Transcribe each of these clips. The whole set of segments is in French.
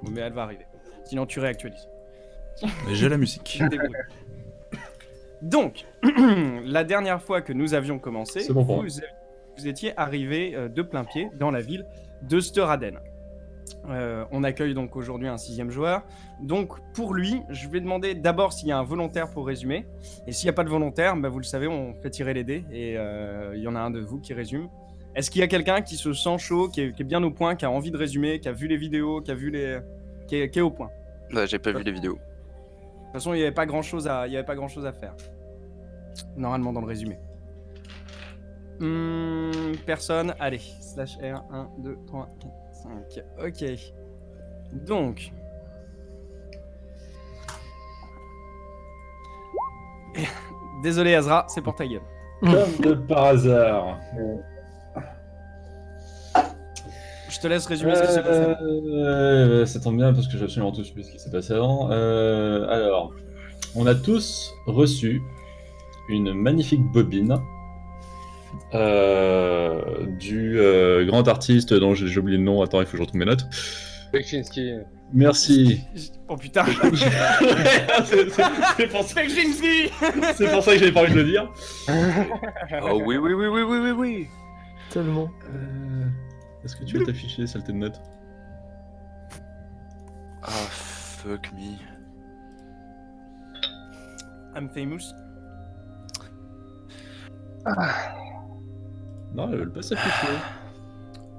mais elle va arriver. Sinon, tu réactualises. Mais j'ai la musique. Débrouille. Donc, la dernière fois que nous avions commencé, C'est bon pour moi. vous étiez arrivé de plein pied dans la ville de Steraden. On accueille donc aujourd'hui un 6e joueur. Donc pour lui, je vais demander d'abord s'il y a un volontaire pour résumer. Et s'il n'y a pas de volontaire, bah, vous le savez, on fait tirer les dés. Et il y en a un de vous qui résume. Est-ce qu'il y a quelqu'un qui se sent chaud, qui est bien au point, qui a envie de résumer, qui a vu les vidéos, qui est au point? Bah, j'ai pas vu les vidéos. De toute façon, il n'y avait pas grand-chose à faire. Normalement dans le résumé. Personne. Allez, slash R, 1, 2, 3, 4, 5. Ok. Donc. Désolé Azra, c'est pour ta gueule. Comme de par hasard. Je te laisse résumer ce qui s'est passé. Ça tombe bien parce que j'ai absolument tout suivi ce qui s'est passé avant. Alors, on a tous reçu une magnifique bobine du grand artiste dont j'ai oublié le nom. Attends, il faut que je retrouve mes notes. Bekchinski. Merci. Oh putain. c'est pour ça que j'avais pas envie de le dire. Oh oui. Tellement. Est-ce que tu veux t'afficher, saleté de notes? Ah, fuck me. I'm famous. Non, elle veut pas s'afficher.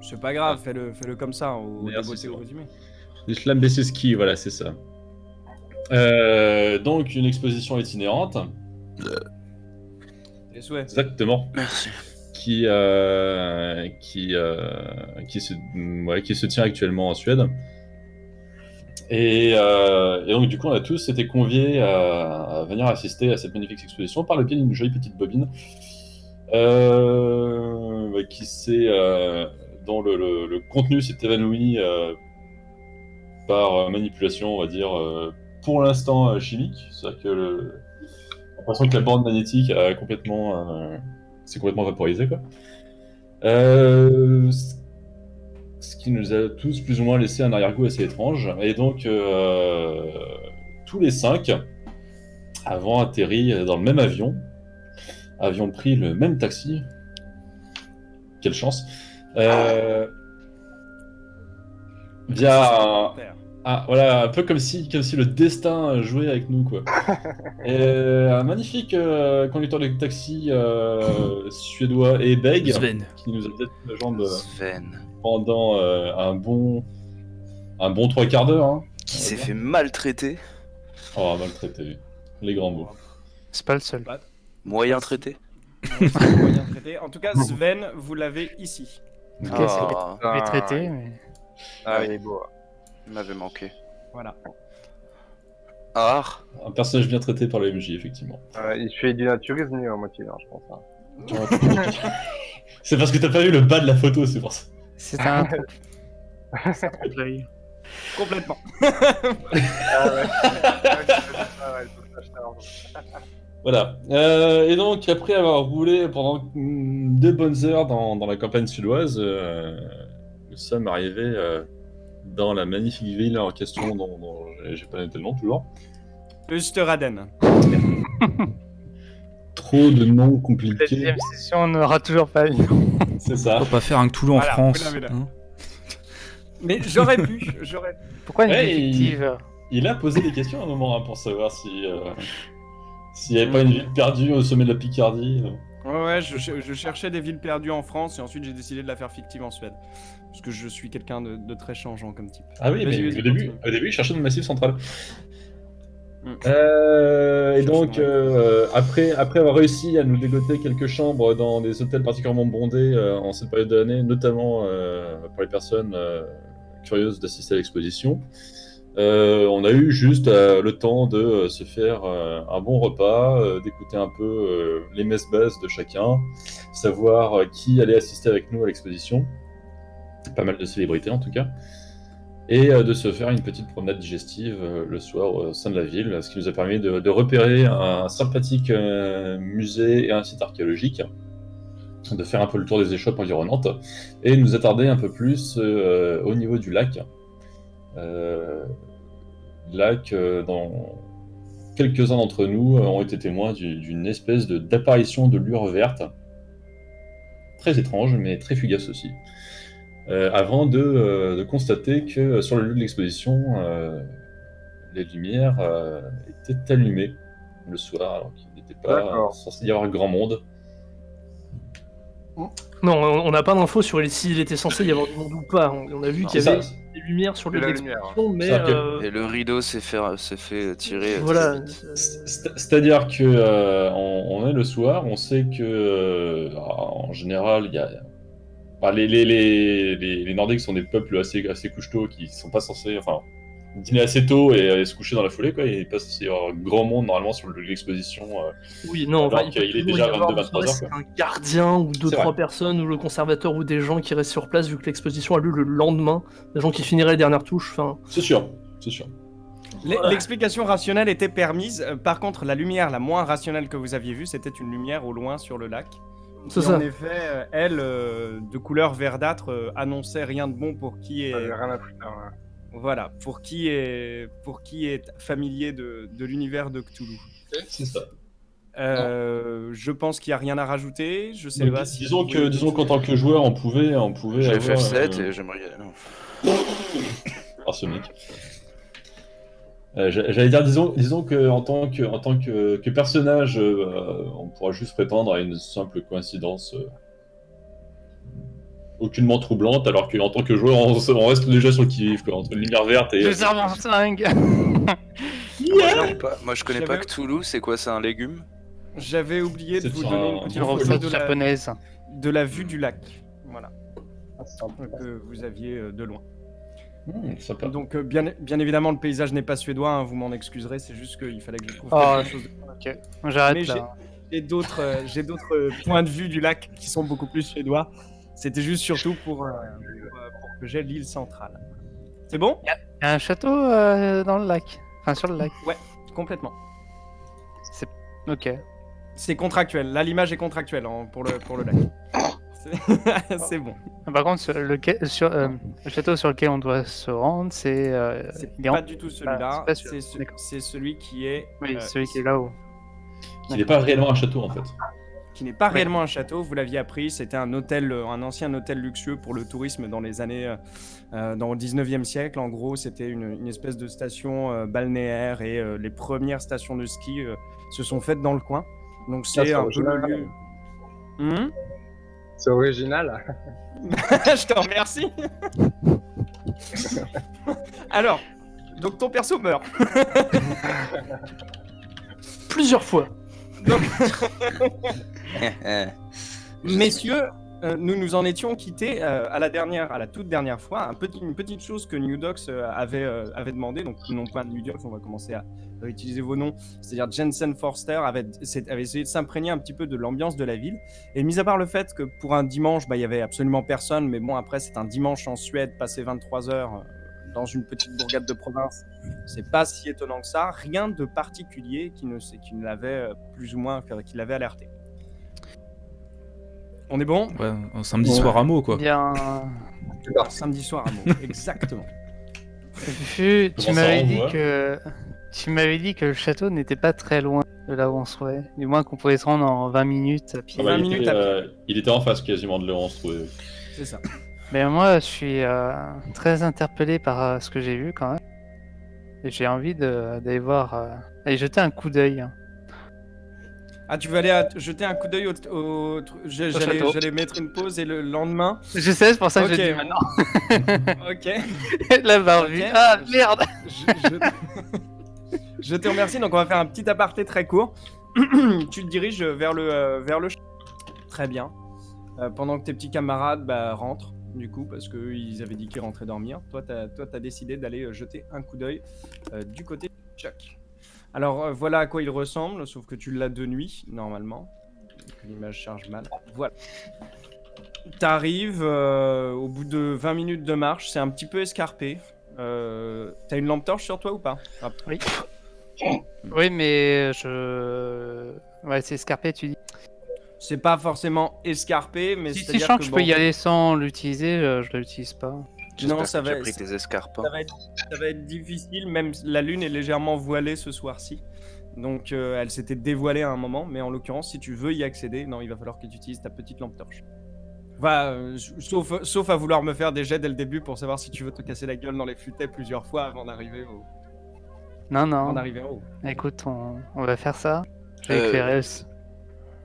C'est pas grave, fais-le comme ça, au Merci, beauté c'est au bon. résumé. L'Islam Besseski, voilà, c'est ça. Donc, une exposition itinérante. Les souhaits. Exactement. Merci. Qui se tient actuellement en Suède. Et donc, du coup, on a tous été conviés à venir assister à cette magnifique exposition par le biais d'une jolie petite bobine dont le contenu s'est évanoui par manipulation, on va dire, pour l'instant chimique. C'est-à-dire que j'ai l'impression que la bande magnétique a s'est complètement vaporisée, quoi. Ce qui nous a tous plus ou moins laissé un arrière-goût assez étrange. Et donc, tous les 5 avons atterri dans le même avion, avions pris le même taxi. Quelle chance. Via voilà, un peu comme si le destin jouait avec nous, quoi. Un magnifique conducteur de taxi suédois et bègue Sven. qui nous a peut-être la jambe Sven. pendant un bon 3 quarts d'heure. Hein. Qui s'est fait maltraiter. Oh, maltraité. Les grands mots. C'est pas le seul. Moyen traité. Moyen traité. En tout cas, Sven, vous l'avez ici. Ok, Ah, c'est les traités, mais... Ah, il est beau. il m'avait manqué. Voilà. Ah, Un personnage bien traité par le MJ, effectivement. Il fait du naturisme, lui, en moitié, hein, je pense. Hein. C'est parce que t'as pas vu le bas de la photo, c'est pour ça. C'est un... C'est un trompe-l'œil. Complètement. Ah ouais. Voilà. Et donc, après avoir roulé pendant 2 bonnes heures dans la campagne suédoise, nous sommes arrivés dans la magnifique ville en question dont j'ai pas noté le nom toujours. Österaden. Trop de noms La compliqués. deuxième session, on n'aura toujours pas eu. C'est ça. Faut pas faire un Cthulhu en Voilà, France. vous l'avez là. Hein. Mais j'aurais pu. Pourquoi une Ouais, ville fictive Il a posé des questions à un moment pour savoir s'il n'y avait pas une ville perdue au sommet de la Picardie. Ouais, je cherchais des villes perdues en France et ensuite j'ai décidé de la faire fictive en Suède. Parce que je suis quelqu'un de très changeant comme type. Ah oui, Vas-y, mais vas-y, au début, continue. il cherchait dans le Massif central. Mm. Et donc, après avoir réussi à nous dégoter quelques chambres dans des hôtels particulièrement bondés en cette période de l'année, notamment pour les personnes curieuses d'assister à l'exposition, on a eu juste le temps de se faire un bon repas, d'écouter un peu les messes basses de chacun, savoir qui allait assister avec nous à l'exposition, pas mal de célébrités en tout cas, et de se faire une petite promenade digestive le soir au sein de la ville, ce qui nous a permis de repérer un sympathique musée et un site archéologique, de faire un peu le tour des échoppes environnantes, et nous attarder un peu plus au niveau du lac, lac, dans quelques-uns d'entre nous ont été témoins d'une espèce d'apparition de lueur verte, très étrange, mais très fugace aussi, avant de constater que sur le lieu de l'exposition, les lumières étaient allumées le soir, alors qu'il n'était pas D'accord. censé y avoir grand monde. Non, on n'a pas d'infos sur s'il était censé y avoir du monde ou pas. On a vu qu'il y C'est avait ça. des lumières sur le De lieu la lumière. d'exposition, mais C'est-à-dire Et le rideau s'est fait tirer. voilà. C'est-à-dire que on est le soir, on sait que en général, il y a les Nordiques sont des peuples assez couche-tôt qui sont pas censés, enfin, dîner assez tôt et se coucher dans la foulée, quoi. Il n'est pas censé y avoir grand monde normalement sur l'exposition. Oui, non, Alors il qu'il peut est toujours déjà y avoir 22-23 heures, un gardien ou deux, C'est trois vrai. personnes, ou le conservateur, ou des gens qui restent sur place vu que l'exposition a lieu le lendemain, des gens qui finiraient les dernières touches. Enfin, C'est sûr, c'est sûr. L'explication rationnelle était permise. Par contre, la lumière la moins rationnelle que vous aviez vue, c'était une lumière au loin sur le lac. c'est Et ça. en effet, elle, de couleur verdâtre, annonçait rien de bon pour qui est, J'avais rien à foutre. Hein. voilà, pour qui est familier de l'univers de Cthulhu. C'est ça. Je pense qu'il n'y a rien à rajouter. Je sais Donc, pas si disons qu'en tant que joueur, on pouvait J'ai avoir, FF7 et j'aimerais y aller. Arsenic. J'allais dire, disons que en tant que personnage, on pourra juste prétendre à une simple coïncidence aucunement troublante, alors qu'en tant que joueur, on reste déjà sur le qui-vive, quoi, entre une lumière verte et... Je serve en 5. Moi je connais pas Cthulhu, c'est quoi, c'est un légume? J'avais oublié de C'est vous un- donner une une petite Une photo recette de la, japonaise. de la vue du lac. Voilà, Ah, c'est sympa. que vous aviez de loin. Sympa. Donc, bien évidemment, le paysage n'est pas suédois, hein, vous m'en excuserez, c'est juste qu'il fallait que je trouve Oh, quelque chose. Ok, j'arrête Mais là. J'ai d'autres points de vue du lac qui sont beaucoup plus suédois. C'était juste surtout pour que j'ai l'île centrale. C'est bon? Il y a un château dans le lac. Enfin, sur le lac. Complètement. Ok. C'est contractuel. Là, l'image est contractuelle hein, pour le lac. C'est bon. Par contre, le château sur lequel on doit se rendre, c'est. C'est il est en- pas du tout celui-là. c'est pas celui-là. C'est D'accord. c'est celui qui est. Oui, celui qui est là-haut. Qui n'est pas réellement un château, en fait. Qui n'est pas Ouais. réellement un château, vous l'aviez appris, c'était un hôtel, un ancien hôtel luxueux pour le tourisme dans les années, dans le 19e siècle. En gros, c'était une espèce de station balnéaire et les premières stations de ski se sont faites dans le coin. Donc c'est c'est un peu original. le lieu. C'est original. Je te remercie. Alors, donc ton perso meurt. Plusieurs fois. Messieurs, nous nous en étions quittés à la toute dernière fois. Une petite chose que New Docs avait demandé, donc non pas New Docs, on va commencer à réutiliser vos noms, c'est-à-dire Jensen Forster avait essayé de s'imprégner un petit peu de l'ambiance de la ville. Et mis à part le fait que pour un dimanche, il y avait absolument personne, mais bon, après c'est un dimanche en Suède, passé 23 heures dans une petite bourgade de province, c'est pas si étonnant que ça. Rien de particulier qui ne l'avait plus ou moins, qui l'avait alerté. On est bon? Ouais, un samedi soir à Meaux, quoi. Bien. Samedi soir à Meaux, exactement. Tu Comment ça, m'avais on dit voit que. Tu m'avais dit que le château n'était pas très loin de là où on se trouvait. Du moins qu'on pouvait se rendre en 20 minutes à pied. Ah bah, 20 il, minutes était, à il était en face quasiment de là où on se trouvait. C'est ça. Mais moi, je suis très interpellé par ce que j'ai vu quand même. Et j'ai envie d'aller voir, aller jeter un coup d'œil. Ah, tu veux aller jeter un coup d'œil château. J'allais mettre une pause et le lendemain. Je sais, c'est pour ça que Ok. je dis maintenant. Ok. L'avoir vu. Ok. Ah merde. Je te remercie. Donc, on va faire un petit aparté très court. Tu te diriges vers le. Très bien. Pendant que tes petits camarades rentrent, du coup, parce qu'ils avaient dit qu'ils rentraient dormir. Toi, t'as décidé d'aller jeter un coup d'œil du côté de Chuck. Alors, voilà à quoi il ressemble, sauf que tu l'as de nuit, normalement. Donc, l'image charge mal. Voilà. T'arrives au bout de 20 minutes de marche, c'est un petit peu escarpé. T'as une lampe torche sur toi ou pas? Oui. Oui, mais ouais, c'est escarpé, tu dis. C'est pas forcément escarpé, mais Si je c'est-à-dire sens que que je bon, peux y aller sans l'utiliser, je l'utilise pas. J'espère ça que tu va- as pris tes escarpins. Ça va être difficile, même la lune est légèrement voilée ce soir-ci. Donc elle s'était dévoilée à un moment, mais en l'occurrence, si tu veux y accéder, non, il va falloir que tu utilises ta petite lampe torche. Sauf à vouloir me faire des jets dès le début pour savoir si tu veux te casser la gueule dans les futaies plusieurs fois avant d'arriver Non, non. en haut. Écoute, on va faire ça. Je vais Euh, éclairer aussi.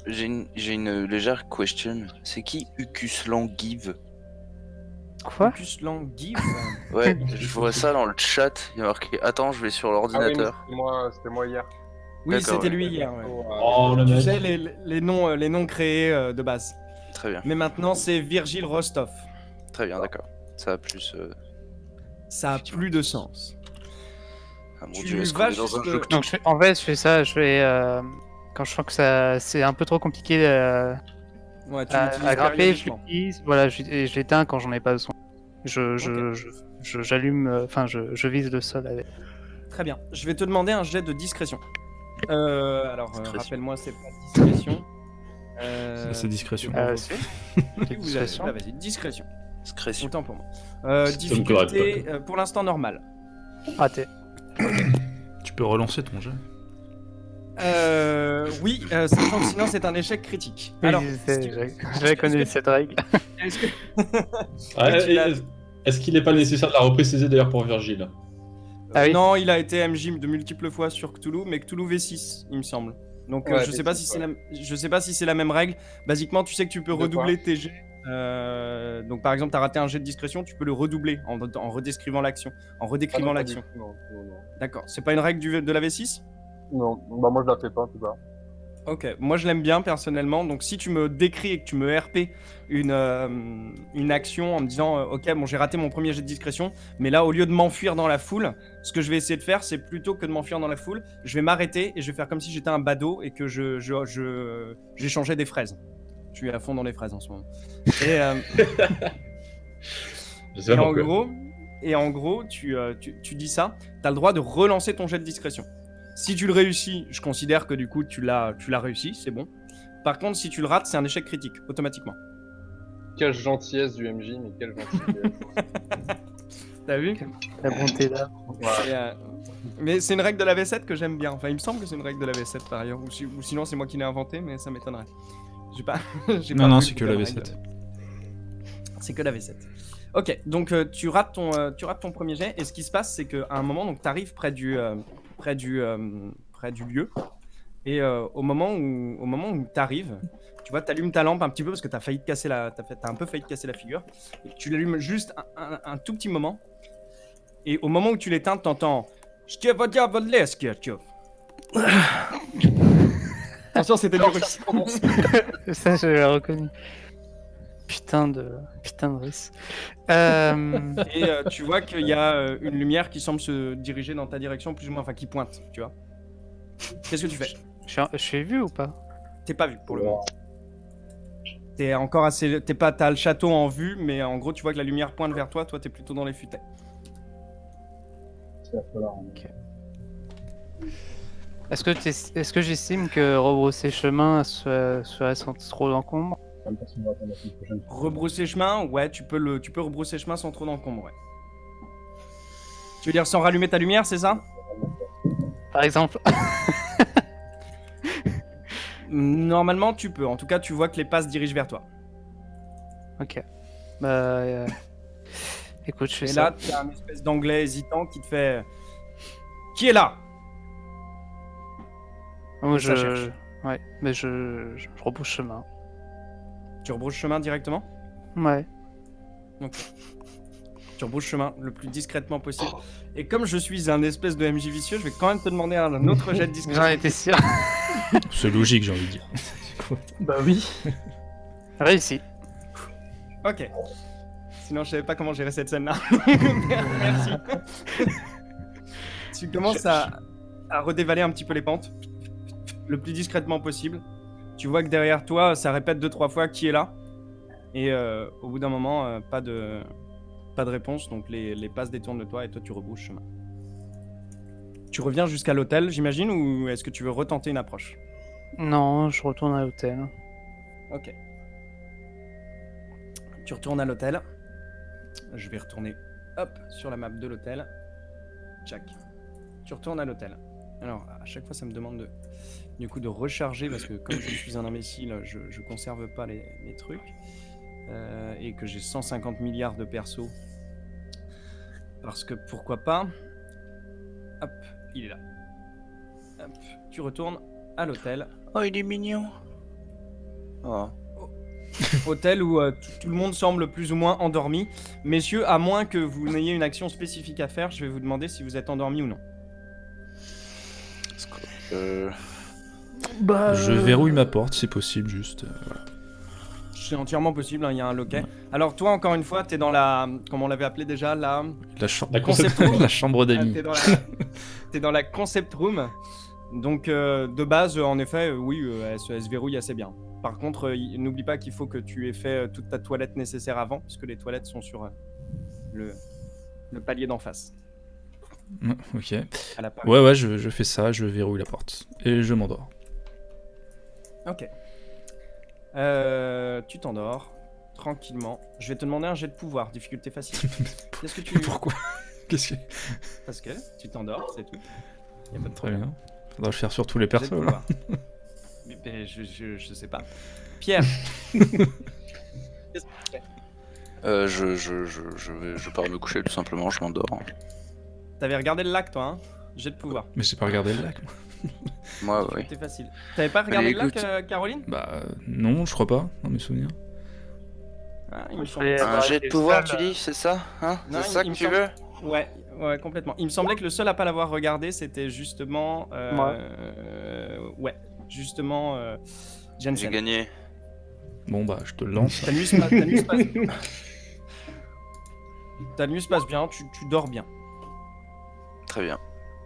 J'ai une légère question. C'est qui Ucus Langive? Quoi? Plus Langive. Ouais, je vois ça dans le chat. Il y a marqué attends, je vais sur Ah oui, mais l'ordinateur. c'était moi hier. Oui, D'accord, c'était ouais. lui hier. Ouais. Oh, le Tu mec. sais, les noms créés de base. Très bien, Mais maintenant, c'est Virgile Rostov. très bien, d'accord. Ça a plus. Ça a Effectivement. plus de sens. Ah mon Tu dieu, est-ce qu'on vas est dans un juste- jeu que Donc, en fait, je fais ça. Je vais. Quand je sens que ça, c'est un peu trop compliqué Ouais, tu à l'utilises grimper, je périodiquement. l'utilise. Voilà, je l'éteins quand j'en ai pas besoin. J'allume. Enfin, je vise le sol avec. Très bien. Je vais te demander un jet de discrétion. Alors, Discrétion. rappelle-moi, c'est pas discrétion. Ça, c'est discrétion. Discrétion. Vas-y, discrétion. discrétion? Autant pour moi. C'est comme correct, Difficulté, pour l'instant, normale. Raté. Tu peux relancer ton jet. Oui, sachant que sinon, c'est un échec critique. Oui, Alors, j'avais connu cette règle. est-ce que- Ouais, tu l'as- est-ce qu'il n'est pas nécessaire de la repréciser d'ailleurs pour Virgile? Ah oui. Non, il a été MJ de multiples fois sur Cthulhu, mais Cthulhu V6, il me semble. Donc Ouais, je sais pas si c'est la même règle. Basiquement, tu sais que tu peux De redoubler tes jets. Donc par exemple, tu as raté un jet de discrétion, tu peux le redoubler en redescrivant l'action, en redécrivant l'action. Non, D'accord. C'est pas une règle de la V6? non. Bah moi je la fais pas en tout cas. Ok, moi je l'aime bien personnellement, donc si tu me décris et que tu me RP une action en me disant ok, bon, j'ai raté mon premier jet de discrétion, mais là au lieu de m'enfuir dans la foule, ce que je vais essayer de faire, c'est plutôt que de m'enfuir dans la foule, je vais m'arrêter et je vais faire comme si j'étais un badaud et que j'échangeais des fraises. Je suis à fond dans les fraises en ce moment. Et, Je sais pas pourquoi. et en gros, tu dis ça, tu as le droit de relancer ton jet de discrétion. Si tu le réussis, je considère que du coup tu l'as réussi, c'est bon. Par contre, si tu le rates, c'est un échec critique, automatiquement. Quelle gentillesse du MJ, mais quelle gentillesse. T'as vu? La bonté là. Et, mais c'est une règle de la V7 que j'aime bien. Enfin, il me semble que c'est une règle de la V7 par ailleurs. Ou sinon, c'est moi qui l'ai inventé, mais ça m'étonnerait. J'ai pas. j'ai pas Non, vu c'est que la règle. V7. C'est que la V7. Ok, donc tu rates ton premier jet. Et ce qui se passe, c'est qu'à un moment, donc t'arrives près du lieu. Et au moment où t'arrives, tu vois, t'allumes ta lampe un petit peu parce que t'as un peu failli te casser la figure. Et tu l'allumes juste un tout petit moment. Et au moment où tu l'éteins, t'entends. Attention, c'était du russe. Ça, je l'ai reconnu. Putain de russe. Et tu vois qu'il y a une lumière qui semble se diriger dans ta direction, plus ou moins, enfin qui pointe, tu vois. Qu'est-ce que tu fais? Je suis vu ou pas? T'es pas vu pour le moment. T'es encore assez. T'as le château en vue, mais en gros, tu vois que la lumière pointe vers toi. Toi, t'es plutôt dans les futaies. Est-ce que j'estime que rebrousser chemin serait sans trop d'encombre? Rebrousser chemin, ouais, tu peux rebrousser chemin sans trop d'encombre, ouais. Tu veux dire sans rallumer ta lumière, c'est ça? Par exemple. Normalement, tu peux. En tout cas, tu vois que les pas se dirigent vers toi. Ok. Écoute, je fais Et ça. là, t'as un espèce d'anglais hésitant qui te fait. Qui est là? Moi, ça cherche. Ouais, mais je rebrousse chemin. Tu rebrousses chemin directement? Ouais. Tu rebrousses chemin le plus discrètement possible. Et comme je suis un espèce de MJ vicieux, je vais quand même te demander un autre jet de discrétion. J'en étais sûr. C'est logique, j'ai envie de dire. Bah oui. Réussi. Ok. Sinon, je savais pas comment gérer cette scène-là. Merci. Tu commences à redévaler un petit peu les pentes, le plus discrètement possible. Tu vois que derrière toi, ça répète 2-3 fois qui est là. Et au bout d'un moment, pas de réponse. Donc les pas se détournent de toi et toi, tu rebrousses chemin. Tu reviens jusqu'à l'hôtel, j'imagine, ou est-ce que tu veux retenter une approche? Non, je retourne à l'hôtel. Ok. Tu retournes à l'hôtel. Je vais retourner, hop, sur la map de l'hôtel. Tchac. Tu retournes à l'hôtel. Alors, à chaque fois, ça me demande de recharger parce que comme je suis un imbécile, je conserve pas les trucs. Et que j'ai 150 milliards de persos. Parce que pourquoi pas. Hop, il est là. Hop, tu retournes à l'hôtel. Oh, il est mignon. Oh. Hôtel où tout le monde semble plus ou moins endormi. Messieurs, à moins que vous n'ayez une action spécifique à faire, je vais vous demander si vous êtes endormi ou non. Bah, Je verrouille ma porte, si possible, juste. Voilà. C'est entièrement possible, hein, il y a un loquet. Alors toi, encore une fois, t'es dans la... Comment on l'avait appelé déjà, la... La concept room. la chambre d'amis. T'es dans la concept room. Donc de base, en effet, oui, elle se verrouille assez bien. Par contre, n'oublie pas qu'il faut que tu aies fait toute ta toilette nécessaire avant, puisque les toilettes sont sur le palier d'en face. Ok. À la part. Ouais, je fais ça, je verrouille la porte. Et je m'endors. Ok. Tu t'endors tranquillement. Je vais te demander un jet de pouvoir, difficulté facile. Qu'est-ce que tu... Pourquoi? Qu'est-ce que... Parce que tu t'endors, c'est tout. Y a pas de Très problème. bien. Faudra le faire sur tous les Jet de persos, là. pouvoir. Mais je sais pas. Pierre. Je pars me coucher tout simplement, je m'endors. T'avais regardé le lac, toi, hein? Jet de pouvoir. Mais j'ai pas regardé le lac, moi. Moi, oui. C'était facile. T'avais pas regardé le lac, écoute. Caroline? Bah, non, je crois pas, dans mes souvenirs. Ah, il me Je semble- vais- Un bah, jet de les pouvoir, salles, tu dis, c'est ça, hein? Non, C'est ça il que me tu semble- veux? Ouais, complètement. Il me semblait que le seul à pas l'avoir regardé, c'était justement... ouais, justement... J'ai Jensen. gagné. Bon, bah, je te le lance. Ta nuit se passe bien, tu dors bien. Très bien.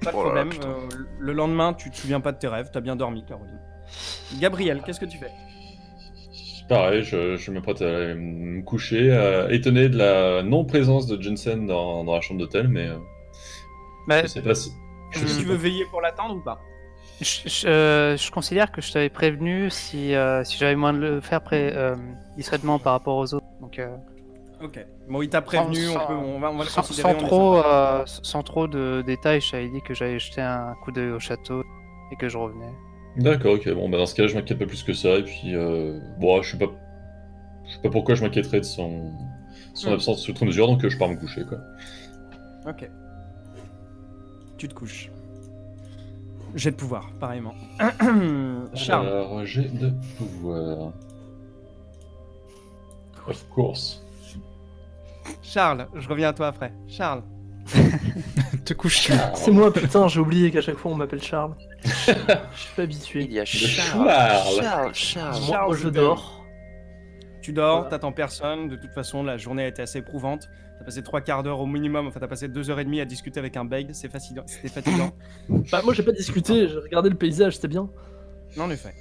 Pas de Oh là là, problème. putain. Le lendemain, tu te souviens pas de tes rêves, t'as bien dormi, Caroline. Gabriel, qu'est-ce que tu fais? Pareil, je m'apprête à me coucher, étonné de la non-présence de Jensen dans la chambre d'hôtel, mais Bah, je sais pas si... Je Est-ce que sais tu veux pas. veiller pour l'attendre ou pas? je considère que je t'avais prévenu si j'avais moins de le faire discrètement par rapport aux autres. Donc, Ok. Bon, il t'a prévenu, on va le sans considérer. on est trop, sympa. sans trop de détails, je t'avais dit que j'allais jeter un coup d'œil au château et que je revenais. D'accord, ok, bon, bah dans ce cas, je m'inquiète pas plus que ça, et puis, bon, je sais pas pourquoi je m'inquiéterais de son absence sous toute mesure, donc je pars me coucher, quoi. Ok. Tu te couches. Jet de pouvoir, pareillement. Charles. Alors, j'ai de pouvoir. Of course. Charles, je reviens à toi après. Charles. Te couches-tu? C'est moi, putain, j'ai oublié qu'à chaque fois on m'appelle Charles. Je suis pas habitué. Il y a Charles. Moi, je dors. Tu dors, Voilà. t'attends personne. De toute façon, la journée a été assez éprouvante. T'as passé 3 quarts d'heure au minimum. Enfin, t'as passé 2h30 à discuter avec un beg. C'était fatigant. Bah, moi j'ai pas discuté, j'ai regardé le paysage, c'était bien. En effet.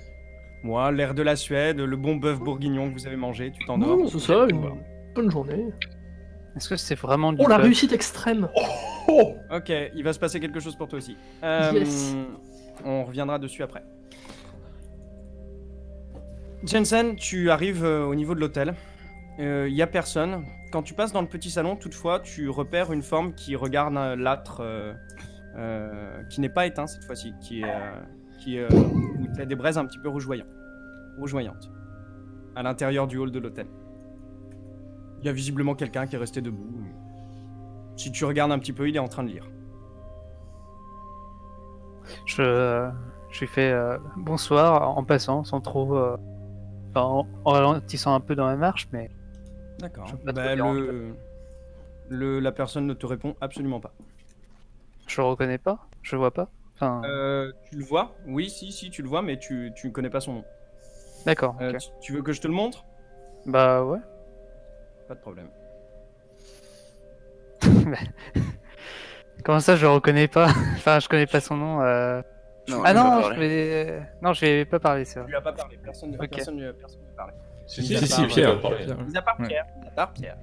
Moi, l'air de la Suède, le bon bœuf bourguignon que vous avez mangé, tu t'endors. Non, c'est ça, Jet de une pouvoir. bonne journée. Est-ce que c'est vraiment du Oh, la bœuf réussite extrême. Oh Ok, il va se passer quelque chose pour toi aussi. Yes. On reviendra dessus après. Jensen, tu arrives au niveau de l'hôtel. Il y a personne. Quand tu passes dans le petit salon, toutefois, tu repères une forme qui regarde l'âtre, qui n'est pas éteint cette fois-ci, où il y a des braises un petit peu rougeoyantes, à l'intérieur du hall de l'hôtel. Il y a visiblement quelqu'un qui est resté debout. Si tu regardes un petit peu, il est en train de lire. Je lui fais bonsoir en passant, sans trop. En ralentissant un peu dans la marche, mais. D'accord. Je veux pas trop Bah, déranger. la personne ne te répond absolument pas. Je le reconnais pas, je le vois pas. Enfin, Tu le vois? Oui, si, tu le vois, mais tu ne connais pas son nom. d'accord. Ok. Tu veux que je te le montre? Bah ouais. Pas de problème. Comment ça, je le reconnais pas? Enfin, je connais pas son nom. Non, Ah il va non, parler. je lui ai pas parlé, c'est Tu vrai. lui as pas parlé, personne ne Ok. lui parlait. Si, Si, Si, Pierre. Pierre. Mis à part Ouais. Pierre. À part Pierre.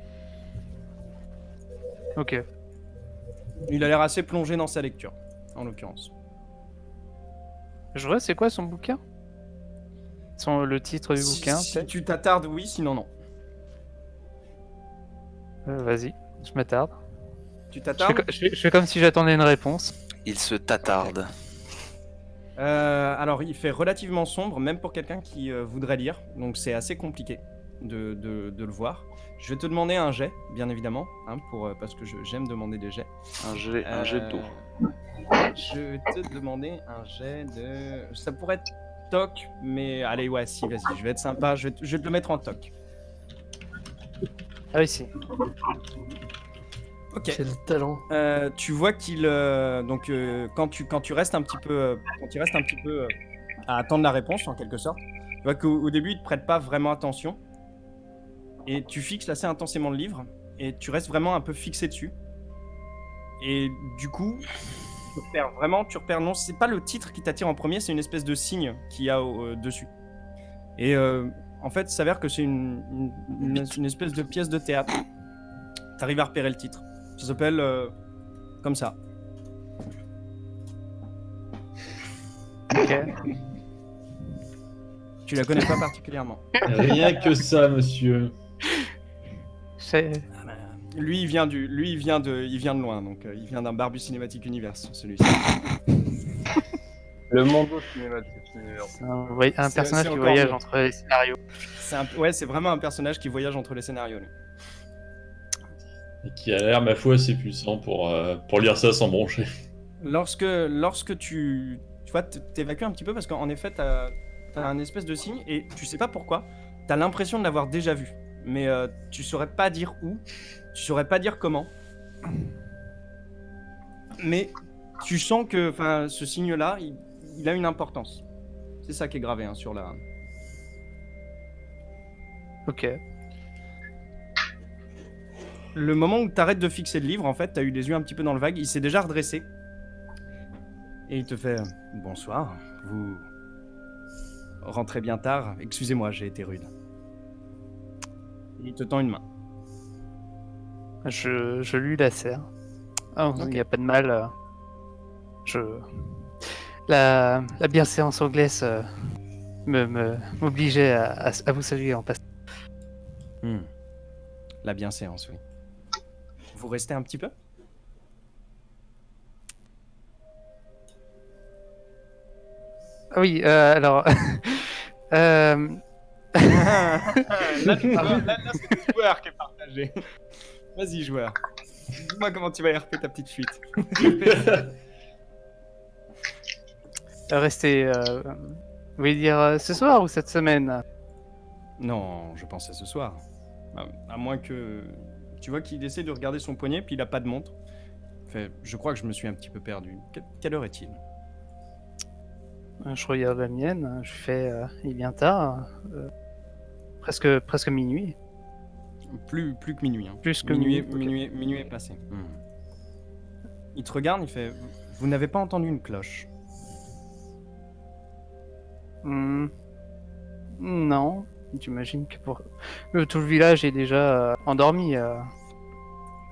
Ok. Il a l'air assez plongé dans sa lecture, en l'occurrence. Je vois, c'est quoi son bouquin? Le titre du bouquin, Si peut-être. tu t'attardes, oui, sinon non. Vas-y, je m'attarde. Tu Je t'attardes je fais comme si j'attendais une réponse. Il se t'attarde. Alors, il fait relativement sombre, même pour quelqu'un qui voudrait lire, donc c'est assez compliqué de le voir. Je vais te demander un jet, bien évidemment, hein, parce que j'aime demander des jets. Un jet d'eau. Je vais te demander un jet de... Ça pourrait être toc, mais allez, ouais, si, vas-y, je vais être sympa, je vais te le mettre en toc. Ah oui, si. Ok. Quel talent. Tu vois qu'il quand tu restes un petit peu à attendre la réponse en quelque sorte, tu vois qu'au début il te prête pas vraiment attention et tu fixes assez intensément le livre et tu restes vraiment un peu fixé dessus et du coup tu repères non, c'est pas le titre qui t'attire en premier, c'est une espèce de signe qu'il y a dessus et en fait il s'avère que c'est une espèce de pièce de théâtre. T'arrives à repérer le titre. Ça s'appelle comme ça. Ok. Tu la connais pas particulièrement. Rien que ça, monsieur. Lui, il vient de loin, donc il vient d'un Barbus Cinematic Universe, celui-ci. Le Mondo Cinématique Univers. Un personnage c'est qui encore voyage mieux. entre les scénarios. C'est vraiment un personnage qui voyage entre les scénarios. Lui. Et qui a l'air, ma foi, assez puissant pour lire ça sans broncher. Lorsque tu vois, t'évacues un petit peu parce qu'en effet, t'as un espèce de signe et tu sais pas pourquoi. T'as l'impression de l'avoir déjà vu, mais tu saurais pas dire où, tu saurais pas dire comment. Mais tu sens que, ce signe-là, il a une importance. C'est ça qui est gravé sur la. Ok. Le moment où t'arrêtes de fixer le livre, en fait, t'as eu les yeux un petit peu dans le vague, il s'est déjà redressé. Et il te fait « Bonsoir, vous rentrez bien tard, excusez-moi, j'ai été rude. » Il te tend une main. Je lui la serre. Ah, il n'y a pas de mal. La bienséance anglaise m'obligeait à vous saluer en passant. La bienséance, oui. Vous restez un petit peu ? Ah oui, alors... là, c'est le joueur qui est partagé. Vas-y, joueur. Dis-moi comment tu vas RP ta petite fuite. Restez... vous voulez dire ce soir ou cette semaine? Non, je pensais ce soir. À moins que... Tu vois qu'il essaie de regarder son poignet, puis il a pas de montre. Je crois que je me suis un petit peu perdu. Quelle heure est-il ? Je regarde la mienne, je fais... il est bien tard. Presque minuit. Plus que minuit. Hein. Plus que minuit, minuit, minuit est passé. Il te regarde, il fait... Vous n'avez pas entendu une cloche ? Non. J'imagine que pour... tout le village est déjà endormi.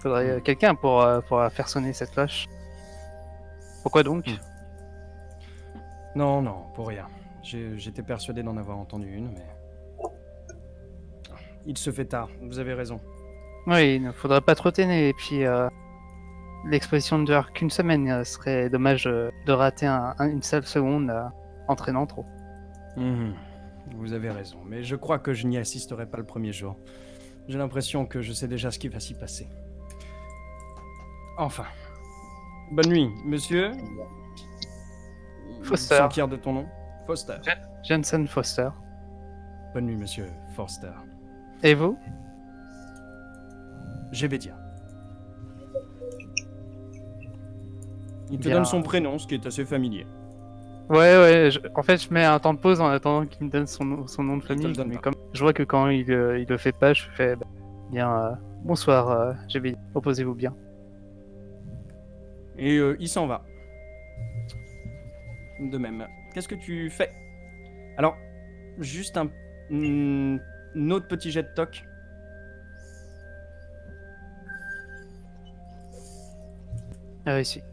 Faudrait quelqu'un pour faire sonner cette cloche. Pourquoi donc ? Non, pour rien. J'étais persuadé d'en avoir entendu une, mais... Il se fait tard, vous avez raison. Oui, il ne faudrait pas trop traîner. Et puis, l'exposition ne dure qu'une semaine. Ce serait dommage de rater une seule seconde en traînant trop. Vous avez raison, mais je crois que je n'y assisterai pas le premier jour. J'ai l'impression que je sais déjà ce qui va s'y passer. Enfin. Bonne nuit, monsieur. Foster. S'enquiert de ton nom. Foster. Jensen Foster. Bonne nuit, monsieur Forster. Et vous ? Jebedia. Il te Bien. donne son prénom, ce qui est assez familier. Ouais, en fait, je mets un temps de pause en attendant qu'il me donne son nom de te famille. le donne Mais pas. comme je vois que quand il le fait pas, je fais bien bonsoir, reposez-vous bien. Et il s'en va. De même. Qu'est-ce que tu fais ? Alors, juste un autre petit jet de toc. Réussi.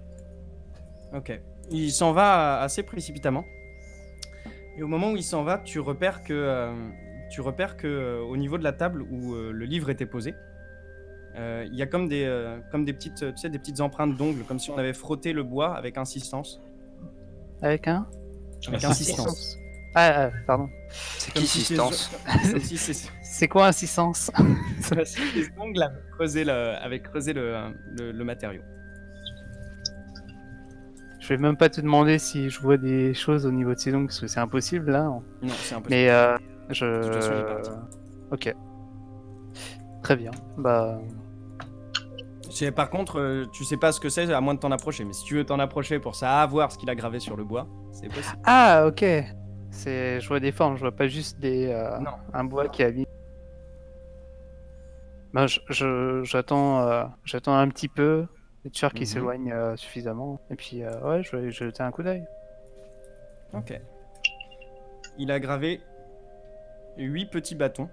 Ok. Il s'en va assez précipitamment. Et au moment où il s'en va, tu repères que au niveau de la table où le livre était posé, Il y a comme des petites, tu sais, des petites empreintes d'ongles, comme si on avait frotté le bois avec insistance. Avec un Avec insistance. Pardon. C'est Comme qui si ces- Sistance? Comme si ces C'est quoi insistance? comme si les ongles avaient creusé le matériau. Je vais même pas te demander si je vois des choses au niveau de ces ongles, parce que c'est impossible là. Non, c'est impossible. Mais toute façon, il est parti. Ok. Très bien. Bah. Par contre, tu sais pas ce que c'est à moins de t'en approcher. Mais si tu veux t'en approcher pour savoir ce qu'il a gravé sur le bois, c'est possible. Ah, ok. Je vois des formes, je vois pas juste Non. un bois qui habite. Bah, j'attends un petit peu, être sûr qu'il Mhm. s'éloigne suffisamment. Et puis, ouais, je vais jeter un coup d'œil. Ok. Il a gravé 8 petits bâtons.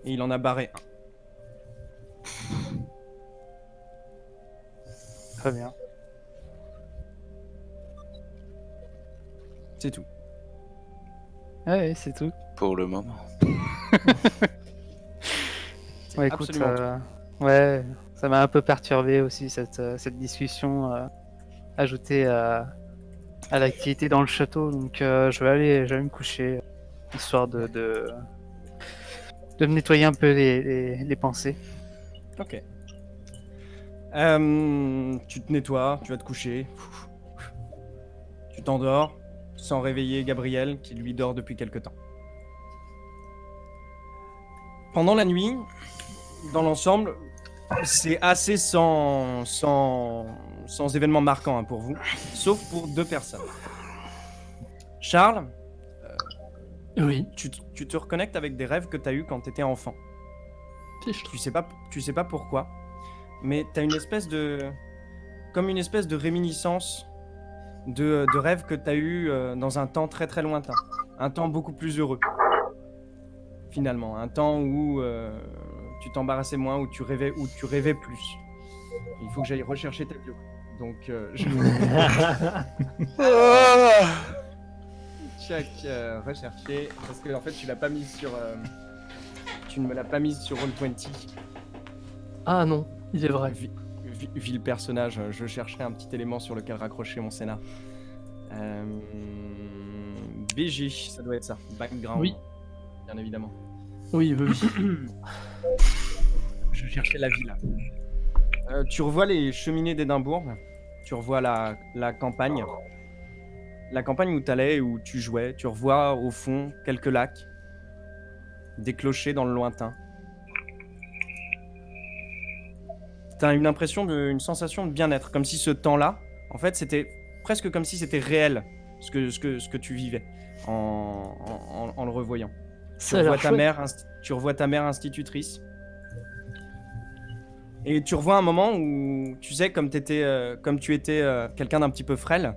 Et il en a barré un. Très bien. C'est tout. Ouais, c'est tout. Pour le moment. Ouais, écoute, absolument ouais, ça m'a un peu perturbé aussi cette discussion ajoutée à l'activité dans le château. Donc, je vais aller me coucher, histoire de me nettoyer un peu les pensées. Ok. Tu te nettoies, tu vas te coucher. Tu t'endors sans réveiller Gabriel qui lui dort depuis quelque temps. Pendant la nuit, dans l'ensemble, c'est assez sans événement marquant hein, pour vous, sauf pour 2 personnes. Charles, Oui. tu te reconnectes avec des rêves que tu as eus quand tu étais enfant. Tu sais pas pourquoi, mais tu as une espèce de réminiscence de rêves que tu as eu dans un temps très très lointain, un temps beaucoup plus heureux. Finalement, un temps où tu t'embarrassais moins, où tu rêvais plus. Il faut que j'aille rechercher ta bio. Donc Check, rechercher, parce que en fait tu l'as pas mise sur, tu ne me l'as pas mise sur Roll20. Ah non, il est vrai. Vu le personnage, je chercherai un petit élément sur lequel raccrocher mon scénar. BG, ça doit être ça. Background. Oui. Bien évidemment. Oui, oui. Je cherchais la ville. Tu revois les cheminées d'Édimbourg. Tu revois la campagne. La campagne où tu allais, où tu jouais. Tu revois au fond quelques lacs. Des clochers dans le lointain. T'as une sensation de bien-être. Comme si ce temps-là, en fait, c'était presque comme si c'était réel. Ce que tu vivais en le revoyant. Tu revois ta mère institutrice. Et tu revois un moment où, tu sais, comme tu étais quelqu'un d'un petit peu frêle,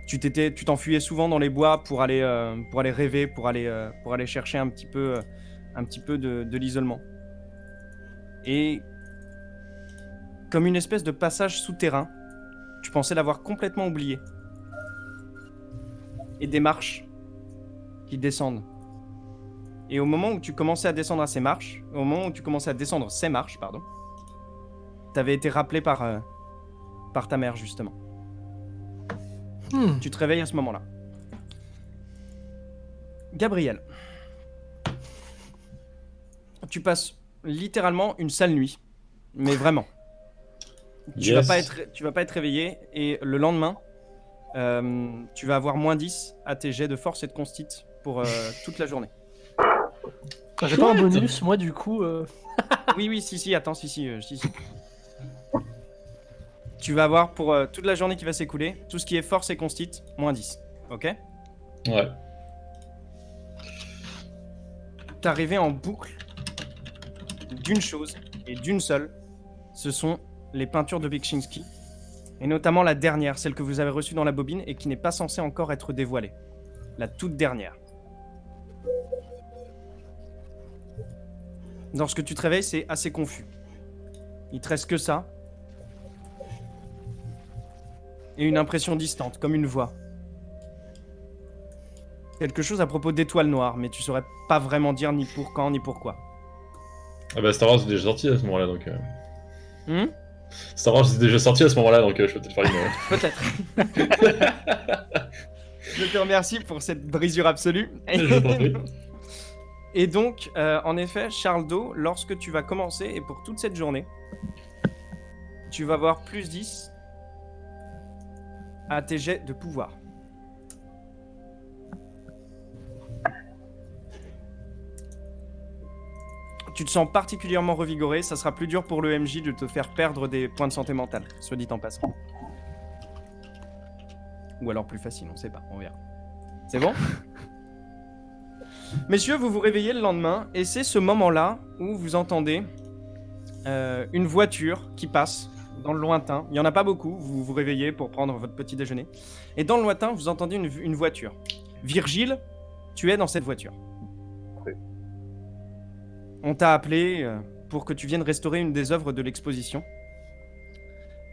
tu t'enfuyais souvent dans les bois pour aller rêver, pour aller chercher un petit peu de l'isolement. Et comme une espèce de passage souterrain, tu pensais l'avoir complètement oublié. Et des marches qui descendent. Et au moment où tu commençais à descendre ces marches, t'avais été rappelé par ta mère, justement. Tu te réveilles à ce moment-là. Gabriel, tu passes littéralement une sale nuit. Mais vraiment. Tu vas pas être réveillé, et le lendemain, tu vas avoir -10 à tes jets de force et de constite pour toute la journée. J'ai pas un bonus, moi, du coup. Oui, attends, si. Tu vas avoir pour toute la journée qui va s'écouler, tout ce qui est force et constite, -10. Ok? Ouais. T'es arrivé en boucle d'une chose, et d'une seule, ce sont les peintures de Bekchinski, et notamment la dernière, celle que vous avez reçue dans la bobine et qui n'est pas censée encore être dévoilée. La toute dernière. Lorsque tu te réveilles, c'est assez confus. Il te reste que ça. Et une impression distante, comme une voix. Quelque chose à propos d'étoiles noires, mais tu saurais pas vraiment dire ni pour quand, ni pourquoi. Ah bah Star Wars est déjà sorti à ce moment-là, donc... Hmm Star Wars est déjà sorti à ce moment-là, donc je peux peut-être faire une... Peut-être. Je te remercie pour cette brisure absolue. Je t'en prie. Et donc, en effet, Charles Do, lorsque tu vas commencer, et pour toute cette journée, tu vas avoir plus 10 à tes jets de pouvoir. Tu te sens particulièrement revigoré, ça sera plus dur pour le MJ de te faire perdre des points de santé mentale, soit dit en passant. Ou alors plus facile, on sait pas, on verra. C'est bon? Messieurs, vous vous réveillez le lendemain, et c'est ce moment-là où vous entendez une voiture qui passe dans le lointain. Il n'y en a pas beaucoup, vous vous réveillez pour prendre votre petit déjeuner. Et dans le lointain, vous entendez une voiture. Virgile, tu es dans cette voiture. Oui. On t'a appelé pour que tu viennes restaurer une des œuvres de l'exposition.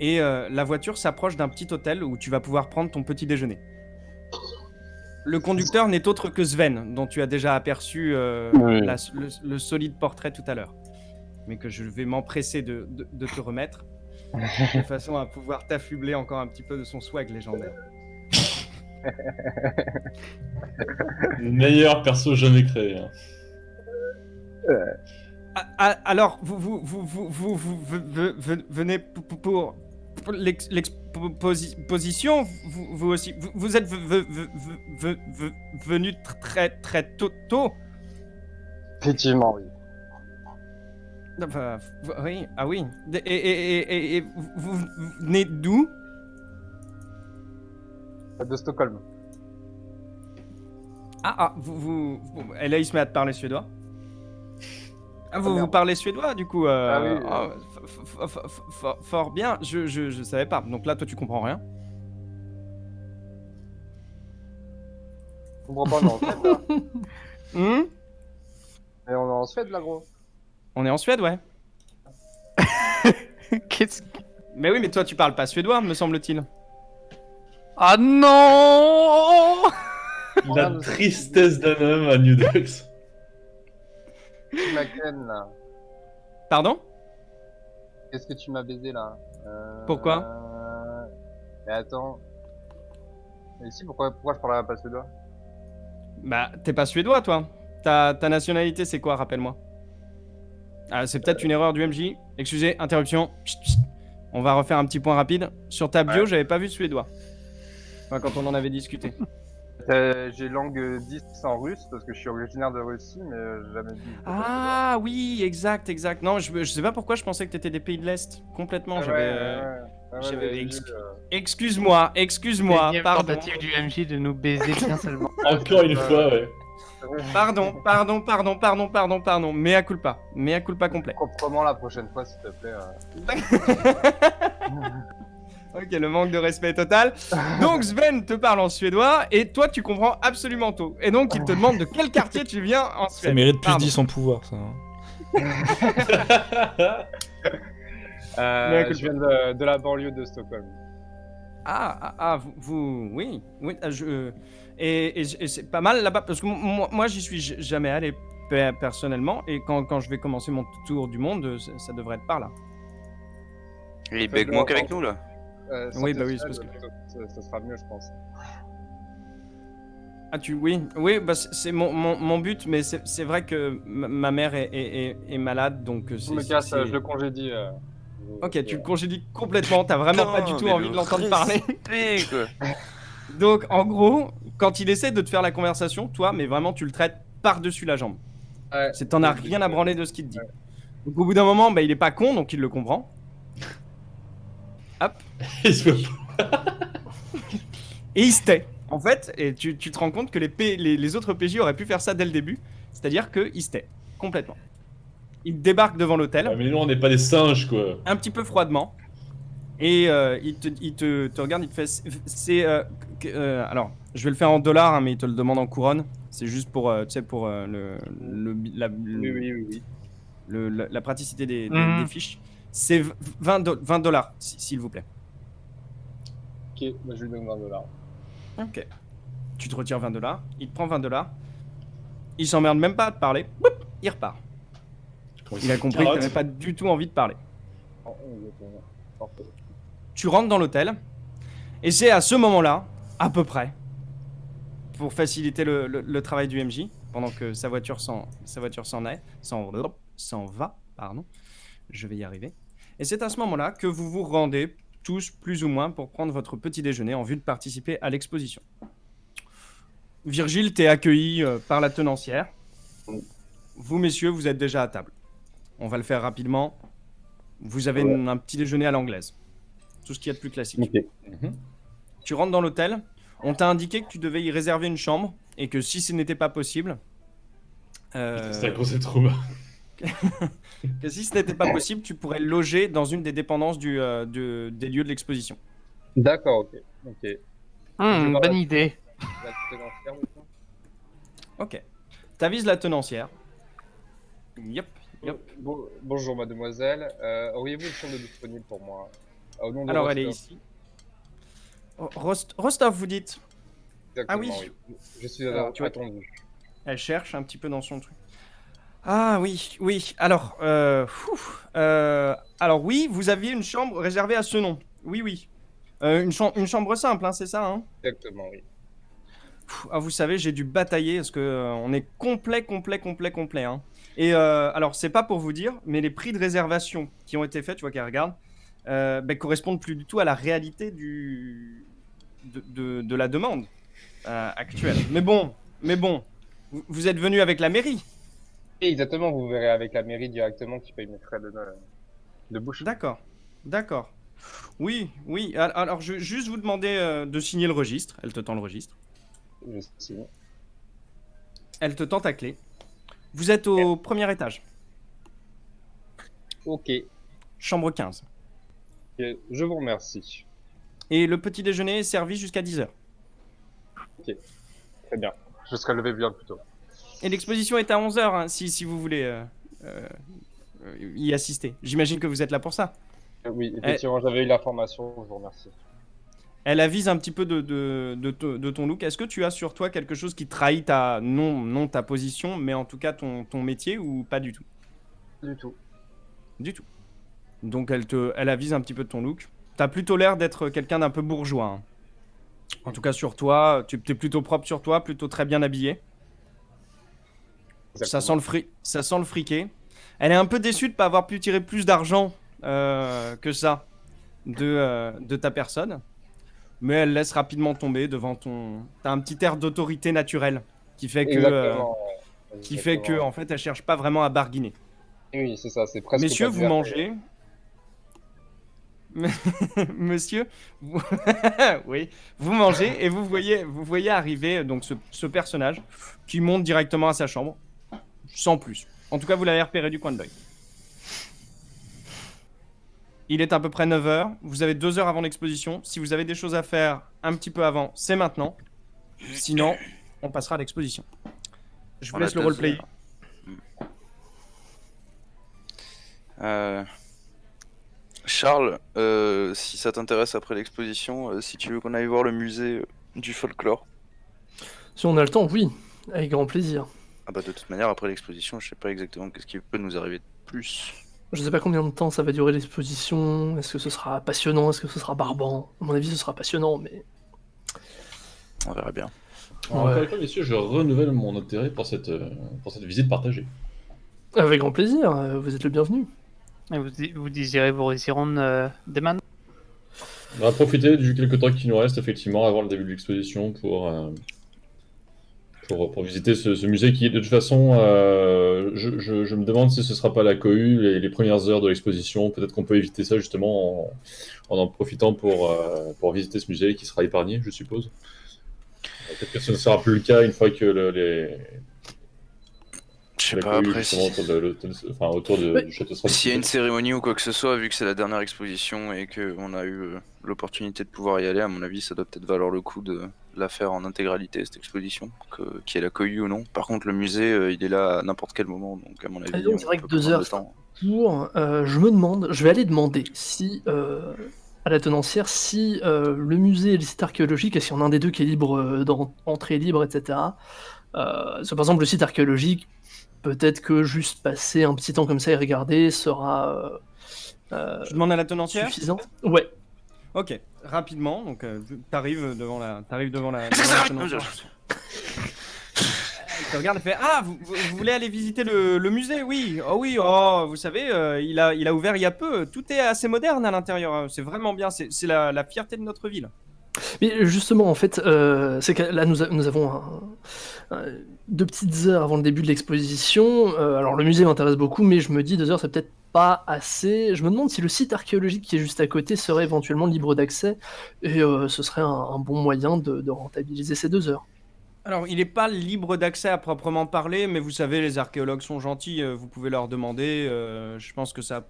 Et la voiture s'approche d'un petit hôtel où tu vas pouvoir prendre ton petit déjeuner. Le conducteur n'est autre que Sven, dont tu as déjà aperçu Oui. le solide portrait tout à l'heure. Mais que je vais m'empresser de te remettre, de façon à pouvoir t'affubler encore un petit peu de son swag légendaire. Le meilleur perso jamais créé. Hein. Alors, vous venez pour l'exposition, vous aussi, vous êtes venu très tôt. Effectivement, oui. Oui, ah oui. Et vous venez d'où? De Stockholm. Et là, il se met à te parler suédois. Ah, vous merde. parlez suédois, du coup oui. Fort bien, je savais pas. Donc là, toi, tu comprends rien. Je comprends pas, on est en Suède, là. Hmm Mais on est en Suède, là, gros. On est en Suède, ouais. Qu'est-ce que... Mais oui, mais toi, tu parles pas suédois, me semble-t-il. Ah non! La tristesse d'un homme à New Ducks. Tu m'as ken, là. Pardon? Qu'est-ce que tu m'as baisé, là? Pourquoi? Mais attends. Mais si, pourquoi je parlerais pas suédois? Bah, t'es pas suédois, toi. Ta nationalité, c'est quoi, rappelle-moi? Ah, c'est peut-être une erreur du MJ. Excusez, interruption. Chut, chut. On va refaire un petit point rapide. Sur ta bio, Ouais. j'avais pas vu suédois. Enfin, quand on en avait discuté. J'ai langue 10 en russe, parce que je suis originaire de Russie, mais j'ai jamais dit... Ah oui, exact. Non, je sais pas pourquoi je pensais que t'étais des pays de l'Est. Complètement, j'avais... Excuse-moi, Énième pardon. tentative du MJ de nous baiser bien seulement. Encore une fois, ouais. Pardon. Mea culpa complet. Proprement la prochaine fois, s'il te plaît. Ok, le manque de respect total. Donc Sven te parle en suédois et toi tu comprends absolument tout. Et donc il te demande de quel quartier tu viens en Suède. Ça mérite plus Pardon. 10 en pouvoir, ça. Je viens de la banlieue de Stockholm. Oui. Et c'est pas mal là-bas parce que moi j'y suis jamais allé personnellement et quand je vais commencer mon tour du monde, ça devrait être par là. Il manque avec nous là. Oui, bah oui, c'est parce que... Ça sera mieux, je pense. Ah oui, bah c'est mon but, mais c'est vrai que ma mère est malade, donc Je me casse, je le congédie. Ok, tu le congédies complètement, t'as vraiment pas du tout envie de l'entendre parler. Respect, quoi. Donc en gros, quand il essaie de te faire la conversation, toi, mais vraiment tu le traites par-dessus la jambe. Ouais. T'en as rien à branler de ce qu'il te dit. Donc au bout d'un moment, bah, il est pas con, donc il le comprend. Hop. Il se peut Et il se tait. En fait, et tu te rends compte que les autres PJ auraient pu faire ça dès le début, c'est-à-dire qu'il se tait complètement. Il débarque devant l'hôtel, Ah, mais nous, on n'est pas des singes, quoi. un petit peu froidement, et il te regarde, il te fait... alors, je vais le faire en dollars, hein, mais il te le demande en couronne. C'est juste pour, tu sais, pour Oui. la praticité des fiches. C'est 20 dollars, s'il vous plaît. Ok, bah, je lui donne $20. Ok. Tu te retires 20 dollars, il te prend 20 dollars, il s'emmerde même pas à te parler, Boop, il repart. Il a compris que Carotte. tu n'avais pas du tout envie de parler. Oh, exactement. Parfait. Tu rentres dans l'hôtel, et c'est à ce moment-là, à peu près, pour faciliter le travail du MJ, pendant que sa voiture s'en va, pardon, je vais y arriver. Et c'est à ce moment-là que vous vous rendez tous plus ou moins pour prendre votre petit déjeuner en vue de participer à l'exposition. Virgile, t'es accueilli par la tenancière. Vous, messieurs, vous êtes déjà à table. On va le faire rapidement. Vous avez un petit déjeuner à l'anglaise. Tout ce qu'il y a de plus classique. Ok. Tu rentres dans l'hôtel. On t'a indiqué que tu devais y réserver une chambre et que si ce n'était pas possible... C'est un concept trop bas. que si ce n'était pas possible, tu pourrais loger dans une des dépendances des lieux de l'exposition. D'accord, ok. Bonne idée. La tenancière, du coup. Ok. T'avises la tenancière. Yep. Bonjour mademoiselle, auriez-vous une chambre disponible pour moi? Au nom de Alors elle est Rostov. ici. Oh, Rostov, vous dites? Exactement, Ah oui. Je suis Alors, tu vois- attendu. Elle cherche un petit peu dans son truc. Ah oui. Alors, alors oui, vous aviez une chambre réservée à ce nom. Oui. Une chambre simple, hein, c'est ça, hein? Exactement, oui. Ah, vous savez, j'ai dû batailler parce que on est complet, hein. Et alors, c'est pas pour vous dire, mais les prix de réservation qui ont été faits, tu vois qu'elle regarde, correspondent plus du tout à la réalité de la demande actuelle. Mais bon, vous êtes venu avec la mairie. Et exactement, vous verrez avec la mairie directement qui paye mes frais de bouche. D'accord. Oui. Alors, je vais juste vous demander de signer le registre. Elle te tend le registre. Je signe. Elle te tend ta clé. Vous êtes au premier étage, Ok, chambre 15. je vous remercie. Et le petit déjeuner est servi jusqu'à 10h. Très bien. Je serai levé bien plus tôt. Et l'exposition est à 11h, hein, si vous voulez y assister. J'imagine que vous êtes là pour ça. Oui, effectivement, j'avais eu l'information, je vous remercie. Elle avise un petit peu de ton look. Est-ce que tu as sur toi quelque chose qui trahit non ta position, mais en tout cas ton métier, ou pas du tout? Du tout. Du tout. Donc elle avise un petit peu de ton look. T'as plutôt l'air d'être quelqu'un d'un peu bourgeois, hein. En tout cas sur toi, tu es plutôt propre sur toi, plutôt très bien habillé. Ça sent le friqué. Elle est un peu déçue de ne pas avoir pu tirer plus d'argent que ça de ta personne. Mais elle laisse rapidement tomber devant ton... T'as un petit air d'autorité naturelle qui fait que... en fait, elle cherche pas vraiment à barguiner. Oui, c'est ça, c'est presque... Messieurs, pas vous du mangez. Monsieur, oui, vous mangez et vous voyez arriver donc ce personnage qui monte directement à sa chambre, sans plus. En tout cas, vous l'avez repéré du coin de l'œil. Il est à peu près 9h, vous avez 2 heures avant l'exposition. Si vous avez des choses à faire un petit peu avant, c'est maintenant. Sinon, on passera à l'exposition. Je vous On a laisse le 2 roleplay. heures. Charles, si ça t'intéresse après l'exposition, si tu veux qu'on aille voir le musée du folklore. Si on a le temps, oui, avec grand plaisir. Ah bah de toute manière, après l'exposition, je sais pas exactement qu'est-ce qui peut nous arriver de plus. Je sais pas combien de temps ça va durer l'exposition, est-ce que ce sera passionnant, est-ce que ce sera barbant. À mon avis, ce sera passionnant, mais... On verra bien. Alors, encore une fois, messieurs, je renouvelle mon intérêt pour cette visite partagée. Avec grand plaisir, vous êtes le bienvenu. Et vous désirez vous y rendre dès maintenant? On va profiter du quelques temps qui nous reste, effectivement, avant le début de l'exposition pour visiter ce musée qui, de toute façon, je me demande si ce sera pas la cohue, les premières heures de l'exposition. Peut-être qu'on peut éviter ça, justement, en profitant pour visiter ce musée qui sera épargné, je suppose. Peut-être que ce ne sera plus le cas une fois que Je sais la pas, cohue, après, justement, autour du château sera s'il y a une visitée. cérémonie ou quoi que ce soit, vu que c'est la dernière exposition et qu'on a eu l'opportunité de pouvoir y aller, à mon avis, ça doit peut-être valoir le coup de la faire en intégralité, cette exposition, qu'il y ait la cohue ou non. Par contre, le musée, il est là à n'importe quel moment, donc à mon avis, donc, c'est vrai on que peut 2 prendre heures, le temps. je vais aller demander si, à la tenancière, si le musée et le site archéologique, est-ce qu'il y en a un des deux qui est libre, entrée libre, etc. Parce que, par exemple, le site archéologique, peut-être que juste passer un petit temps comme ça et regarder sera Je demande à la tenancière. suffisant. Ouais. Ok, rapidement, donc t'arrives devant la tenancière. Elle te regarde et fait ah vous voulez aller visiter le musée? Oui, oh oui, oh vous savez il a ouvert il y a peu, tout est assez moderne à l'intérieur, hein. C'est vraiment bien, c'est la fierté de notre ville. Mais justement, en fait, c'est que là, nous avons 2 petites heures avant le début de l'exposition. Alors, le musée m'intéresse beaucoup, mais je me dis 2 heures, c'est peut-être pas assez. Je me demande si le site archéologique qui est juste à côté serait éventuellement libre d'accès, et ce serait un bon moyen de rentabiliser ces 2 heures. Alors il n'est pas libre d'accès à proprement parler, mais vous savez les archéologues sont gentils, vous pouvez leur demander, je pense que ça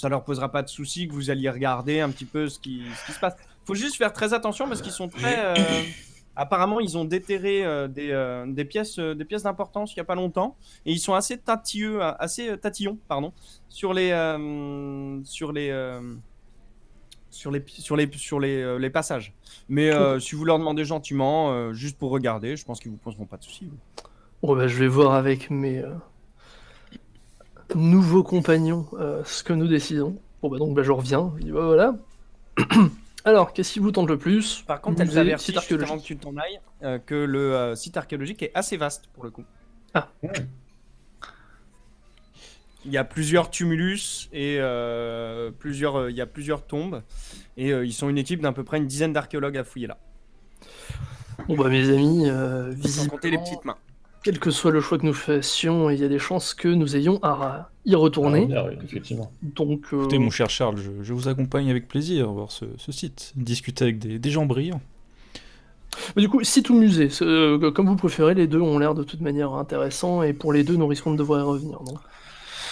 leur posera pas de souci que vous alliez regarder un petit peu ce qui se passe. Faut juste faire très attention parce qu'ils sont très apparemment ils ont déterré des pièces d'importance il y a pas longtemps et ils sont assez tatillons pardon sur les passages. Mais si vous leur demandez gentiment juste pour regarder, je pense qu'ils vous poseront pas de soucis. Bon, bah, je vais voir avec mes nouveaux compagnons ce que nous décidons. Bon, bah, donc, je reviens. Je dis, bah, voilà. Alors, qu'est-ce qui vous tente le plus? Par contre, elle Musée, t'avertit site juste avant archéologique. que tu t'en ailles que le site archéologique est assez vaste pour le coup. Ah. Il y a plusieurs tumulus et il y a plusieurs tombes et ils sont une équipe d'à peu près une dizaine d'archéologues à fouiller là. Bon, bah, mes amis, Sans compter les visiblement, petites mains. quel que soit le choix que nous fassions, il y a des chances que nous ayons à y retourner. Ah, oui, effectivement. Donc, Écoutez, mon cher Charles, je vous accompagne avec plaisir voir ce site, discuter avec des gens brillants. mais du coup, site ou musée, comme vous préférez, les deux ont l'air de toute manière intéressants, et pour les deux, nous risquons de devoir y revenir. Donc.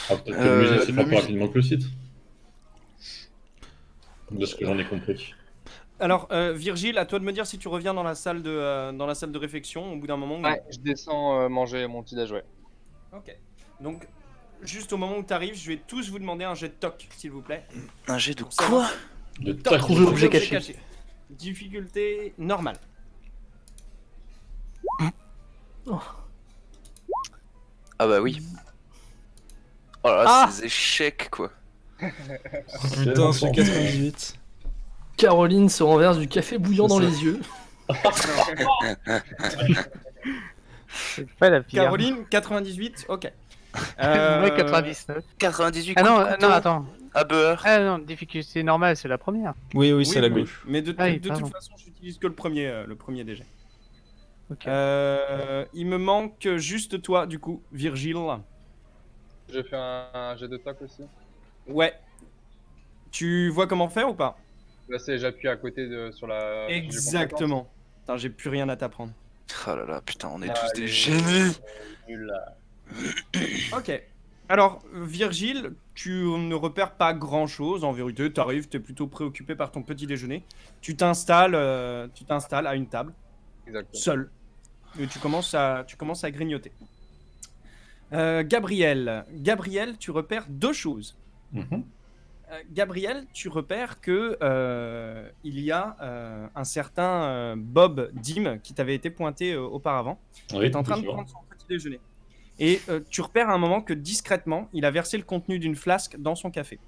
Ah, peut-être que le musée se le fera plus musée- rapidement que le site. De ce que j'en ai compris. Alors Virgile, à toi de me dire si tu reviens dans la salle de réflexion au bout d'un moment. Ouais, je descends manger mon petit déj, ouais. Ok. Donc juste au moment où tu arrives, je vais tous vous demander un jet de toc, s'il vous plaît. Un jet de Pour ça, quoi? De Toc, Trouver objet caché. Difficulté normale. Ah bah oui. Oh là là, Ah ces échecs quoi. Putain, c'est 98. Caroline se renverse du café bouillant dans ça. les yeux. C'est pas la pire. Caroline, 98, ok. Moi, 99. 98 Ah non, coups de couteau non, attends. à beurre. Ah non, difficulté normale, c'est la première. Oui, c'est à la oui, gauche. mais de Ah oui, toute pardon. façon, j'utilise que le premier déjà. Ok. Il me manque juste toi, du coup, Virgile. J'ai fait un jet de toc aussi. Ouais. Tu vois comment faire ou pas? Là, c'est j'appuie à côté sur la. j'ai Exactement. Putain, j'ai plus rien à t'apprendre. Oh là là, putain, on est Ah, tous il des est- génies. Nul, là. Ok. Alors, Virgile, tu ne repères pas grand-chose. En vérité, t'arrives, t'es plutôt préoccupé par ton petit déjeuner. Tu t'installes à une table, Exactement. seul. Et tu commences à grignoter. Gabriel, tu repères deux choses. Mhm. Gabriel, tu repères que il y a un certain Bob Dim qui t'avait été pointé auparavant. Il Oui, est en train de effectivement. prendre son petit déjeuner. Et tu repères à un moment que discrètement, il a versé le contenu d'une flasque dans son café.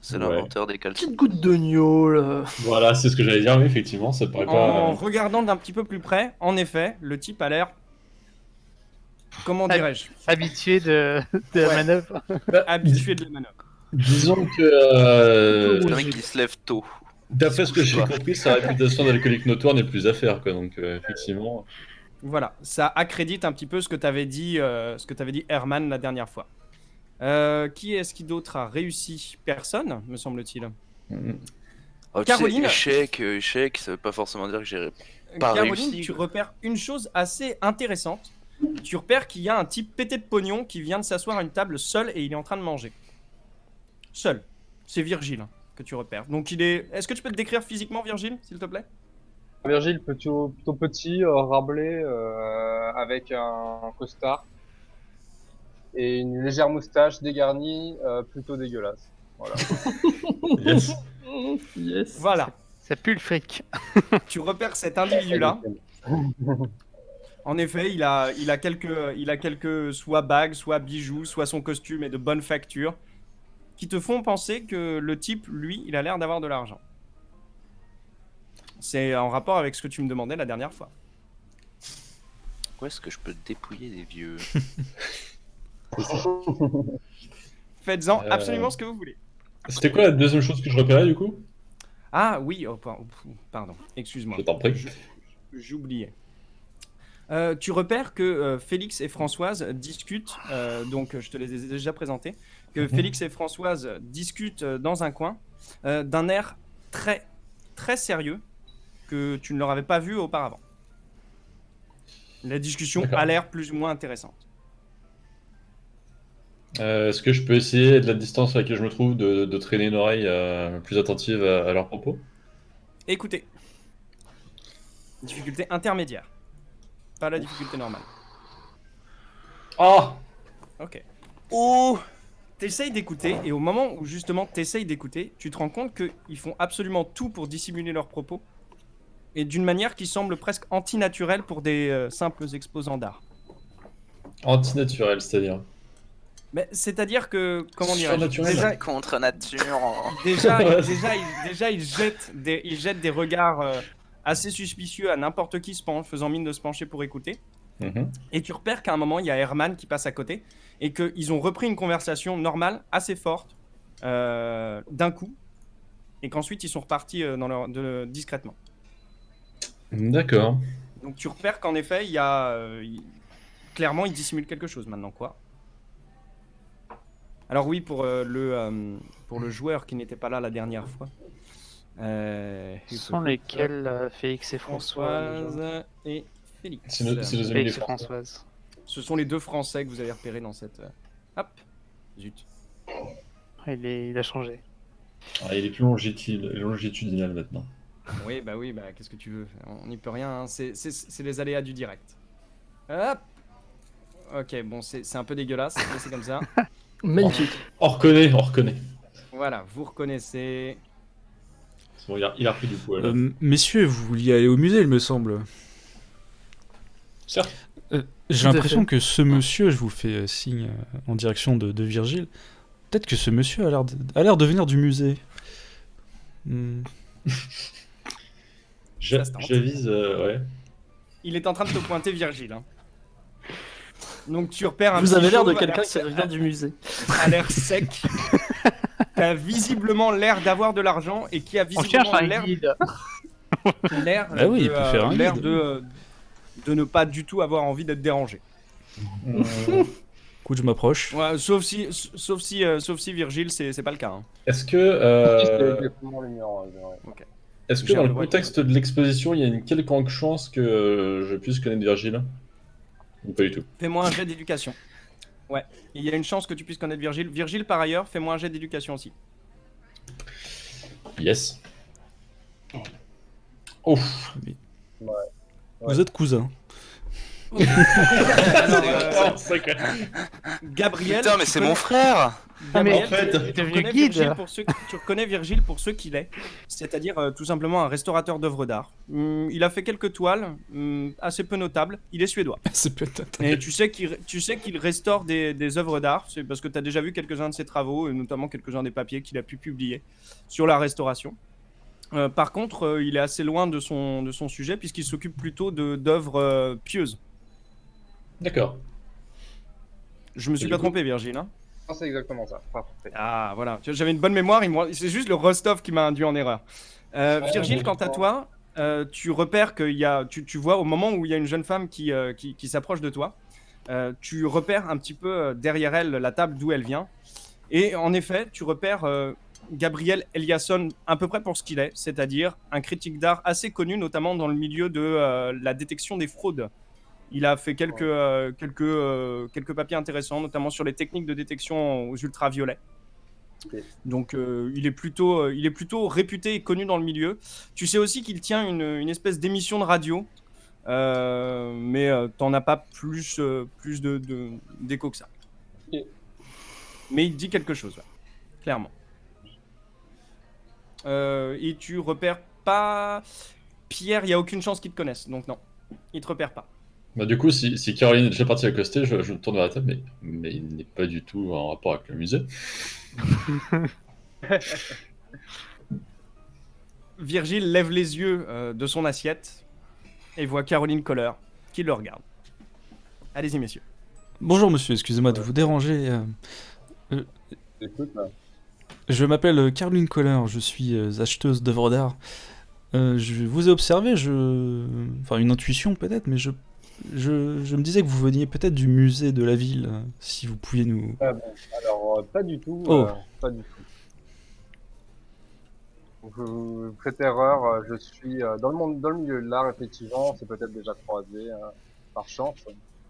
C'est Ouais. l'inventeur des caleçons. Petite goutte de gnôle. Voilà, c'est ce que j'allais dire, oui, effectivement, ça paraît En pas. regardant d'un petit peu plus près, en effet, le type a l'air, comment Ah, dirais-je, Habitué de la Ouais. manœuvre. habitué de la manœuvre. Disons que, C'est un mec qui se lève tôt. d'après ce que j'ai compris, sa réputation d'alcoolique notoire n'est plus à faire, quoi. Donc, effectivement. Voilà, ça accrédite un petit peu ce que t'avait dit Herman la dernière fois. Qui est-ce qui d'autre a réussi? Personne, me semble-t-il. Mhm. Oh, tu Caroline. sais, échec, ça veut pas forcément dire que j'ai pas Caroline, réussi, tu quoi. repères une chose assez intéressante. Tu repères qu'il y a un type pété de pognon qui vient de s'asseoir à une table seul et il est en train de manger. Seul. C'est Virgile hein, que tu repères. Donc il est. Est-ce que tu peux te décrire physiquement, Virgile, s'il te plaît? Virgile, plutôt petit, rablé, avec un costard et une légère moustache dégarnie, plutôt dégueulasse. Voilà. Yes. Yes. Voilà. Ça pue le fric. Tu repères cet individu-là. En effet, il a quelques soit bagues, soit bijoux, soit son costume est de bonne facture, qui te font penser que le type, lui, il a l'air d'avoir de l'argent. C'est en rapport avec ce que tu me demandais la dernière fois. Où est-ce que je peux dépouiller des vieux? Faites-en absolument ce que vous voulez. C'était quoi la deuxième chose que je repérais du coup? Ah oui, pardon, excuse-moi. Je t'en prie. J'oubliais. Tu repères que Félix et Françoise discutent, donc je te les ai déjà présentés, que Félix et Françoise discutent dans un coin d'un air très, très sérieux que tu ne leur avais pas vu auparavant. La discussion D'accord. a l'air plus ou moins intéressante. Est-ce que je peux essayer, de la distance à laquelle je me trouve, de traîner une oreille plus attentive à leurs propos? Écoutez, difficulté intermédiaire, pas la difficulté normale. Ah! Ok. Oh! T'essayes d'écouter, et au moment où justement t'essayes d'écouter, tu te rends compte qu'ils font absolument tout pour dissimuler leurs propos, et d'une manière qui semble presque antinaturelle pour des simples exposants d'art. Antinaturel, c'est-à-dire? Mais c'est-à-dire que, comment dirais-je, Surnaturel. déjà, Contre nature. déjà, ils jettent des regards assez suspicieux à n'importe qui faisant mine de se pencher pour écouter. Mhm. Et tu repères qu'à un moment, il y a Herman qui passe à côté et qu'ils ont repris une conversation normale, assez forte, d'un coup, et qu'ensuite ils sont repartis discrètement. D'accord. Donc tu repères qu'en effet, clairement, ils dissimulent quelque chose maintenant, quoi. Alors oui, pour le joueur qui n'était pas là la dernière fois. Ce sont lesquels Félix et Françoise Françoise et Félix. C'est nos amis les Félix et Français. Françoise. Ce sont les deux Français que vous avez repérés dans cette... Hop. Zut. Il a changé. Ah, il est plus longitudinal maintenant. Oui, bah qu'est-ce que tu veux? On n'y peut rien, hein. C'est les aléas du direct. Hop. Ok, bon, c'est un peu dégueulasse, mais c'est comme ça. Magnifique. On reconnaît. Voilà, vous reconnaissez... C'est bon, il a repris du poil. Messieurs, vous vouliez aller au musée, il me semble. Certes. J'ai Tout à l'impression fait. que ce monsieur, je vous fais signe en direction de Virgile, peut-être que ce monsieur a l'air de venir du musée. Ça se tente. J'avise, ouais. Il est en train de te pointer Virgile. Hein. Donc tu repères un Vous petit avez l'air de chauve à quelqu'un qui revient du musée. à l'air sec, qui a visiblement l'air d'avoir de l'argent et qui a On cherche visiblement un l'air guide. Ah oui, il peut faire un l'air guide. de ne pas du tout avoir envie d'être dérangé. Écoute, je m'approche. Ouais, sauf si Virgile, c'est pas le cas. Hein. Est-ce que, C'est exactement le mien, ouais. est-ce que J'ai dans un le peu de contexte de l'exposition, il y a une quelconque chance que je puisse connaître Virgile? Ou pas du tout? Fais-moi un jet d'éducation. Ouais, il y a une chance que tu puisses connaître Virgile. Virgile, par ailleurs, fais-moi un jet d'éducation aussi. Yes. Ouf. Vous êtes cousins. Alors, Gabriel. Putain, mais tu c'est connais- mon frère! Gabriel, En fait, tu devenu reconnais guide. Virgile tu reconnais Virgile pour ce qu'il est, c'est-à-dire tout simplement un restaurateur d'œuvres d'art. Il a fait quelques toiles assez peu notables. Il est suédois. C'est peut-être. Et tu sais qu'il restaure des œuvres d'art, c'est parce que tu as déjà vu quelques-uns de ses travaux, et notamment quelques-uns des papiers qu'il a pu publier sur la restauration. Par contre, il est assez loin de son sujet, puisqu'il s'occupe plutôt d'œuvres pieuses. D'accord. Je me suis Et pas du coup- trompé, Virgile. Hein. Non, c'est exactement ça. Parfait. Ah, voilà. Tu vois, j'avais une bonne mémoire, c'est juste le Rostov qui m'a induit en erreur. Virgile, quant à toi, tu repères qu'il y a... Tu vois, au moment où il y a une jeune femme qui s'approche de toi, tu repères un petit peu derrière elle la table d'où elle vient. Et en effet, tu repères Gabriel Eliasson à peu près pour ce qu'il est, c'est-à-dire un critique d'art assez connu, notamment dans le milieu de la détection des fraudes. Il a fait quelques papiers intéressants, notamment sur les techniques de détection aux ultraviolets. Ok. Donc il est plutôt réputé et connu dans le milieu. Tu sais aussi qu'il tient une espèce d'émission de radio, mais t'en as pas plus d'écho que ça. Ok. Mais il dit quelque chose, ouais, clairement. Et tu repères pas Pierre, il y a aucune chance qu'il te connaisse, donc non, il te repère pas. Bah, du coup, si Caroline est déjà partie accoster, je me tourne vers la table, mais il n'est pas du tout en rapport avec le musée. Virgile lève les yeux de son assiette et voit Caroline Kohler qui le regarde. Allez-y, messieurs. Bonjour monsieur, excusez-moi de vous déranger. Écoute, là. Je m'appelle Caroline Kohler, je suis acheteuse d'œuvres d'art. Je vous ai observé, enfin une intuition peut-être, mais je me disais que vous veniez peut-être du musée de la ville, si vous pouviez nous... Alors, pas du tout. Oh. Pas du tout. Vous faites erreur, je suis dans le milieu de l'art, effectivement, on s'est peut-être déjà croisé par chance.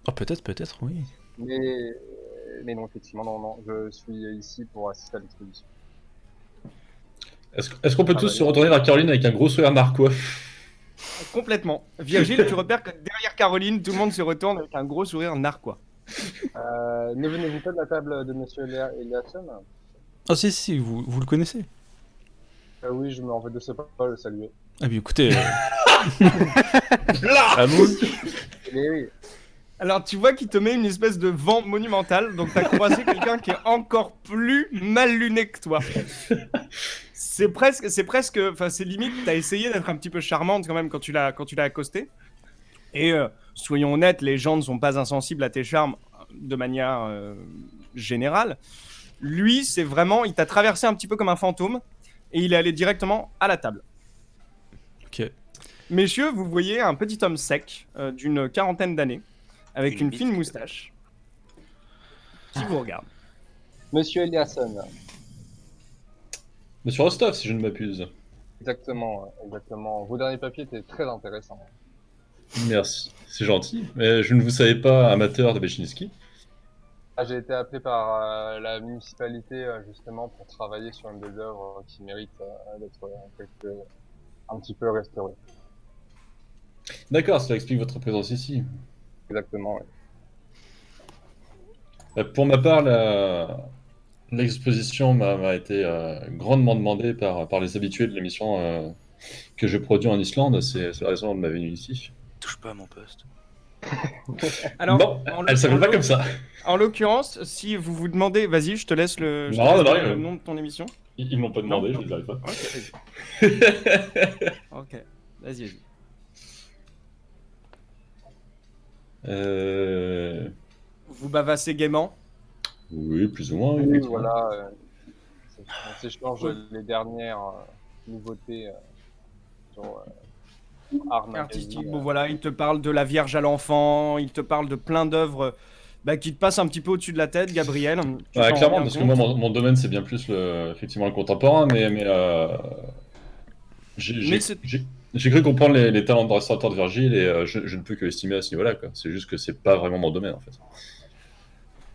Ah peut-être, oui. Mais non, effectivement, non, je suis ici pour assister à l'exposition. Est-ce qu'on peut tous se retourner vers Caroline avec un gros sourire narquois? Complètement. Virgile, tu repères que derrière Caroline, tout le monde se retourne avec un gros sourire narquois. Ne venez-vous pas de la table de Monsieur Eliasson? Ah si, vous le connaissez? Oui, je me en fait de ce pas le saluer. Ah bien écoutez... Là Mais oui. Alors tu vois qu'il te met une espèce de vent monumental, donc t'as croisé quelqu'un qui est encore plus mal luné que toi. C'est presque, enfin c'est limite, t'as essayé d'être un petit peu charmante quand même quand tu l'as accosté. Et soyons honnêtes, les gens ne sont pas insensibles à tes charmes de manière générale. Lui, c'est vraiment, il t'a traversé un petit peu comme un fantôme et il est allé directement à la table. Ok. Messieurs, vous voyez un petit homme sec d'une quarantaine d'années, avec une fine bite. moustache, qui vous regarde. Monsieur Eliasson. Monsieur Rostov, si je ne m'abuse. Exactement. Vos derniers papiers étaient très intéressants. Merci, c'est gentil. Mais je ne vous savais pas amateur de Bechinski. J'ai été appelé par la municipalité justement pour travailler sur une des œuvres qui mérite d'être un petit peu restaurée. D'accord, cela explique votre présence ici. Exactement, oui. Pour ma part, l'exposition m'a été grandement demandée par les habitués de l'émission que je produis en Islande. C'est la raison de ma venue ici. Touche pas à mon poste. Alors, Non, elle s'appelle pas comme ça. En l'occurrence, si vous vous demandez, vas-y, je te laisse le nom de ton émission. Ils m'ont pas demandé, Non. je les arrive pas. Ok, vas-y. Vous bavassez gaiement. Oui, plus ou moins. Oui, effectivement. voilà. On s'échange les dernières nouveautés sur art Artistique, magazine. bon voilà, il te parle de la Vierge à l'enfant, il te parle de plein d'œuvres qui te passent un petit peu au-dessus de la tête, Gabriel. Tu Ouais, t'en clairement, rends parce que compte. moi, mon domaine, c'est bien plus effectivement le contemporain, mais Mais c'est- j'ai cru comprendre les talents de restaurateur de Virgile et je ne peux que estimer à ce niveau-là, quoi. C'est juste que c'est pas vraiment mon domaine, en fait.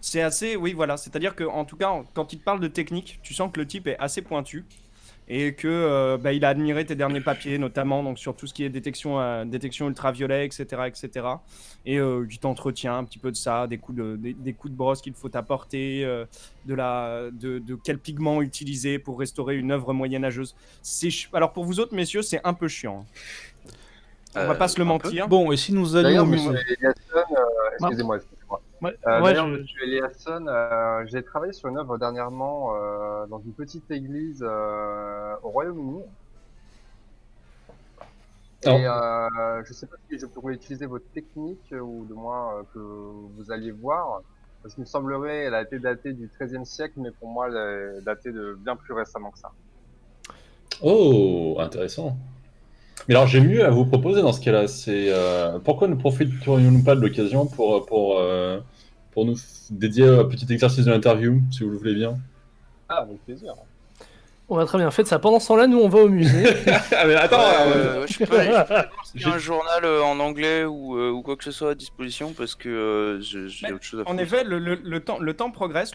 C'est assez, oui, voilà. C'est-à-dire que, en tout cas, quand il te parle de technique, tu sens que le type est assez pointu et que il a admiré tes derniers papiers, notamment donc sur tout ce qui est détection ultraviolet, etc., etc. Et il t'entretient un petit peu de ça, des coups de brosse qu'il faut apporter, de quel pigment utiliser pour restaurer une œuvre moyenâgeuse. Alors pour vous autres, messieurs, c'est un peu chiant. On va pas se le un peu. mentir. Bon, et si nous allions... D'ailleurs, au monsieur musée Eliasson, excusez-moi. Ouais, D'ailleurs, je- monsieur Eliasson, j'ai travaillé sur une œuvre dernièrement dans une petite église au Royaume-Uni. Et je sais pas si je pourrais utiliser votre technique ou de moins que vous alliez voir. Parce qu'il me semblerait elle a été datée du XIIIe siècle, mais pour moi, elle est datée de bien plus récemment que ça. Oh, intéressant. Mais alors, j'ai mieux à vous proposer dans ce cas-là. C'est pourquoi ne profiterions-nous pas de l'occasion pour nous dédier un petit exercice de l'interview, si vous le voulez bien. Ah, avec plaisir. On va très bien. Faites ça. Pendant ce temps-là, nous, on va au musée. Ah, mais attends, Je peux aller voir s'il y a un journal en anglais ou quoi que ce soit à disposition parce que j'ai autre chose à faire. En effet, le temps progresse,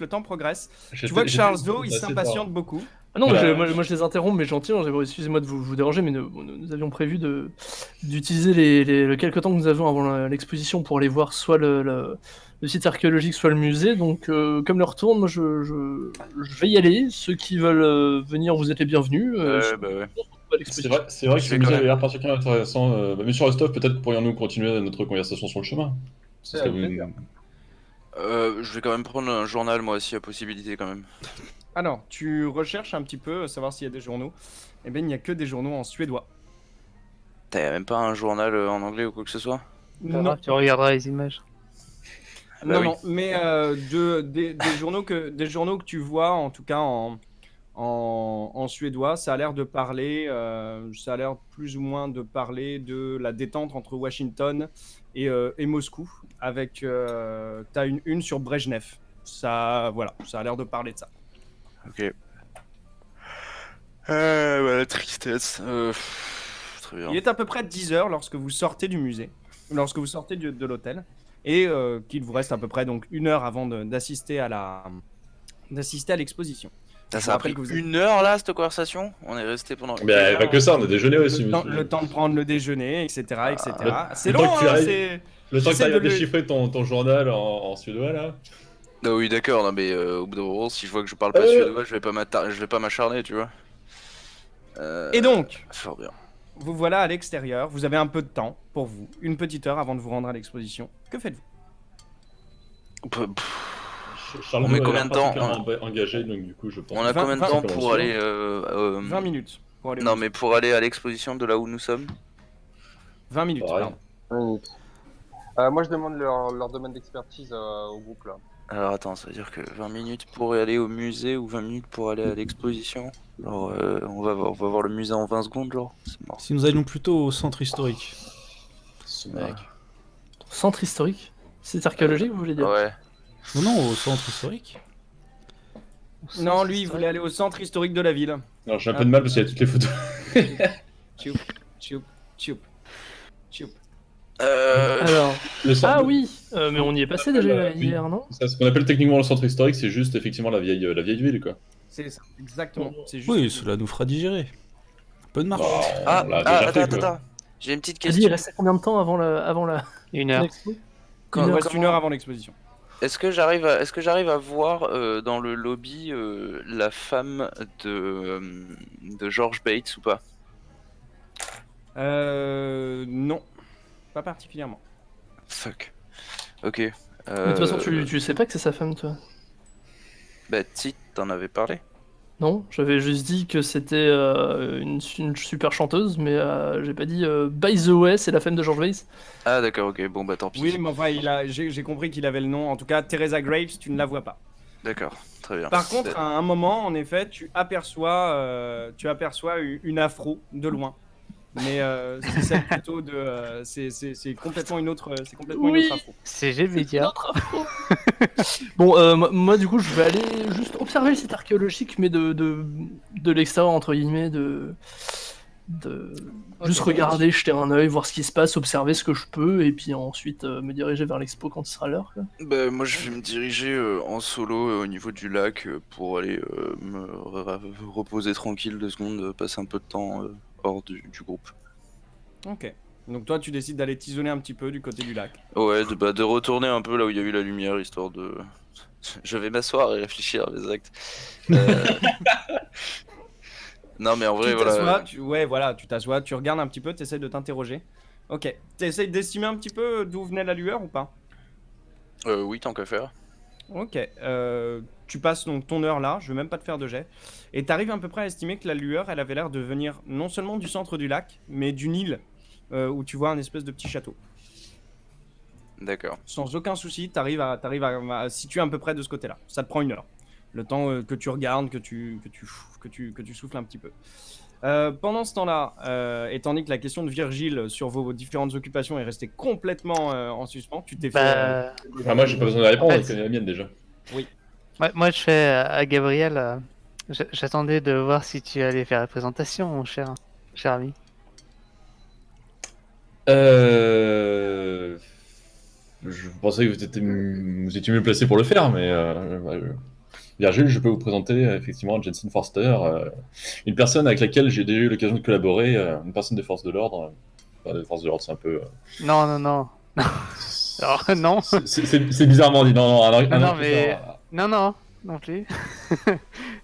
j'étais- Tu vois que j'étais- Charles Do, il assez s'impatiente beaucoup. Ah non, Voilà. moi je les interromps, mais gentiment. Excusez-moi de vous déranger, mais nous avions prévu d'utiliser les quelques temps que nous avons avant l'exposition pour aller voir soit le site archéologique, soit le musée. Donc, comme l'heure tourne, moi je vais y aller. Ceux qui veulent venir, vous êtes les bienvenus. Bah ouais. On se retrouve à l'exposition. C'est vrai que Je ce vais musée quand avait l'air particulièrement intéressant. Monsieur Rostov, peut-être pourrions-nous continuer notre conversation sur le chemin. Ce serait avec plaisir. Je vais quand même prendre un journal, moi, s'il y a possibilité, quand même. Alors, tu recherches un petit peu, savoir s'il y a des journaux. Eh bien, il n'y a que des journaux en suédois. T'as même pas un journal en anglais ou quoi que ce soit? Non, Tu regarderas les images. Bah oui. non, mais des journaux que tu vois, en tout cas en suédois, ça a l'air de parler, ça a l'air plus ou moins de parler de la détente entre Washington et Moscou, avec t'as une sur Brejnev. Ça, voilà, ça a l'air de parler de ça. Ok. Bah, la tristesse. Très bien. Il est à peu près 10h lorsque vous sortez du musée, lorsque vous sortez de l'hôtel, et qu'il vous reste à peu près donc 1 heure avant d'assister à l'exposition. Ça Je vous a rappelle pris que vous êtes- 1 heure là, cette conversation? On est resté pendant. Mais une heure, pas que ça, on a déjeuné aussi, monsieur. Le temps de prendre le déjeuner, etc. C'est le temps long, que tu hein, ailles- c'est... Le temps que J'essaie tu de ailles le- déchiffrer ton journal en suédois, là. Ah oui, d'accord, non, mais au bout d'un moment, si je vois que je parle pas Euh. suédois, je vais pas m'acharner, tu vois. Et donc, Fort bien. vous voilà à l'extérieur, vous avez un peu de temps pour vous, une petite heure avant de vous rendre à l'exposition. Que faites-vous? Charles On met a combien l'air de temps particulièrement engagé, donc du coup, je pense. On a Vingt- combien de vingt- temps vingt- pour aller 20 minutes pour aller au Non, musée. mais pour aller à l'exposition de là où nous sommes. 20 minutes, Pareil. pardon. 20 minutes. Moi, je demande leur domaine d'expertise au groupe là. Alors attends, ça veut dire que 20 minutes pour aller au musée ou 20 minutes pour aller à l'exposition? Genre, on va voir le musée en 20 secondes, genre. C'est mort. Si nous allions plutôt au centre historique. Ce mec. Centre historique? C'est archéologique, vous voulez dire? Ouais. Non, non, au centre historique. Non, lui, il voulait aller au centre historique de la ville. Alors j'ai un peu de mal parce qu'il y a toutes les photos. Tchoup, tchoup, tchoup, tchoup. Alors, Le centre- ah oui, mais on y est passé déjà Oui. hier, non? Ça, ce qu'on appelle techniquement le centre historique, c'est juste effectivement la vieille ville, quoi. C'est ça, exactement. C'est juste... Oui, cela nous fera digérer. Un peu de marche. Bon, Ah, on l'a déjà fait, quoi. attends. J'ai une petite Vas-y, il question. restait combien de temps avant la 1 heure. l'expo? Il Quand- nous reste comment- 1 heure avant l'exposition. Est-ce que j'arrive à voir dans le lobby la femme de George Bates ou pas? Non, pas particulièrement. Fuck. Ok. Mais de toute façon, tu sais pas que c'est sa femme, toi? Bah, si, t'en avais parlé. Non, j'avais juste dit que c'était une super chanteuse, mais j'ai pas dit by the way, c'est la femme de George Bates. Ah, d'accord, ok, bon, bah tant pis. Oui, mais enfin, j'ai compris qu'il avait le nom. En tout cas, Teresa Graves, tu ne la vois pas. D'accord, très bien. Par contre, à un moment, en effet, tu aperçois une afro de loin. Mais c'est celle plutôt de. C'est complètement une autre. C'est complètement une Oui. autre afro. C'est G-Media. Bon, moi du coup, je vais aller juste observer le site archéologique, mais de l'extérieur, entre guillemets, juste regarder, jeter un œil, voir ce qui se passe, observer ce que je peux, et puis ensuite me diriger vers l'expo quand il sera l'heure, quoi. Bah, moi, je vais me diriger en solo au niveau du lac pour aller me reposer tranquille 2 secondes, passer un peu de temps hors du groupe. Ok. Donc toi, tu décides d'aller t'isoler un petit peu du côté du lac. Ouais, de retourner un peu là où il y a eu la lumière, histoire de... Je vais m'asseoir et réfléchir à mes actes. Non, mais en vrai, Tu t'assois, voilà. tu t'assois, tu regardes un petit peu, tu essaies de t'interroger. Ok. Tu essaies d'estimer un petit peu d'où venait la lueur ou pas? Oui, tant qu'à faire. Ok. Tu passes donc ton heure là, je vais même pas te faire de jet. Et tu arrives à peu près à estimer que la lueur, elle avait l'air de venir non seulement du centre du lac, mais d'une île où tu vois un espèce de petit château. D'accord. Sans aucun souci, tu arrives à situer à peu près de ce côté-là. Ça te prend 1 heure. Le temps que tu regardes, que tu souffles un petit peu. Pendant ce temps-là, étant donné que la question de Virgile sur vos différentes occupations est restée complètement en suspens, tu t'es fait... Bah, Ah, moi, j'ai pas besoin de répondre, En elle fait, connaît la mienne déjà. ouais, moi, je fais à Gabriel. J'attendais de voir si tu allais faire la présentation, mon cher ami. Je pensais que vous étiez mieux placé pour le faire, mais Virgile, je peux vous présenter effectivement Jensen Forster, une personne avec laquelle j'ai déjà eu l'occasion de collaborer, une personne des forces de l'ordre. Enfin, des forces de l'ordre, c'est un peu. Non, non, non. Alors, non. C'est bizarrement dit. Non, non, Non, non, mais. Non, non. non plus.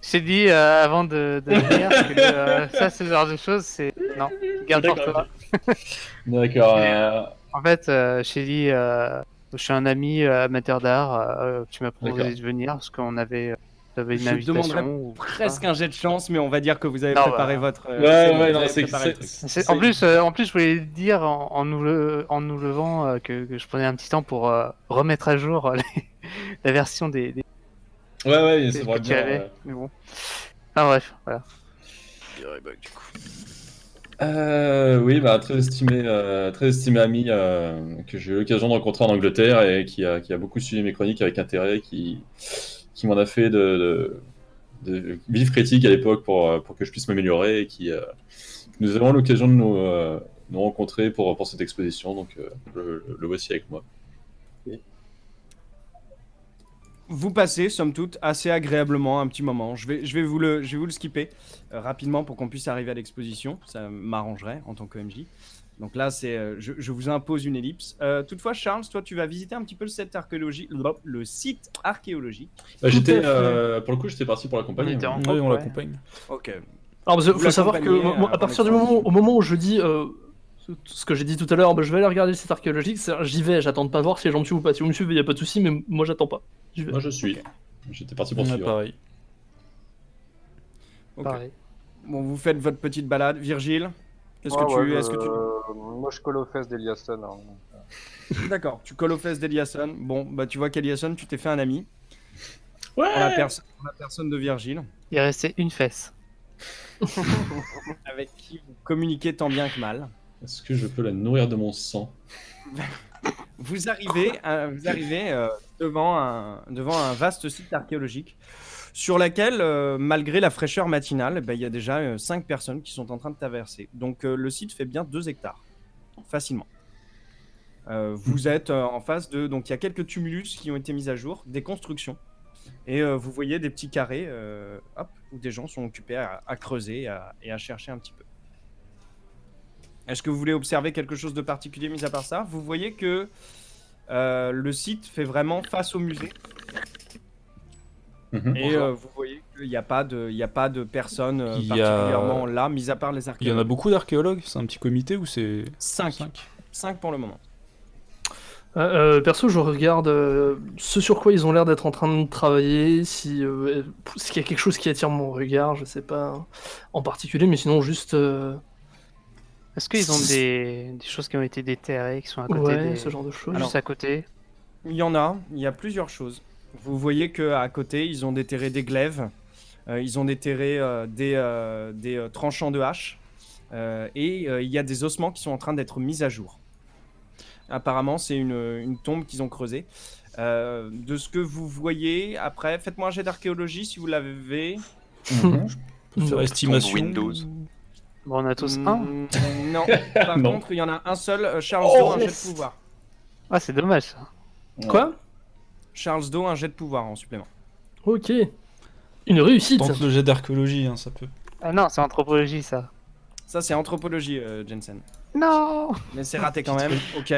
J'ai dit avant de venir que ça, ce genre de choses, c'est. Non, garde pour D'accord, toi. D'accord. En fait, j'ai dit, je suis un ami amateur d'art, tu m'as proposé D'accord. de venir parce qu'on avait, t'avais une Je invitation. demanderais ou- presque un jet de chance, mais on va dire que vous avez Non, préparé bah, votre. Ouais, c'est bon, ouais, vous non, avez c'est préparé le truc. En plus, je voulais dire en nous levant que je prenais un petit temps pour remettre à jour la version des Ouais, c'est que vrai tu bien. avais. Mais bon. Enfin bref, voilà. Du coup. Oui, bah, très estimé ami que j'ai eu l'occasion de rencontrer en Angleterre et qui a beaucoup suivi mes chroniques avec intérêt, qui m'en a fait de vives critiques à l'époque pour que je puisse m'améliorer et nous avons l'occasion de nous rencontrer pour cette exposition, donc le voici avec moi. Vous passez, somme toute, assez agréablement un petit moment. Je vais vous le skipper rapidement pour qu'on puisse arriver à l'exposition. Ça m'arrangerait en tant que MJ. Donc là, je vous impose une ellipse. Toutefois, Charles, toi, tu vas visiter un petit peu le site archéologique. Le site archéologique. J'étais, à fait. pour le coup, j'étais parti pour l'accompagner. On était moi. en Oui, groupe, on ouais. l'accompagne. Ok. Alors, parce que Vous faut savoir que l'accompagnez, moi, à avant partir du l'exposition. au moment où je dis ce que j'ai dit tout à l'heure, bah, je vais aller regarder le site archéologique, j'y vais, j'attends de pas voir si les gens me suivent ou pas. Si vous me suivez, y a pas de souci, mais moi j'attends pas. J'y vais. Moi, je suis. Ok. J'étais parti pour Ouais, suivre. pareil. Ok. Pareil. Bon, vous faites votre petite balade. Virgile, est-ce que Moi, je colle aux fesses d'Eliasson. Hein. D'accord, tu colles aux fesses d'Eliasson. Bon, bah tu vois qu'Eliasson, tu t'es fait un ami. Ouais. En la personne de Virgile, Il restait une fesse. avec qui vous communiquez tant bien que mal. Est-ce que je peux la nourrir de mon sang? Vous arrivez devant un vaste site archéologique sur laquelle, malgré la fraîcheur matinale, il y a déjà 5 personnes qui sont en train de traverser. Donc le site fait bien 2 hectares, facilement. Vous êtes en face de... Donc il y a quelques tumulus qui ont été mis à jour, des constructions. Et vous voyez des petits carrés où des gens sont occupés à creuser et à chercher un petit peu. Est-ce que vous voulez observer quelque chose de particulier mis à part ça? Vous voyez que le site fait vraiment face au musée. Mhm. Et vous voyez qu'il n'y a pas de personnes Il y a- particulièrement là, mis à part les Il y en a archéologues. beaucoup d'archéologues. C'est un petit comité ou c'est 5. 5? 5 pour le moment. Perso, je regarde ce sur quoi ils ont l'air d'être en train de travailler, s'il y a quelque chose qui attire mon regard, je sais pas en particulier, mais sinon juste Est-ce qu'ils ont des choses qui ont été déterrées, qui sont à côté ouais, des... ce genre de choses. Juste à côté? Il y a plusieurs choses. Vous voyez qu'à côté, ils ont déterré des glaives, ils ont déterré des tranchants de hache, et il y a des ossements qui sont en train d'être mis à jour. Apparemment, c'est une tombe qu'ils ont creusée. De ce que vous voyez, après, faites-moi un jet d'archéologie si vous l'avez. Mhm. On peut faire estimation. Windows. Bon, on a tous un. Non, par Non. contre, il y en a un seul. Charles Oh, Do, un jet yes. de pouvoir. Ah, c'est dommage ça. Quoi? Charles Do, un jet de pouvoir en supplément. Ok. Une réussite. Tente le jet d'archéologie, hein, ça peut. Ah non, c'est anthropologie ça. Ça, c'est anthropologie, Jensen. Non. Mais c'est raté quand même. Ok,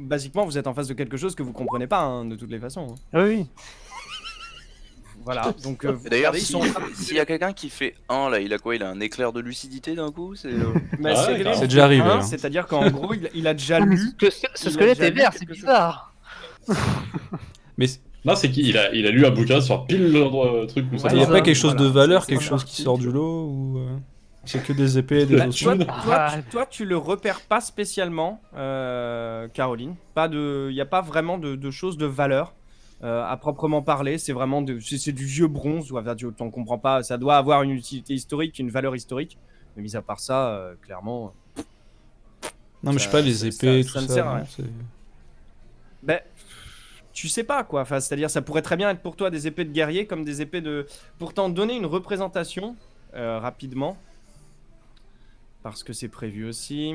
basiquement, vous êtes en face de quelque chose que vous comprenez pas, hein, de toutes les façons. Oui, oui. Voilà, donc vous Et d'ailleurs, regardez, ils sont en train de- s'il y a quelqu'un qui fait 1 là, il a quoi? Il a un éclair de lucidité d'un coup? C'est Mais Ah c'est ouais, vrai, carrément. C'est déjà arrivé, hein. C'est-à-dire qu'en gros, il a déjà lu. Ce squelette est vert, c'est bizarre. Mais Non, c'est qu'il a lu un bouquin sur pile le truc comme ça. Ouais, il n'y a ça, pas quelque chose de voilà, valeur, c'est quelque ça. chose qui sort du lot ou c'est que des épées et des Bah, ossements? toi, tu le repères pas spécialement, Caroline. Il n'y a pas vraiment de choses de valeur à proprement parler. C'est vraiment c'est du vieux bronze. Ou on comprend pas. Ça doit avoir une utilité historique, une valeur historique. Mais mis à part ça, clairement, Non, mais je sais ça- pas, les ça- épées, ça tout ne ça. sert à non, rien. c'est- ben, tu sais pas quoi. Enfin, c'est-à-dire, ça pourrait très bien être pour toi des épées de guerrier comme des épées de. Pour t'en donner une représentation rapidement, parce que c'est prévu aussi.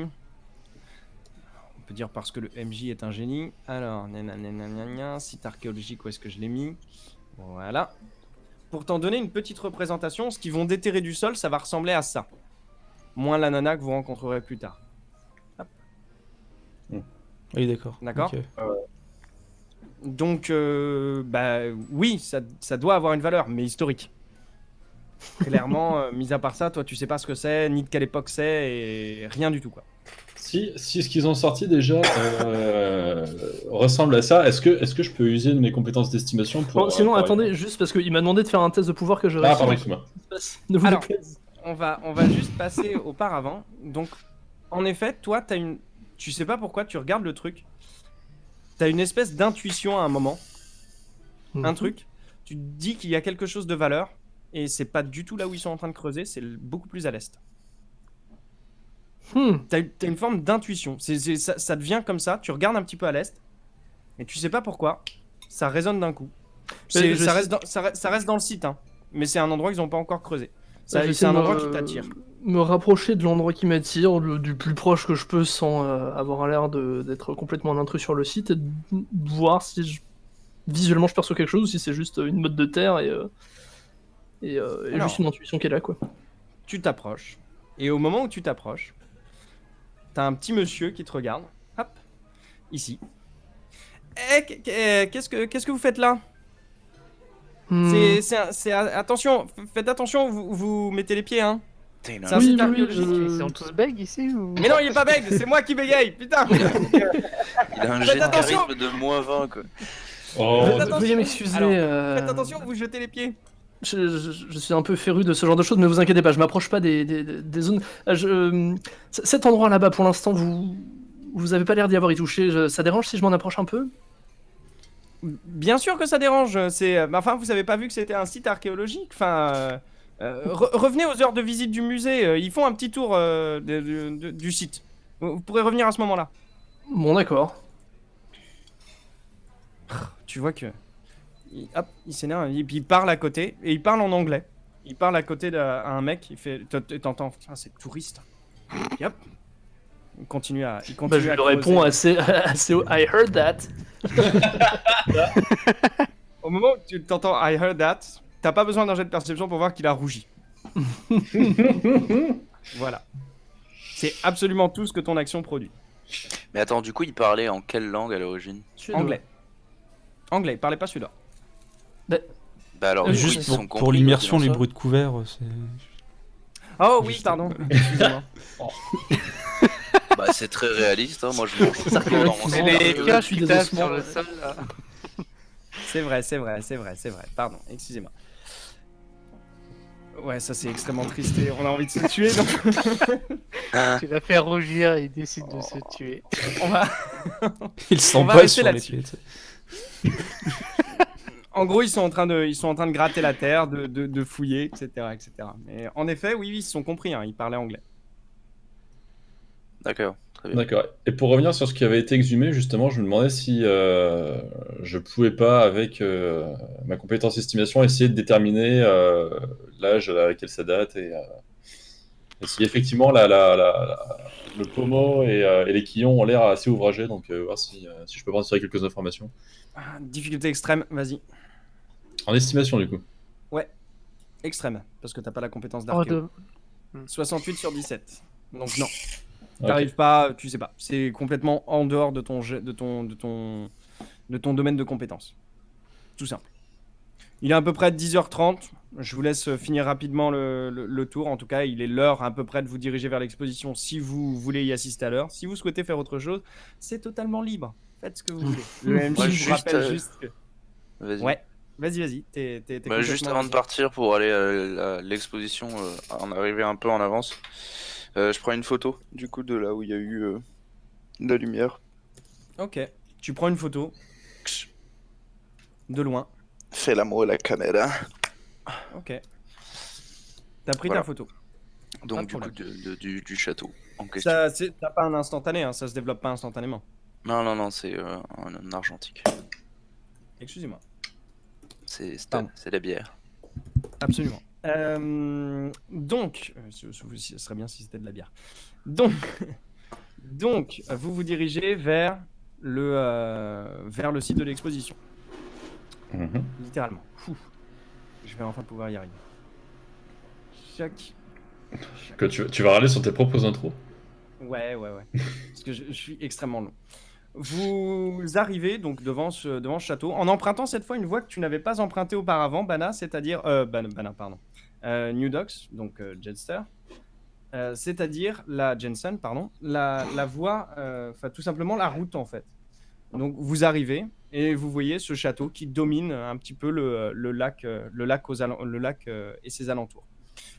On peut dire parce que le MJ est un génie. Alors, site archéologique, où est-ce que je l'ai mis? Voilà. Pour t'en donner une petite représentation, ce qu'ils vont déterrer du sol, ça va ressembler à ça. Moins la nana que vous rencontrerez plus tard. Oui, d'accord. D'accord. Ok. Donc, bah oui, ça doit avoir une valeur, mais historique. Clairement, mis à part ça, toi tu sais pas ce que c'est, ni de quelle époque c'est, et rien du tout quoi. Si ce qu'ils ont sorti déjà ressemble à ça, est-ce que je peux user de mes compétences d'estimation pour... Non, sinon, pour attendez, arriver juste parce qu'il m'a demandé de faire un test de pouvoir que je Ah, réussis. pardon, excuse-moi. Ne vous Alors, déplaise. on va juste passer auparavant. Donc, en effet, toi, tu sais pas pourquoi, tu regardes le truc. T'as une espèce d'intuition à un moment, un truc. Tu te dis qu'il y a quelque chose de valeur, et c'est pas du tout là où ils sont en train de creuser, c'est beaucoup plus à l'est. T'as une forme d'intuition. Ça devient comme ça, tu regardes un petit peu à l'est, et tu sais pas pourquoi, ça résonne d'un coup. Mais Ça reste dans le site, hein, mais c'est un endroit qu'ils ont pas encore creusé. C'est J'essaie un de endroit qui t'attire. Me rapprocher de l'endroit qui m'attire, du plus proche que je peux sans avoir l'air d'être complètement un intrus sur le site, et de voir si visuellement je perçois quelque chose ou si c'est juste une motte de terre et Alors. juste une intuition qui est là, quoi. Tu t'approches, et au moment où tu t'approches, t'as un petit monsieur qui te regarde. Hop, ici. Qu'est-ce que vous faites là? Attention, faites attention, vous mettez les pieds, hein. Putain, il a C'est un- un Oui, site oui, oui, archéologique. Ils sont tous bègues ici ou... Mais non, il est pas bègue, c'est moi qui bégaye, putain. il a un jet de attention. charisme de -20 quoi. Oh, Faites attention. Veuillez m'excuser. Alors, Faites attention, vous jetez les pieds. Je suis un peu féru de ce genre de choses, mais vous inquiétez pas, je m'approche pas des zones. Cet endroit là-bas, pour l'instant, vous avez pas l'air d'y avoir y touché. Ça dérange si je m'en approche un peu? Bien sûr que ça dérange. Enfin, vous avez pas vu que c'était un site archéologique. Enfin, revenez aux heures de visite du musée. Ils font un petit tour du site. Vous pourrez revenir à ce moment-là. Bon, d'accord. Tu vois que il s'énerve. Et puis il parle à côté et il parle en anglais. Il parle à côté à un mec. Il fait, t'entends, putain, c'est touriste. Et hop. Il continue à. Bah, je lui réponds assez haut. I heard that. Au moment où tu t'entends I heard that, t'as pas besoin d'un jet de perception pour voir qu'il a rougi. Voilà. C'est absolument tout ce que ton action produit. Mais attends, du coup, il parlait en quelle langue à l'origine? Anglais. Anglais, parlez pas celui-là. Bah alors, du coup, Juste ils sont pour compris, l'immersion, quoi, les dans ça. bruits de couvert, c'est... Oh oui, pardon. Excusez-moi. Bah, c'est très réaliste, hein. Moi je mange Ça toujours dans mon fait C'est des sac. les pioches puis qui des tapent ossements, sur le ouais. sol là. C'est vrai. Pardon, excusez-moi. Ouais, ça c'est extrêmement triste et on a envie de se tuer donc Tu l'as fait rougir et il décide de se tuer. on va. Il On s'en va bat rester sur les là-dessus. pieds. tu sais. En gros, ils sont en train de gratter la terre, de fouiller, etc., etc. Mais en effet, oui, ils se sont compris, hein, ils parlaient anglais. D'accord, très bien. D'accord. Et pour revenir sur ce qui avait été exhumé, justement, je me demandais si je pouvais pas, avec ma compétence estimation, essayer de déterminer l'âge à laquelle ça date et si effectivement le pommeau et les quillons ont l'air assez ouvragés, donc voir si je peux en tirer quelques informations. Ah, difficulté extrême, vas-y. En estimation, du coup. Extrême, parce que t'as pas la compétence Oh, d'archéo. 68 sur 17. Donc non, Ok. t'arrives pas, tu sais pas. C'est complètement en dehors de ton domaine de compétence. Tout simple. Il est à peu près 10h30. Je vous laisse finir rapidement le tour. En tout cas, il est l'heure à peu près de vous diriger vers l'exposition si vous voulez y assister à l'heure. Si vous souhaitez faire autre chose, c'est totalement libre. Faites ce que vous voulez. Le MJ Moi, vous juste, rappelle juste que... Vas-y. Ouais, vas-y. T'es Bah, juste complètement- avant de partir pour aller à l'exposition, en arriver un peu en avance, je prends une photo du coup de là où il y a eu de la lumière. Ok. Tu prends une photo. De loin. Fais l'amour à la caméra. Ok. T'as pris Voilà. ta photo. Donc Pas de du coup problème. du château en question. T'as pas un instantané, hein, ça se développe pas instantanément. Non, c'est un argentique. Excusez-moi. C'est Pardon. la bière. Absolument. Donc, ce serait bien si c'était de la bière. Donc, vous vous dirigez vers le site de l'exposition, Mhm. littéralement. Fou. Je vais enfin pouvoir y arriver. Chaque. Que tu vas râler sur tes propres intros. Ouais. Parce que je suis extrêmement long. Vous arrivez donc devant ce château en empruntant cette fois une voie que tu n'avais pas empruntée auparavant, Bana, c'est-à-dire Bana, pardon, New Docks, donc Jetster, c'est-à-dire la Jensen, pardon, la voie, enfin tout simplement la route en fait. Donc vous arrivez et vous voyez ce château qui domine un petit peu le lac et ses alentours.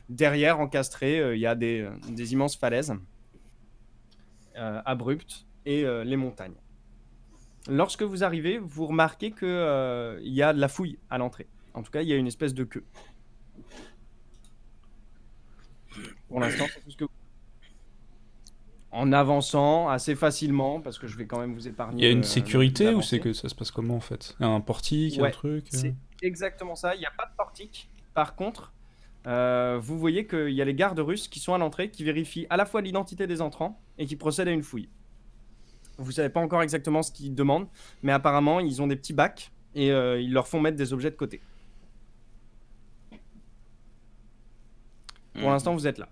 Derrière, encastré, il y a des immenses falaises abruptes et les montagnes. Lorsque vous arrivez, vous remarquez qu'il y a de la fouille à l'entrée. En tout cas, il y a une espèce de queue. Pour l'instant, c'est tout ce que vous... En avançant assez facilement, parce que je vais quand même vous épargner... Il y a une sécurité ou d'avancer. c'est que ça se passe comment en fait? Un portique, un Ouais, truc c'est exactement ça. Il n'y a pas de portique. Par contre, vous voyez qu'il y a les gardes russes qui sont à l'entrée, qui vérifient à la fois l'identité des entrants et qui procèdent à une fouille. Vous savez pas encore exactement ce qu'ils demandent, mais apparemment, ils ont des petits bacs et ils leur font mettre des objets de côté. Pour l'instant, vous êtes là.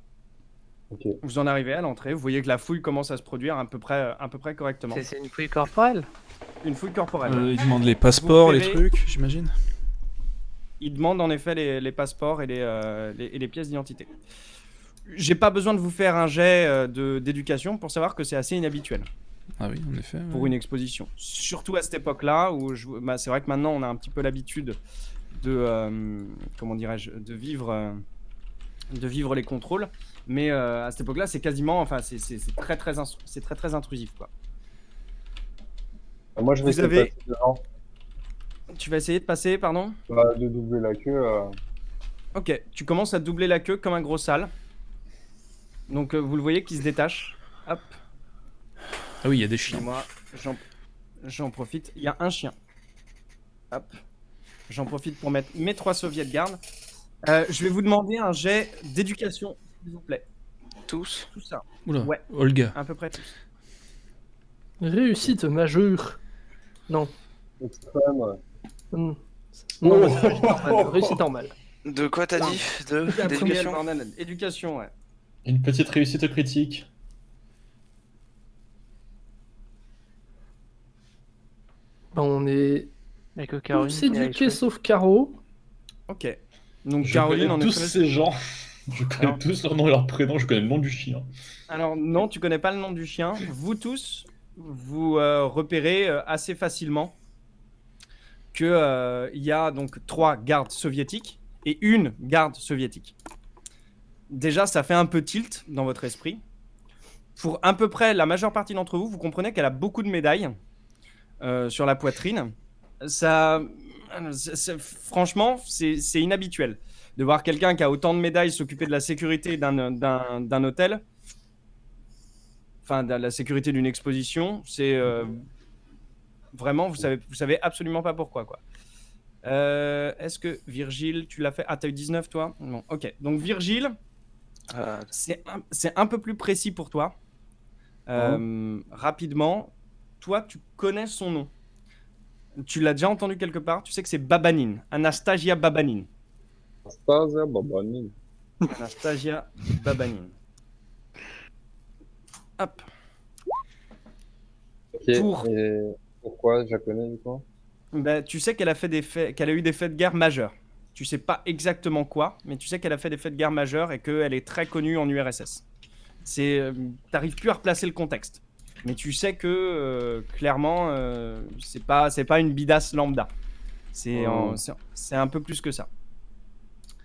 Ok. Vous en arrivez à l'entrée, vous voyez que la fouille commence à se produire à peu près correctement. C'est une fouille corporelle? Une fouille corporelle. Ils demandent les passeports, les verrez- trucs, j'imagine. Ils demandent en effet les passeports et les pièces d'identité. J'ai pas besoin de vous faire un jet d'éducation pour savoir que c'est assez inhabituel Ah oui, en effet. pour ouais. une exposition. Surtout à cette époque-là où c'est vrai que maintenant on a un petit peu l'habitude de comment dirais-je de vivre les contrôles, mais à cette époque-là c'est quasiment, enfin c'est très intrusif quoi. Moi, je vais Vous essayer de avez- passer devant. Tu vas essayer de passer, pardon? De doubler la queue. Ok, tu commences à doubler la queue comme un gros sale. Donc vous le voyez qui se détache. Hop. Ah oui, il y a des chiens. Moi, j'en profite. Il y a un chien. Hop. J'en profite pour mettre mes 3 soviets de garde. Je vais vous demander un jet d'éducation, s'il vous plaît. Tous. Tout ça. Oula, Ouais. Olga. À peu près tous. Réussite majeure. Non. Extrême. Hmm. Non, réussite normale. De quoi t'as Non. dit? Gabriel, D'éducation? bordel. Éducation, ouais. Une petite réussite critique. Ben, on est Il y a que tous Caroline qui a éduqués échoué. sauf Caro. Ok. Donc Je Caroline, connais en tous effet. ces gens. Je connais Alors- tous leur nom et leur prénom. Je connais le nom du chien. Alors non, tu connais pas le nom du chien. Vous tous, vous repérez assez facilement que il y a donc 3 gardes soviétiques et une garde soviétique. Déjà, ça fait un peu tilt dans votre esprit. Pour à peu près la majeure partie d'entre vous, vous comprenez qu'elle a beaucoup de médailles sur la poitrine. Ça, franchement, c'est inhabituel de voir quelqu'un qui a autant de médailles s'occuper de la sécurité d'un hôtel. Enfin, de la sécurité d'une exposition, c'est vraiment, vous savez absolument pas pourquoi, quoi. Est-ce que Virgile, tu l'as fait? Ah, t'as eu 19, toi? Non, ok. Donc, Virgile, c'est un peu plus précis pour toi. Rapidement, toi, tu connais son nom. Tu l'as déjà entendu quelque part. Tu sais que c'est Babanine, Anastasia Babanine. Anastasia Babanine. Anastasia Babanine. Hop. Ok. Pour- Et pourquoi je la connais du coup? Ben, tu sais qu'elle a eu des faits de guerre majeurs. Tu sais pas exactement quoi, mais tu sais qu'elle a fait des faits de guerre majeurs et qu'elle est très connue en URSS. T'arrives plus à replacer le contexte, mais tu sais que clairement, c'est pas une bidasse lambda. C'est un peu plus que ça.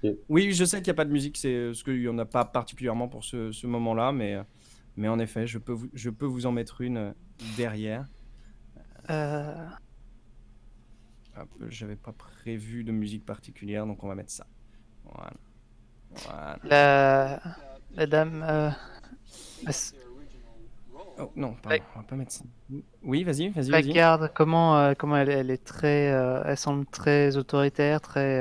Ok. Oui, je sais qu'il n'y a pas de musique, c'est parce qu'il y en a pas particulièrement pour ce moment-là, mais en effet, je peux vous en mettre une derrière. Hop, j'avais pas prévu de musique particulière, donc on va mettre ça. Voilà. Voilà. La dame. Oh non, pardon, on va pas mettre ça. Oui, vas-y. La garde, comment elle est très. Elle semble très autoritaire, très.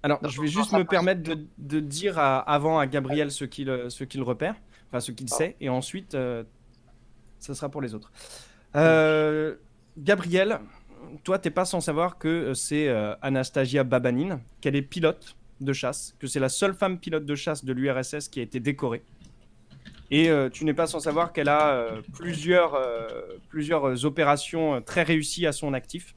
Alors, je vais juste me permettre de dire avant à Gabriel ce qu'il repère, enfin ce qu'il sait, et ensuite, ça sera pour les autres. Gabriel, toi, t'es pas sans savoir que c'est Anastasia Babanine, qu'elle est pilote de chasse, que c'est la seule femme pilote de chasse de l'URSS qui a été décorée. Et tu n'es pas sans savoir qu'elle a plusieurs opérations très réussies à son actif,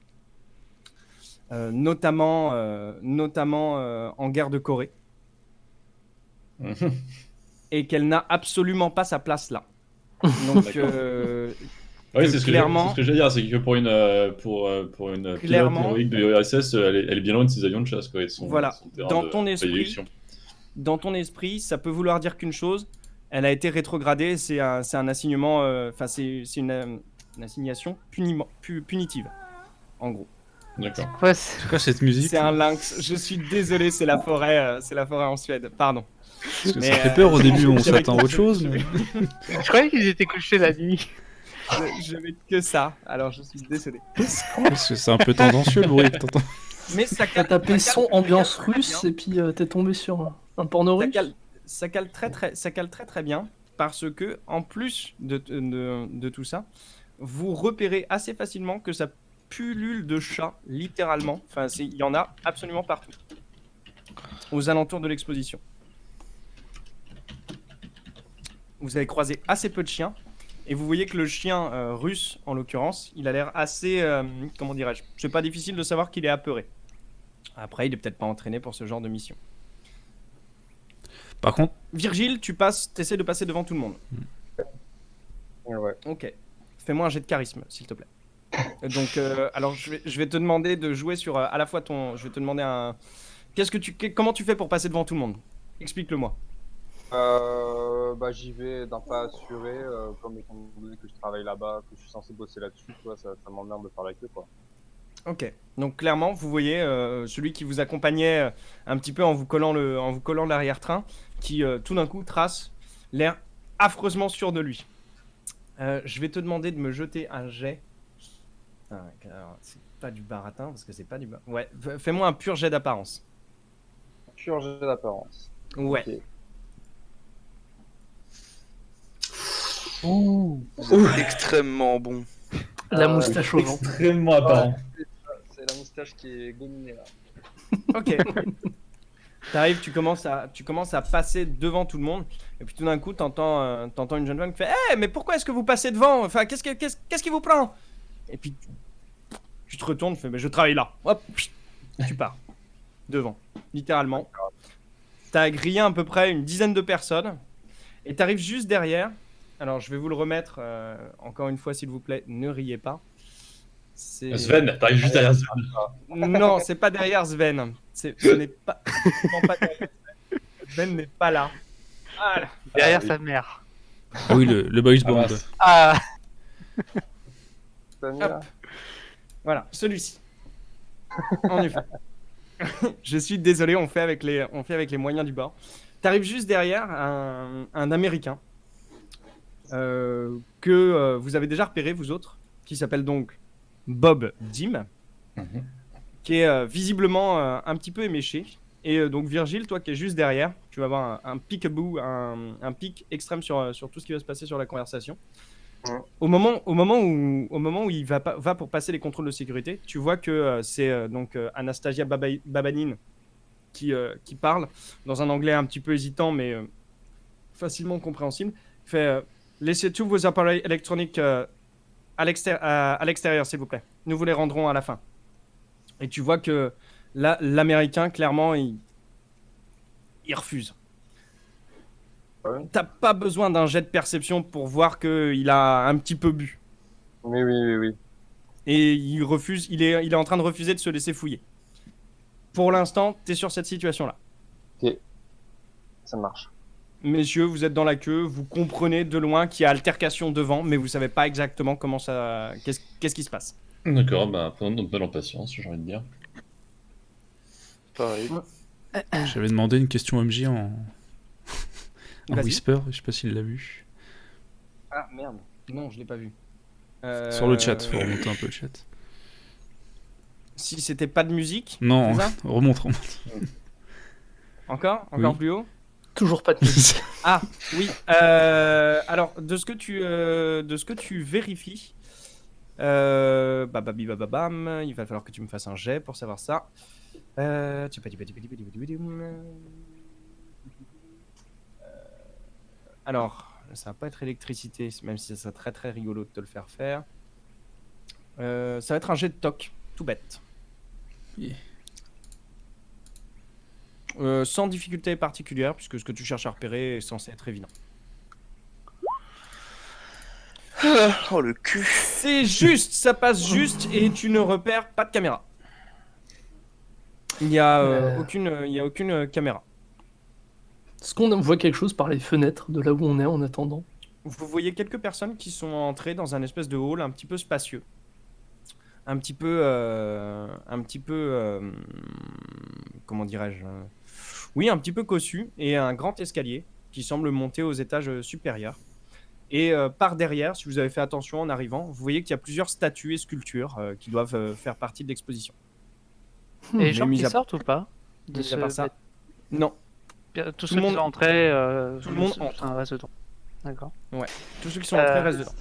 notamment en guerre de Corée, et qu'elle n'a absolument pas sa place là. Donc, Oui, c'est ce clairement- que j'allais dire, c'est que pour une pilote Clairement- héroïque de l'URSS, elle est bien loin de ses avions de chasse, quoi, et de son, Voilà. son terrain Dans de ton esprit, prédilection. dans ton esprit, ça peut vouloir dire qu'une chose, elle a été rétrogradée, c'est un assignement, c'est une assignation punitive, en gros. D'accord. Ouais, C'est quoi cette musique? C'est un lynx. Je suis désolé, c'est la forêt en Suède. Pardon. Parce que Mais, ça fait peur au début, on j'avais- s'attend à autre chose. Mais... je croyais qu'ils étaient couchés la nuit. je vais que ça. Alors je suis désolé. Parce que c'est un peu tendancieux le bruit que t'entends. Mais ça T'as cale, tapé ça son cale ambiance très, très russe bien. et puis t'es tombé sur un porno Ça russe. cale, ça cale très bien parce que en plus de tout ça, vous repérez assez facilement que ça pullule de chats, littéralement. Enfin, il y en a absolument partout, aux alentours de l'exposition. Vous avez croisé assez peu de chiens, et vous voyez que le chien russe, en l'occurrence, il a l'air assez, comment dirais-je, c'est pas difficile de savoir qu'il est apeuré. Après, il est peut-être pas entraîné pour ce genre de mission. Par contre, Virgile, t'essaies de passer devant tout le monde. Ouais. Ok. Fais-moi un jet de charisme, s'il te plaît. Donc, alors, je vais te demander de jouer sur à la fois ton. Je vais te demander un. Comment tu fais pour passer devant tout le monde? Explique-le-moi. Bah, j'y vais d'un pas assuré, comme étant donné que je travaille là-bas, que je suis censé bosser là-dessus, tu vois, ça m'emmerde de faire la queue, quoi. Ok. Donc, clairement, vous voyez celui qui vous accompagnait un petit peu en vous collant l'arrière-train, qui tout d'un coup trace l'air affreusement sûr de lui. Je vais te demander de me jeter un jet. Ah, alors, c'est pas du baratin parce que c'est pas du bar. Ouais, fais-moi un pur jet d'apparence. Pur jet d'apparence. Ouais. Ok. C'est extrêmement bon. La moustache au vent. Extrêmement apparent. C'est la moustache qui est gominée là. Ok. T'arrives, tu commences à passer devant tout le monde, et puis tout d'un coup, t'entends une jeune femme qui fait « mais pourquoi est-ce que vous passez devant? Enfin, qu'est-ce qui vous prend ?» Et puis, tu te retournes, tu fais « mais je travaille là. » Hop, tu pars. Devant, littéralement. T'as grillé à peu près une dizaine de personnes, et t'arrives juste derrière. Alors, je vais vous le remettre, encore une fois, s'il vous plaît, ne riez pas. C'est... Sven, t'arrives juste derrière Sven. Non, c'est pas derrière Sven. Ce n'est pas... non, pas derrière Sven. Sven n'est pas là. Voilà. Derrière oui. sa mère. ah oui, le boys Ah, band. mince. Ah, T'as mis là Voilà, celui-ci. En effet. Je suis désolé, on fait avec les moyens du bord. T'arrives juste derrière un Américain que vous avez déjà repéré, vous autres, qui s'appelle donc Bob Dim, Mhm. qui est visiblement un petit peu éméché. Et donc Virgile, toi qui es juste derrière, tu vas avoir un peek-a-boo, un pic extrême sur tout ce qui va se passer sur la conversation. Ouais. Au moment où il va pour passer les contrôles de sécurité, tu vois que c'est donc Anastasia Babanine qui parle dans un anglais un petit peu hésitant mais facilement compréhensible. Il fait laissez tous vos appareils électroniques à l'extérieur, s'il vous plaît. Nous vous les rendrons à la fin. Et tu vois que là, l'Américain, clairement, il refuse. Ouais. T'as pas besoin d'un jet de perception pour voir qu'il a un petit peu bu. Oui. Et il refuse, il est en train de refuser de se laisser fouiller. Pour l'instant, t'es sur cette situation-là. Ça marche. Messieurs, vous êtes dans la queue, vous comprenez de loin qu'il y a altercation devant, mais vous savez pas exactement comment ça... Qu'est-ce qui se passe. D'accord, bah, prenons notre mal en patience, j'ai envie de dire. Pareil. J'avais demandé une question MJ en Vas-y. whisper, je sais pas s'il l'a vu. Ah, merde. Non, je l'ai pas vu. Sur le chat, faut remonter un peu le chat. Si c'était pas de musique, Non, c'est ça remonte. Encore Oui. plus haut. Toujours pas de musique. Ah, oui. Alors, de ce que tu vérifies, babam, il va falloir que tu me fasses un jet pour savoir ça. Alors, ça va pas être électricité, même si ça serait très très rigolo de te le faire faire. Ça va être un jet de toc, tout bête. Yeah. Sans difficulté particulière, puisque ce que tu cherches à repérer est censé être évident. Oh le cul. C'est juste, ça passe juste et tu ne repères pas de caméra. Il y a aucune caméra. Est-ce qu'on voit quelque chose par les fenêtres de là où on est en attendant? Vous voyez quelques personnes qui sont entrées dans un espèce de hall un petit peu spacieux. Un petit peu comment dirais-je oui, un petit peu cossu, et un grand escalier qui semble monter aux étages supérieurs. Et par derrière, si vous avez fait attention en arrivant, vous voyez qu'il y a plusieurs statues et sculptures qui doivent faire partie de l'exposition. Et les gens mis qui à- sortent ou pas de Mis à part ça, non. Tous tout ceux le qui monde- sont entrés, tout le monde entre. un reste dedans. D'accord. Tous ceux qui sont entrés restent dedans.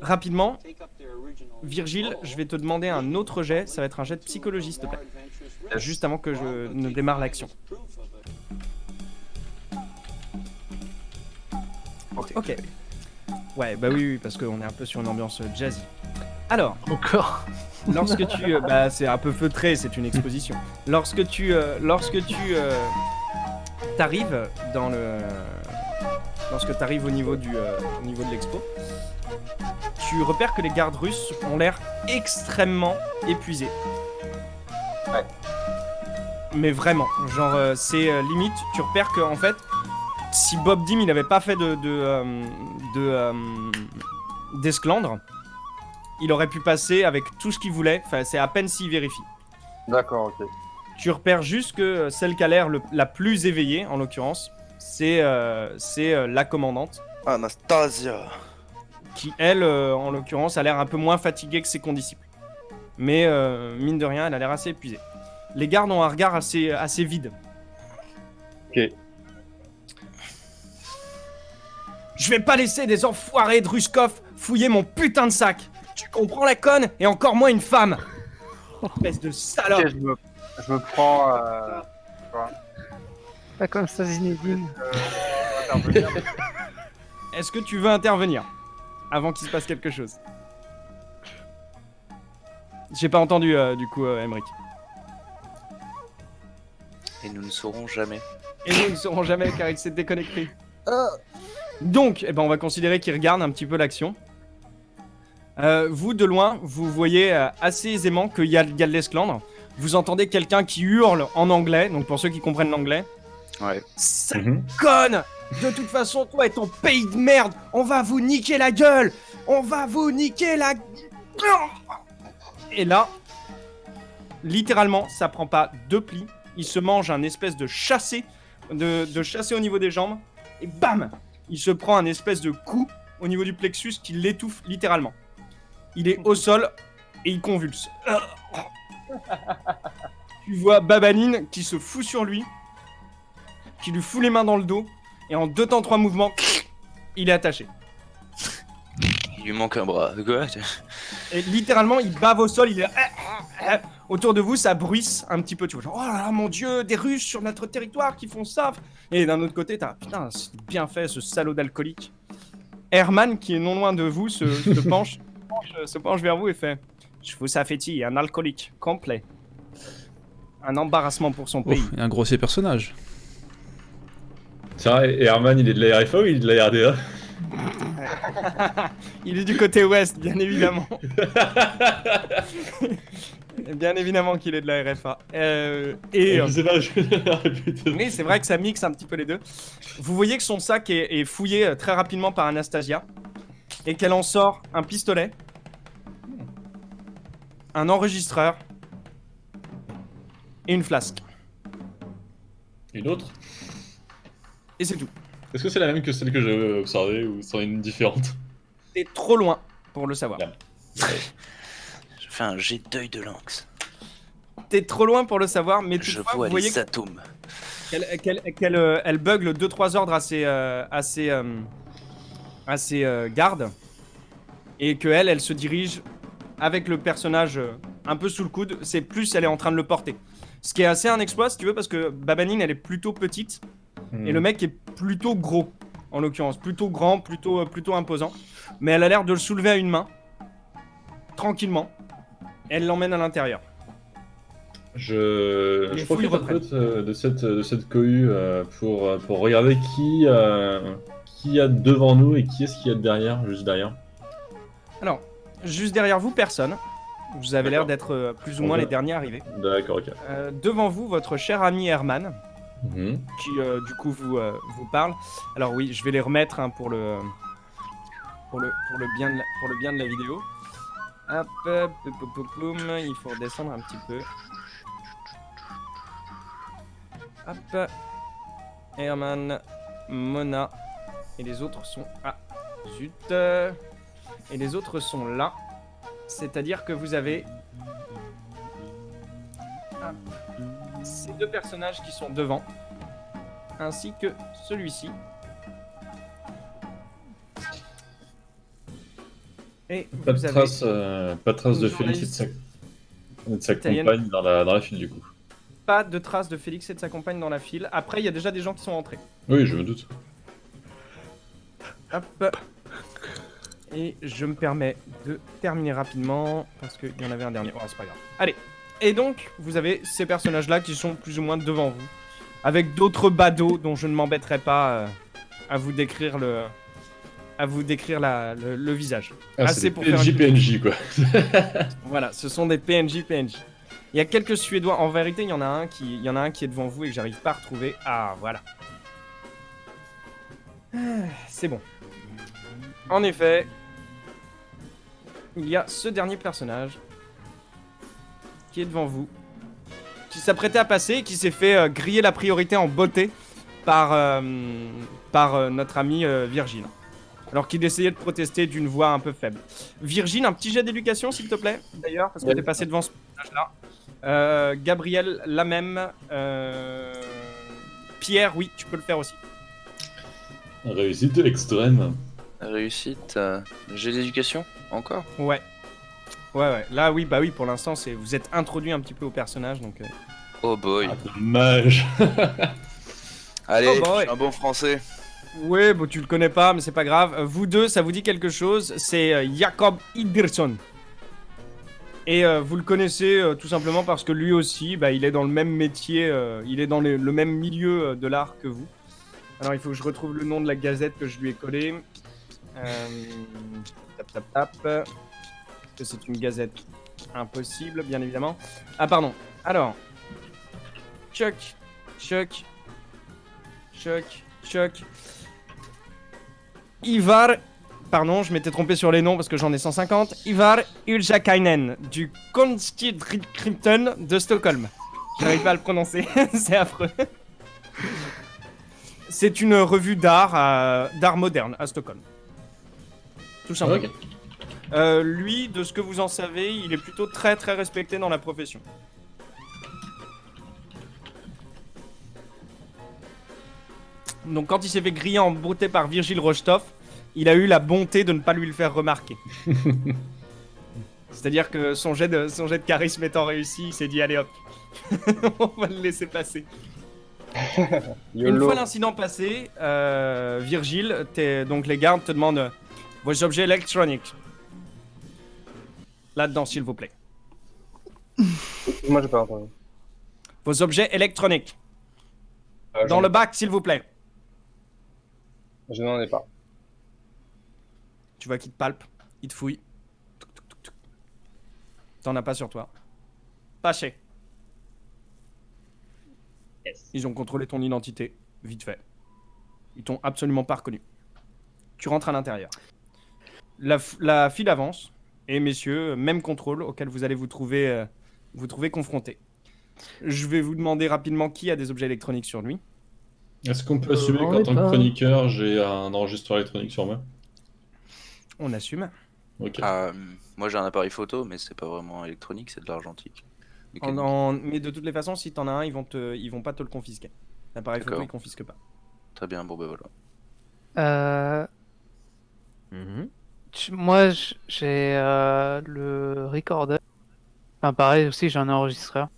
Rapidement, Virgile, je vais te demander un autre jet, ça va être un jet de psychologie, s'il te plaît. Juste avant que je ne démarre l'action. Ok. Ouais, bah oui, parce qu'on est un peu sur une ambiance jazzy. Alors, Encore. lorsque tu... bah c'est un peu feutré, c'est une exposition. Lorsque tu t'arrives dans le... Lorsque tu arrives au niveau de l'expo, tu repères que les gardes russes ont l'air extrêmement épuisés. Ouais. Mais vraiment, genre c'est limite, tu repères que en fait, si Bob Dim il avait pas fait d'esclandre, il aurait pu passer avec tout ce qu'il voulait, enfin c'est à peine s'il vérifie. D'accord, ok. Tu repères juste que celle qui a l'air la plus éveillée, en l'occurrence, c'est la commandante, Anastasia. qui elle, en l'occurrence, a l'air un peu moins fatiguée que ses condisciples. Mais mine de rien, elle a l'air assez épuisée. Les gardes ont un regard assez vide. Ok. Je vais pas laisser des enfoirés de Ruskov fouiller mon putain de sac. Tu comprends la conne? Et encore moins une femme. Espèce de salope. Ok, je me prends. Pas comme ça, Zinedine. Intervenir. Est-ce que tu veux intervenir avant qu'il se passe quelque chose? J'ai pas entendu du coup, Emmerich. Et nous ne saurons jamais. Et nous ne saurons jamais car il s'est déconnecté. Donc, eh ben, on va considérer qu'il regarde un petit peu l'action. Vous, de loin, vous voyez assez aisément qu'il y a de l'esclandre. Vous entendez quelqu'un qui hurle en anglais, donc pour ceux qui comprennent l'anglais. Ouais. Sale conne! De toute façon, toi et ton pays de merde, on va vous niquer la gueule! On va vous niquer la... Et là, littéralement, ça prend pas 2 plis. Il se mange un espèce de chassé, de chassé au niveau des jambes. Et bam! Il se prend un espèce de coup au niveau du plexus qui l'étouffe littéralement. Il est au sol et il convulse. Tu vois Babanine qui se fout sur lui, qui lui fout les mains dans le dos, et en 2 temps 3 mouvements, il est attaché. Il lui manque un bras. Quoi? Et littéralement, il bave au sol, il est... Autour de vous, ça bruisse un petit peu, tu vois, genre, oh là là, mon dieu, des Russes sur notre territoire qui font ça. Et d'un autre côté, t'as, putain, c'est bien fait, ce salaud d'alcoolique. Herman, qui est non loin de vous, se penche vers vous et fait, je vous affétille, un alcoolique complet. Un embarrassement pour son pays. Et un grossier personnage. Tiens, et Herman, il est de la RFA ou il est de la RDA? Il est du côté ouest, bien évidemment. Bien évidemment qu'il est de la RFA. Je sais pas, je répète. Oui, c'est vrai que ça mixe un petit peu les deux. Vous voyez que son sac est fouillé très rapidement par Anastasia et qu'elle en sort un pistolet, un enregistreur et une flasque. Une autre? Et c'est tout. Est-ce que c'est la même que celle que j'avais observée ou c'en est une différente? T'es trop loin pour le savoir. Bien. Je fais un jet d'œil de lynx. T'es trop loin pour le savoir, mais Je toutefois, vois vous voyez les atomes. qu'elle bugle 2-3 ordres à ses gardes et qu'elle se dirige avec le personnage un peu sous le coude. C'est plus, elle est en train de le porter. Ce qui est assez un exploit, si tu veux, parce que Babanine, elle est plutôt petite et le mec est plutôt gros. en l'occurrence. Plutôt grand, plutôt imposant. Mais elle a l'air de le soulever à une main. Tranquillement. Elle l'emmène à l'intérieur. Je Les fouilles profite un peu de cette cohue pour regarder qui y a devant nous et qui est-ce qu'il y a derrière, juste derrière. Alors, juste derrière vous, personne. Vous avez l'air D'accord. d'être plus ou moins les derniers arrivés. D'accord, ok. Devant vous, votre cher ami Herman, Mhm. qui du coup vous parle. Alors oui, je vais les remettre hein, pour le bien de la vidéo. Hop, poum, il faut redescendre un petit peu. Hop, Herman, Mona, et les autres sont... Ah, zut. Et les autres sont là. C'est-à-dire que vous avez... Hop, ces deux personnages qui sont devant, ainsi que celui-ci. Et Pas de vous avez... trace, pas de trace de une Félix et de sa italienne. compagne dans la file du coup. Pas de traces de Félix et de sa compagne dans la file. Après, il y a déjà des gens qui sont entrés. Oui, je me doute. Hop. Et je me permets de terminer rapidement, parce qu'il y en avait un dernier. Oh, c'est pas grave. Allez. Et donc, vous avez ces personnages-là qui sont plus ou moins devant vous, avec d'autres badauds dont je ne m'embêterai pas à vous décrire le visage. Ah, Assez c'est pour des faire une- PNJ quoi. Voilà, ce sont des PNJ. Il y a quelques Suédois. En vérité, il y en a un qui est devant vous et que j'arrive pas à retrouver. Ah, voilà. C'est bon. En effet, il y a ce dernier personnage qui est devant vous, qui s'apprêtait à passer et qui s'est fait griller la priorité en beauté par notre ami Virgile. Alors qu'il essayait de protester d'une voix un peu faible. Virgile, un petit jet d'éducation s'il te plaît, d'ailleurs, parce que t'es passé devant ce personnage-là. Gabriel, la même. Pierre, oui, tu peux le faire aussi. Réussite extrême. Réussite. J'ai d'éducation encore. Ouais. Ouais. Là, oui, bah oui, pour l'instant, vous êtes introduit un petit peu au personnage, donc... Oh boy. Ah, dommage. Allez, Oh boy. je suis un bon français. Ouais, bon, tu le connais pas, mais c'est pas grave. Vous deux, ça vous dit quelque chose. C'est Jacob Idrisson. Et vous le connaissez tout simplement parce que lui aussi, bah, il est dans le même métier, il est dans le même milieu de l'art que vous. Alors, il faut que je retrouve le nom de la gazette que je lui ai collé. Tap. Parce que c'est une gazette impossible, bien évidemment. Ah, pardon. Alors, Chuck. Ivar, pardon, je m'étais trompé sur les noms parce que j'en ai 150. Ivar Uljakainen du Konstidriften de Stockholm. J'arrive pas à le prononcer, c'est affreux. C'est une revue d'art moderne à Stockholm. Tout simplement. Ok. Lui, de ce que vous en savez, il est plutôt très très respecté dans la profession. Donc quand il s'est fait griller en beauté par Virgile Rostov, il a eu la bonté de ne pas lui le faire remarquer. C'est-à-dire que son jet de charisme étant réussi, il s'est dit allez hop, on va le laisser passer. Une YOLO. fois l'incident passé, Virgile, donc les gardes te demandent vos objets électroniques. Là-dedans, s'il vous plaît. Moi j'ai pas entendu. Vos objets électroniques. Dans le bac, s'il vous plaît. Je n'en ai pas. Tu vois qu'il te palpe, il te fouille. T'en as pas sur toi. Paché. Yes. Ils ont contrôlé ton identité, vite fait. Ils t'ont absolument pas reconnu. Tu rentres à l'intérieur. La file avance, et messieurs, même contrôle auquel vous allez vous trouver confrontés. Je vais vous demander rapidement qui a des objets électroniques sur lui. Est-ce qu'on peut assumer j'en qu'en ai tant que pas. chroniqueur, j'ai un enregistreur électronique sur moi? On assume. Ok. Moi j'ai un appareil photo, mais c'est pas vraiment électronique, c'est de l'argentique. Mécanique. Mais de toutes les façons, si t'en as un, ils vont pas te le confisquer. L'appareil photo, D'accord. ils confisquent pas. Très bien, bon bah voilà. Moi, j'ai le recorder. Enfin, pareil aussi, j'ai un enregistreur.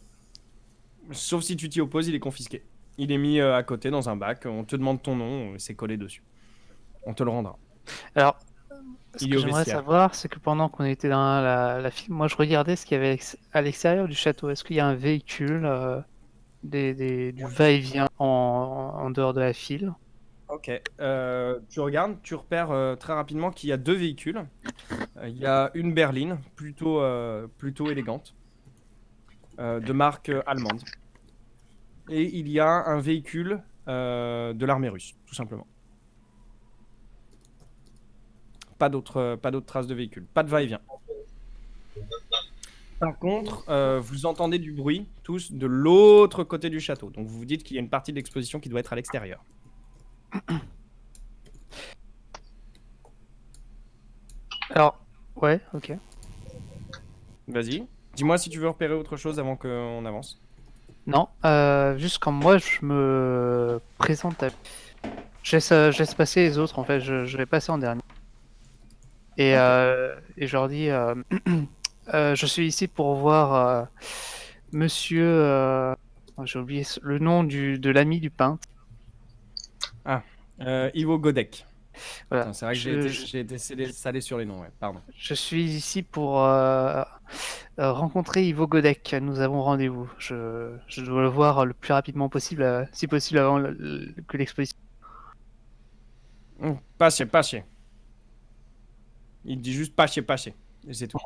Sauf si tu t'y opposes, il est confisqué. Il est mis à côté dans un bac. On te demande ton nom, c'est collé dessus. on te le rendra. Alors, ce Il est que au j'aimerais vestiaire. savoir, c'est que pendant qu'on était dans la file, moi je regardais ce qu'il y avait à l'extérieur du château. Est-ce qu'il y a un véhicule, du va-et-vient en dehors de la file? Ok. Tu regardes, tu repères très rapidement qu'il y a 2 véhicules. Il y a une berline, plutôt élégante, de marque allemande. Et il y a un véhicule de l'armée russe, tout simplement. Pas d'autres traces de véhicule. Pas de va-et-vient. Par contre, vous entendez du bruit, tous, de l'autre côté du château. Donc vous vous dites qu'il y a une partie de l'exposition qui doit être à l'extérieur. Alors, ouais, ok. Vas-y. Dis-moi si tu veux repérer autre chose avant qu'on avance. Non, juste quand moi je me présente à... Je laisse passer les autres, en fait, je vais passer en dernier. Et je leur dis, je suis ici pour voir monsieur... j'ai oublié le nom de l'ami du peintre. Ivo Godek. Voilà. Putain, c'est vrai que j'ai été salé sur les noms, ouais. Pardon. Je suis ici pour rencontrer Ivo Godek. Nous avons rendez-vous. Je dois le voir le plus rapidement possible, si possible avant que l'exposition. Passez. Il dit juste passez. Et c'est tout.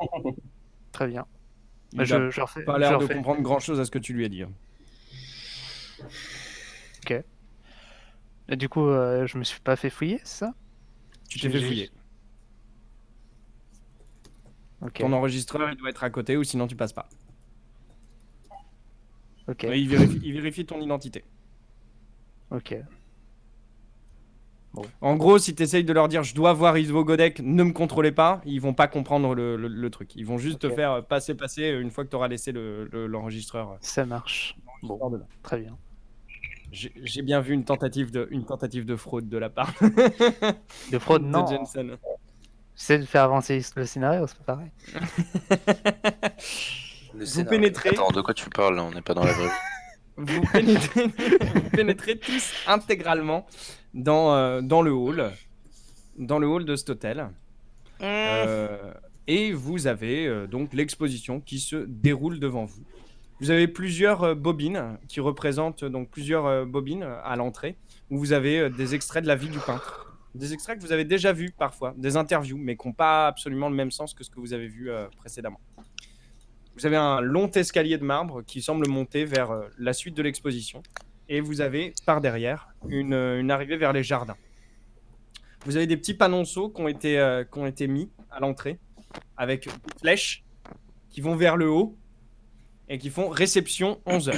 Très bien. Il Bah, a je refais. pas je l'air de refais. comprendre grand-chose à ce que tu lui as dit. Et du coup, je me suis pas fait fouiller, c'est ça? Tu t'es fait fouiller. Ok. Ton enregistreur, il doit être à côté ou sinon tu passes pas. Ok. Mais il vérifie ton identité. Ok. En gros, si tu essayes de leur dire je dois voir Ivo Godek, ne me contrôlez pas, ils vont pas comprendre le truc. Ils vont juste te Ok. faire passer une fois que tu auras laissé l'enregistreur. Ça marche. Bon. Très bien. J'ai bien vu une tentative de fraude de la part De fraude, de non. Jensen. C'est de faire avancer le scénario, c'est pas pareil. Vous pénétrez. Attends, de quoi tu parles là? On n'est pas dans la vraie vie. Vous pénétrez tous intégralement dans le hall de cet hôtel. Et vous avez donc l'exposition qui se déroule devant vous. Vous avez plusieurs bobines qui représentent donc plusieurs bobines à l'entrée où vous avez des extraits de la vie du peintre. Des extraits que vous avez déjà vus parfois, des interviews, mais qui n'ont pas absolument le même sens que ce que vous avez vu précédemment. Vous avez un long escalier de marbre qui semble monter vers la suite de l'exposition. Et vous avez, par derrière, une arrivée vers les jardins. Vous avez des petits panonceaux qui ont été mis à l'entrée, avec des flèches qui vont vers le haut et qui font réception 11h.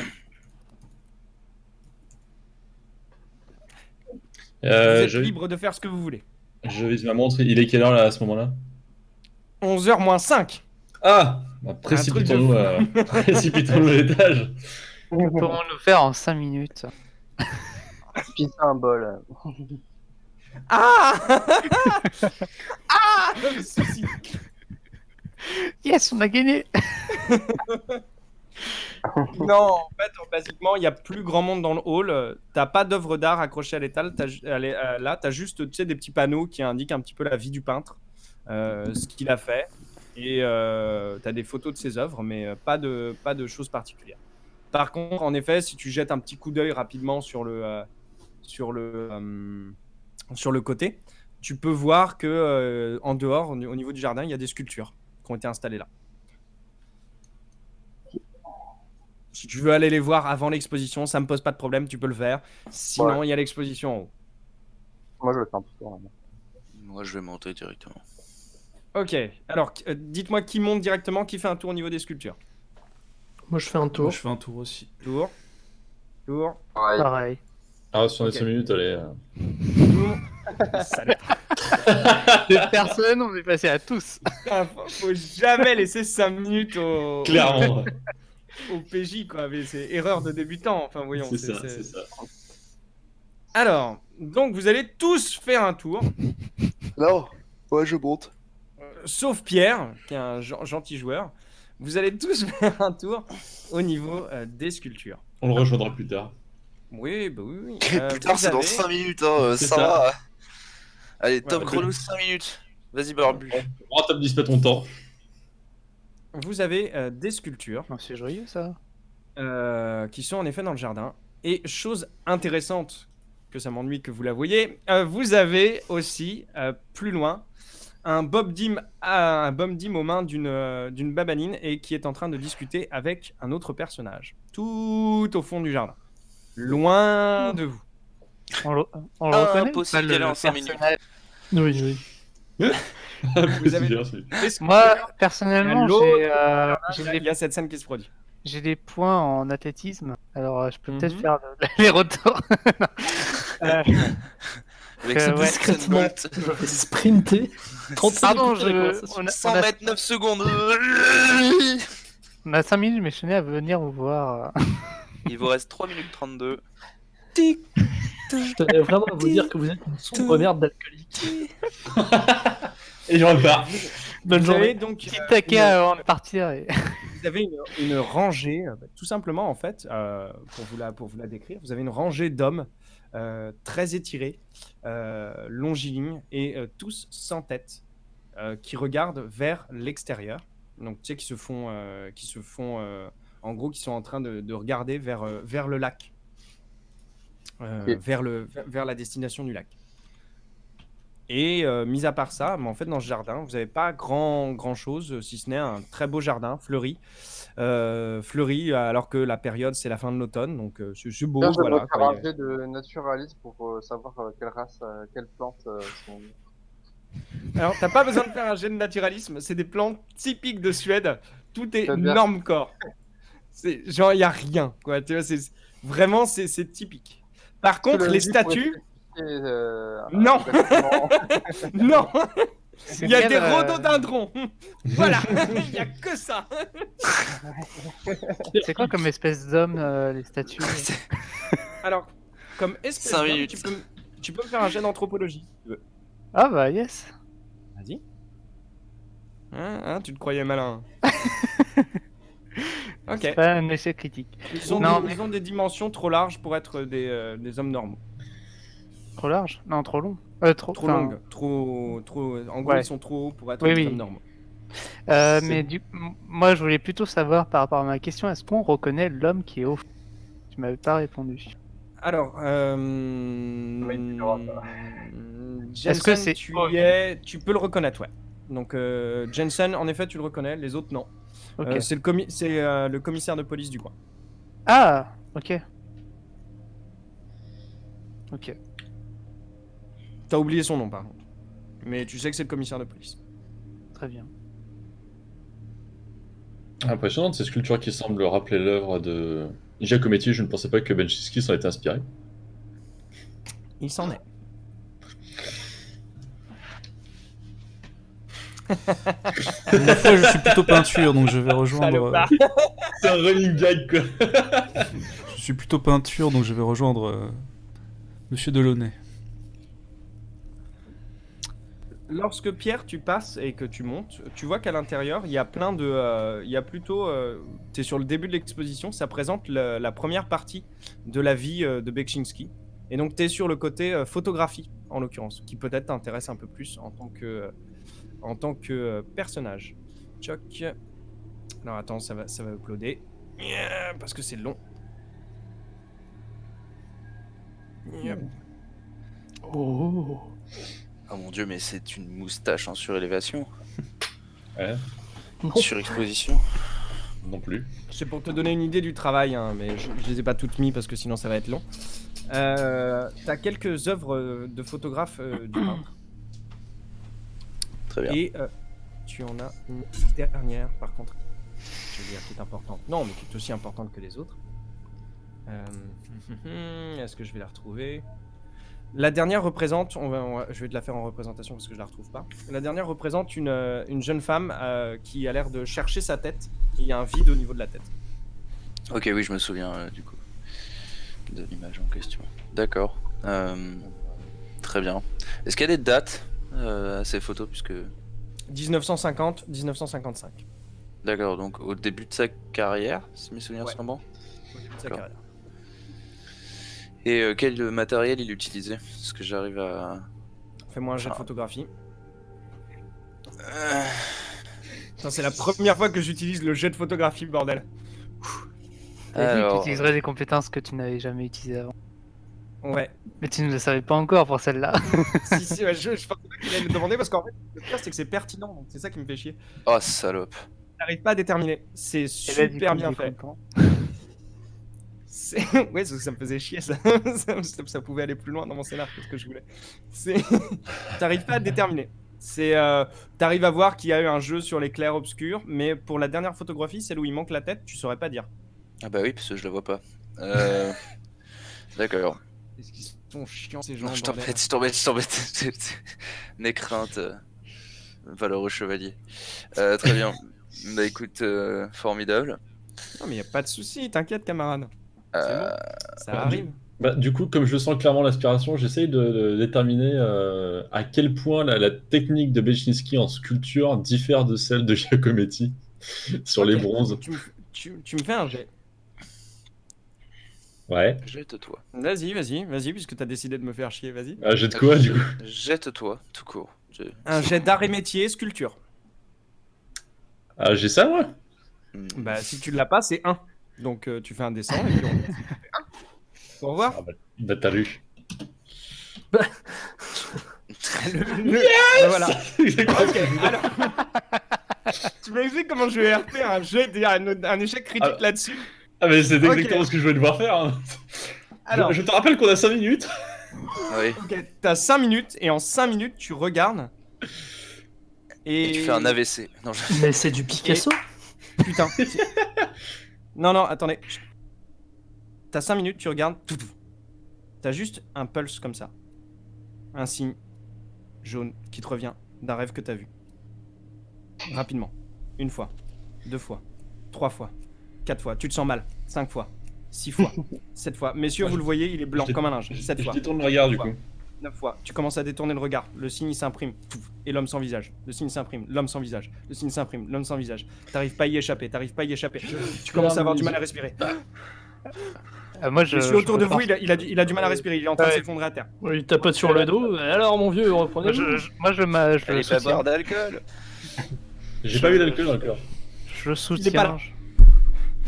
Vous êtes libre de faire ce que vous voulez. Je vise ma montre, il est quelle heure là à ce moment-là? 11h moins 5. Ah bah, précipitons-nous à l'étage. Pourrons-nous faire en 5 minutes? Puis c'est un bol. Ah Ah souci. Yes, on a gagné. Non, en fait, basiquement, il n'y a plus grand monde dans le hall. T'as pas d'œuvre d'art accrochée à l'étal. Là, t'as juste des petits panneaux qui indiquent un petit peu la vie du peintre, ce qu'il a fait. Et t'as des photos de ses œuvres, mais pas de choses particulières. Par contre, en effet, si tu jettes un petit coup d'œil rapidement sur le côté, tu peux voir que en dehors, au niveau du jardin, il y a des sculptures qui ont été installées là. Si tu veux aller les voir avant l'exposition, ça me pose pas de problème, tu peux le faire. Sinon, il y a l'exposition en haut. Moi, je le fais un tour. Moi, je vais monter directement. Ok, alors dites-moi qui monte directement, qui fait un tour au niveau des sculptures. Moi, je fais un tour. Moi, je fais un tour aussi. Tour. Pareil. Ah, 65 minutes, allez. Salut. De personne, on est passé à tous. Putain, faut jamais laisser 5 minutes au Clairement. au PJ, quoi. Mais c'est erreur de débutant. Enfin, voyons. C'est ça. Alors, donc vous allez tous faire un tour. Non, ouais, je monte. Sauf Pierre, qui est un gentil joueur. Vous allez tous faire un tour au niveau des sculptures. On le rejoindra plus tard. Oui, bah oui. Plus tard, c'est dans 5 minutes, C'est ça ça. va. Allez, top Ouais, chrono 5 minutes. Vas-y, Barbu. Rentabilise pas ton temps. Vous avez des sculptures Oh, c'est joyeux ça. qui sont en effet dans le jardin. Et chose intéressante, que ça m'ennuie que vous la voyez, vous avez aussi, plus loin, un Bob Dim aux mains d'une babanine et qui est en train de discuter avec un autre personnage, tout au fond du jardin, loin de vous. On le reconnaît ou Impossible pas, d'y aller en 5 minutes. personnage Oui, oui. Vous avez- Possible, Moi, personnellement, L'autre- j'ai Il y a cette scène qui se produit. j'ai des points en athlétisme, alors je peux peut-être Mhm. faire les retours. Avec sa ouais. Usain Discrètement, Bolt. je vais sprinter. 30 Pardon, secondes de la conversation. on a, 100 mètres, 9 secondes. on a 5 minutes, mais je tenais à venir vous voir. Il vous reste 3 minutes 32. Je tenais vraiment à vous dire que vous êtes une sombre merde d'alcoolique. Et je repars. Bonne Vous avez journée. donc Petit taquet avant de partir. vous avez une rangée, tout simplement en fait, pour vous la décrire, vous avez une rangée d'hommes très étirés, longilignes et tous sans tête, qui regardent vers l'extérieur. Donc tu sais, qui se font, en gros, qui sont en train de regarder vers le lac, Ok. vers la destination du lac. Et mis à part ça, mais en fait dans ce jardin, vous n'avez pas grand chose, si ce n'est un très beau jardin fleuri, alors que la période c'est la fin de l'automne, donc c'est beau, Là, j'aimerais voilà. faire quoi. un jet de naturalisme pour savoir quelle race, quelles plantes sont. Alors t'as pas besoin de faire un jet de naturalisme, c'est des plantes typiques de Suède, tout est C'est-à-dire normcore. C'est genre il y a rien, quoi. Tu vois, vraiment c'est typique. Par contre les statues, non. Exactement. non, il y a des Quel, rhododendrons. Voilà, il y a que ça. C'est quoi comme espèce d'homme, les statues Alors, comme espèce 5 d'homme, minutes. tu peux me faire un jet d'anthropologie. si tu veux. Ah bah yes. Vas-y. Tu te croyais malin. Ok. C'est pas un échec critique. Ils ont, Non, ils ont des dimensions trop larges pour être des hommes normaux. Trop large? Non, trop long. Trop enfin, longues. En gros, Ouais. ils sont trop hauts pour être Oui, des oui. hommes normaux. Mais moi, je voulais plutôt savoir par rapport à ma question, est-ce qu'on reconnaît l'homme qui est au fond? Tu m'avais pas répondu. Alors, il dira Est-ce que Jensen, c'est- tu peux le reconnaître, ouais. Donc, Jensen, en effet, tu le reconnais. Les autres, non. Ok. C'est le commissaire de police du coin. Ah, ok. Ok. T'as oublié son nom, par contre. Mais tu sais que c'est le commissaire de police. Très bien. Impressionnante ces sculptures qui semblent rappeler l'œuvre de Giacometti. Je ne pensais pas que Benchinsky s'en était inspiré. Il s'en est. Une fois, je suis plutôt peinture, donc je vais rejoindre. Salopard. C'est un running gag quoi. Je suis plutôt peinture, donc je vais rejoindre Monsieur Delaunay. Lorsque Pierre, tu passes et que tu montes, tu vois qu'à l'intérieur, il y a plein de... il y a plutôt... tu es sur le début de l'exposition, ça présente la première partie de la vie de Bekchinski. Et donc, tu es sur le côté photographie, en l'occurrence, qui peut-être t'intéresse un peu plus en tant que personnage. Choc. Alors, attends, ça va uploader. Parce que c'est long. Oh. Oh mon dieu, mais c'est une moustache en surélévation. Ouais, Non. Surexposition. non plus. C'est pour te donner une idée du travail, hein, mais je les ai pas toutes mis parce que sinon ça va être long. T'as quelques œuvres de photographes du peintre. Très bien. Et tu en as une dernière, par contre. Je veux dire qui est importante. Non, mais qui est aussi importante que les autres. Est-ce que je vais la retrouver? La dernière représente, je vais te la faire en représentation parce que je la retrouve pas. La dernière représente une jeune femme qui a l'air de chercher sa tête. Il y a un vide au niveau de la tête. Ok, oui, je me souviens du coup de l'image en question. D'accord. Très bien. Est-ce qu'il y a des dates à ces photos puisque... 1950, 1955. D'accord, donc au début de sa carrière, si mes souvenirs Ouais. sont bons. Au début de sa D'accord. carrière. Et quel matériel il utilisait? Est-ce que j'arrive à... Fais-moi un jet de photographie. Putain, c'est la première fois que j'utilise le jet de photographie, bordel. T'as dit que tu Alors, utiliserais des compétences que tu n'avais jamais utilisées avant. Ouais. Mais tu ne le savais pas encore pour celle-là. si, ouais, je pensais pas qu'il allait me demander parce qu'en fait, le pire, c'est que c'est pertinent. Donc c'est ça qui me fait chier. oh salope. T'arrives pas à déterminer. C'est Et là, du super coup, bien j'ai fait. content. Ouais, ça me faisait chier ça. Ça pouvait aller plus loin dans mon scénar que ce que je voulais. T'arrives pas à déterminer. T'arrives à voir qu'il y a eu un jeu sur les clairs obscurs, mais pour la dernière photographie, celle où il manque la tête, tu saurais pas dire. Ah bah oui, parce que je la vois pas. D'accord. Est-ce qu'ils sont chiants ces gens? Non, je bordel. t'embête. N'aie crainte, valeureux chevalier. Très bien. Bah écoute, formidable. Non, mais y a pas de souci, t'inquiète, camarade. Euh, Ça arrive. Du coup, comme je sens clairement l'inspiration, j'essaye de déterminer à quel point la technique de Bechinski en sculpture diffère de celle de Giacometti sur les Ok. bronzes. Tu me fais un jet. Ouais. Jette-toi. Vas-y, puisque t'as décidé de me faire chier, vas-y. Ah, j'ai de quoi du coup? Jette-toi, tout court. Un jet d'art et métier, sculpture. Ah, j'ai ça moi? Bah, si tu l'as pas, c'est 1. Donc, tu fais un dessin et puis on... Au revoir. Ah bah t'as lu. Bah, voilà. Ok, alors... tu m'expliques comment je vais RP un jet, un échec critique là-dessus. Ah mais c'est Ok. exactement ce que je voulais devoir faire. Hein. Alors, Je te rappelle qu'on a 5 minutes. Oui. ok, t'as 5 minutes et en 5 minutes, tu regardes. Et tu fais un AVC. Non, Mais c'est du Picasso. Putain. Non, attendez. T'as 5 minutes, tu regardes. T'as juste un pulse comme ça. Un signe jaune qui te revient d'un rêve que t'as vu. Rapidement. 1 fois. 2 fois. 3 fois. 4 fois. Tu te sens mal. 5 fois. 6 fois. 7 fois. Messieurs, vous le voyez, il est blanc comme un linge. 7 Je fois. détourne le regard du coup. 9 fois. Tu commences à détourner le regard. Le signe il s'imprime. Et l'homme sans visage. Le signe s'imprime. L'homme sans visage. Le signe s'imprime. L'homme sans visage. T'arrives pas à y échapper. Tu commences à avoir du mal à respirer. Moi, je. Monsieur autour je de vous, repars. il a du mal à respirer. Il est en train de Ouais. s'effondrer à terre. Il tapote sur le dos. Alors, mon vieux, Moi, reprenez. je Elle le est pas soutiens. boire d'alcool. J'ai pas eu d'alcool encore. Je le pas là.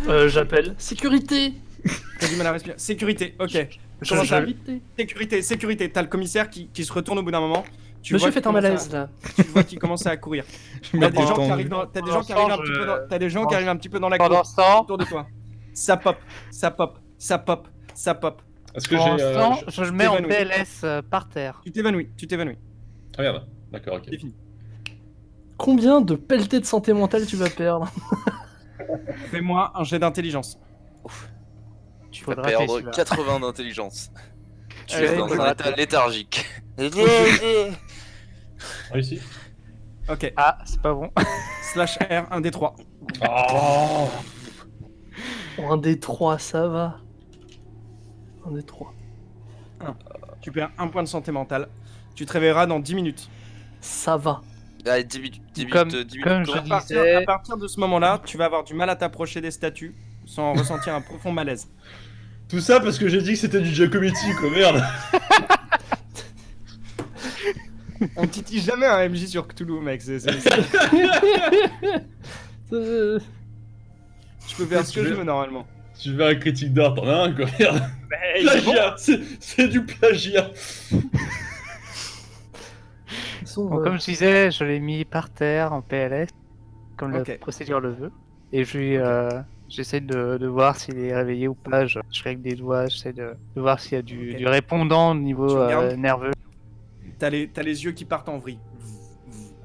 soutiens. J'appelle. Sécurité. T'as du mal à respirer. Sécurité, ok. Je- Comment ça je- Sécurité. T'as le commissaire qui se retourne au bout d'un moment. Tu Monsieur vois fait qu'il un commence malaise là. Tu vois qu'il commence à courir. T'as des gens qui arrivent dans, t'as des gens qui arrivent un petit peu dans, t'as des gens qui arrivent un petit peu dans la Pendant cour ce temps, autour de toi. Ça pop. Est-ce que pendant j'ai. ce temps, je le mets en t'évanouis. PLS par terre. Tu t'évanouis. Ah merde. D'accord, ok. C'est fini. Combien de pelletés de santé mentale tu vas perdre? Fais-moi un jet d'intelligence. Tu vas Faudra perdre celui-là. 80 d'intelligence. Tu Allez, es dans faudra un état léthargique. Réussi. Ok. Ah, c'est pas bon. Slash R, 1 des 3. Oh. Un des 3, ça va. Un des 3. Tu perds 1 point de santé mentale. Tu te réveilleras dans 10 minutes. Ça va. Allez, 10 minutes. 10 Comme- minutes, 10 comme minutes. je À dis- partir de ce moment-là, tu vas avoir du mal à t'approcher des statues sans ressentir un profond malaise. Tout ça parce que j'ai dit que c'était du Giacometti, quoi, merde. On titille jamais un MJ sur Cthulhu, mec. Je peux faire ce que je veux normalement. Tu veux un critique d'art, t'en as un, quoi, merde. Mais il est bon. Plagiat, c'est du plagiat. Bon, comme je disais, je l'ai mis par terre en PLS, comme Ok. la procédure le veut. Et j'essaie de voir s'il est réveillé ou pas. Je règle des doigts, j'essaie de voir s'il y a du Ok. répondant au niveau Tu regardes nerveux. T'as les yeux qui partent en vrille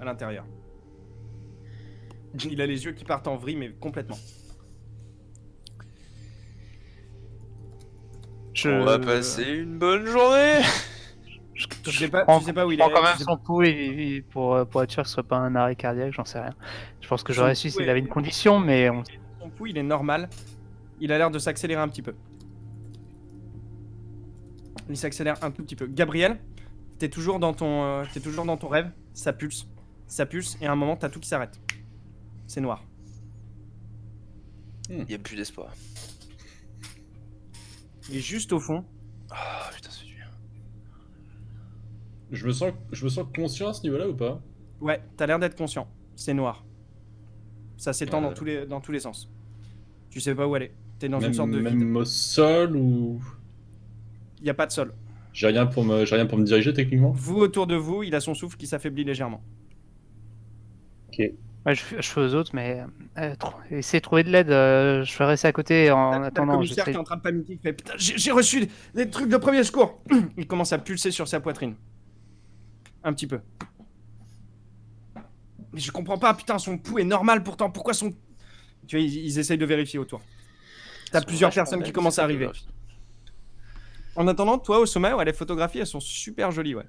à l'intérieur. Il a les yeux qui partent en vrille, mais complètement. On va passer une bonne journée. Tu sais pas où il prends est. quand même tu sais son pouls pour être sûr que ce soit pas un arrêt cardiaque, j'en sais rien. Je pense que j'aurais Son su pouls s'il est- avait une condition, mais Son pouls, il est normal. Il a l'air de s'accélérer un petit peu. Il s'accélère un tout petit peu. Gabriel, t'es toujours dans ton rêve. Ça pulse, et à un moment, t'as tout qui s'arrête. C'est noir. Il y a plus d'espoir. Et juste au fond, Ah putain, c'est dur. je me sens conscient à ce niveau-là ou pas? Ouais, t'as l'air d'être conscient. C'est noir. Ça s'étend Ouais. dans tous les sens. Tu sais pas où aller. T'es dans une sorte de vide. Même au sol ou... Il y a pas de sol. J'ai rien pour me diriger techniquement? Vous, autour de vous, il a son souffle qui s'affaiblit légèrement. Ouais, je fais aux autres, mais essayez de trouver de l'aide. Je vais rester à côté en T'as le attendant. commissaire qui est en train de paniquer, qui fait putain, j'ai reçu des trucs de premier secours. Il commence à pulser sur sa poitrine. Un petit peu. Mais je comprends pas, putain, son pouls est normal pourtant. Pourquoi son. Tu vois, ils essayent de vérifier autour. T'as plusieurs personnes qui commencent à arriver. En attendant, toi au sommet, ouais, les photographies elles sont super jolies, ouais.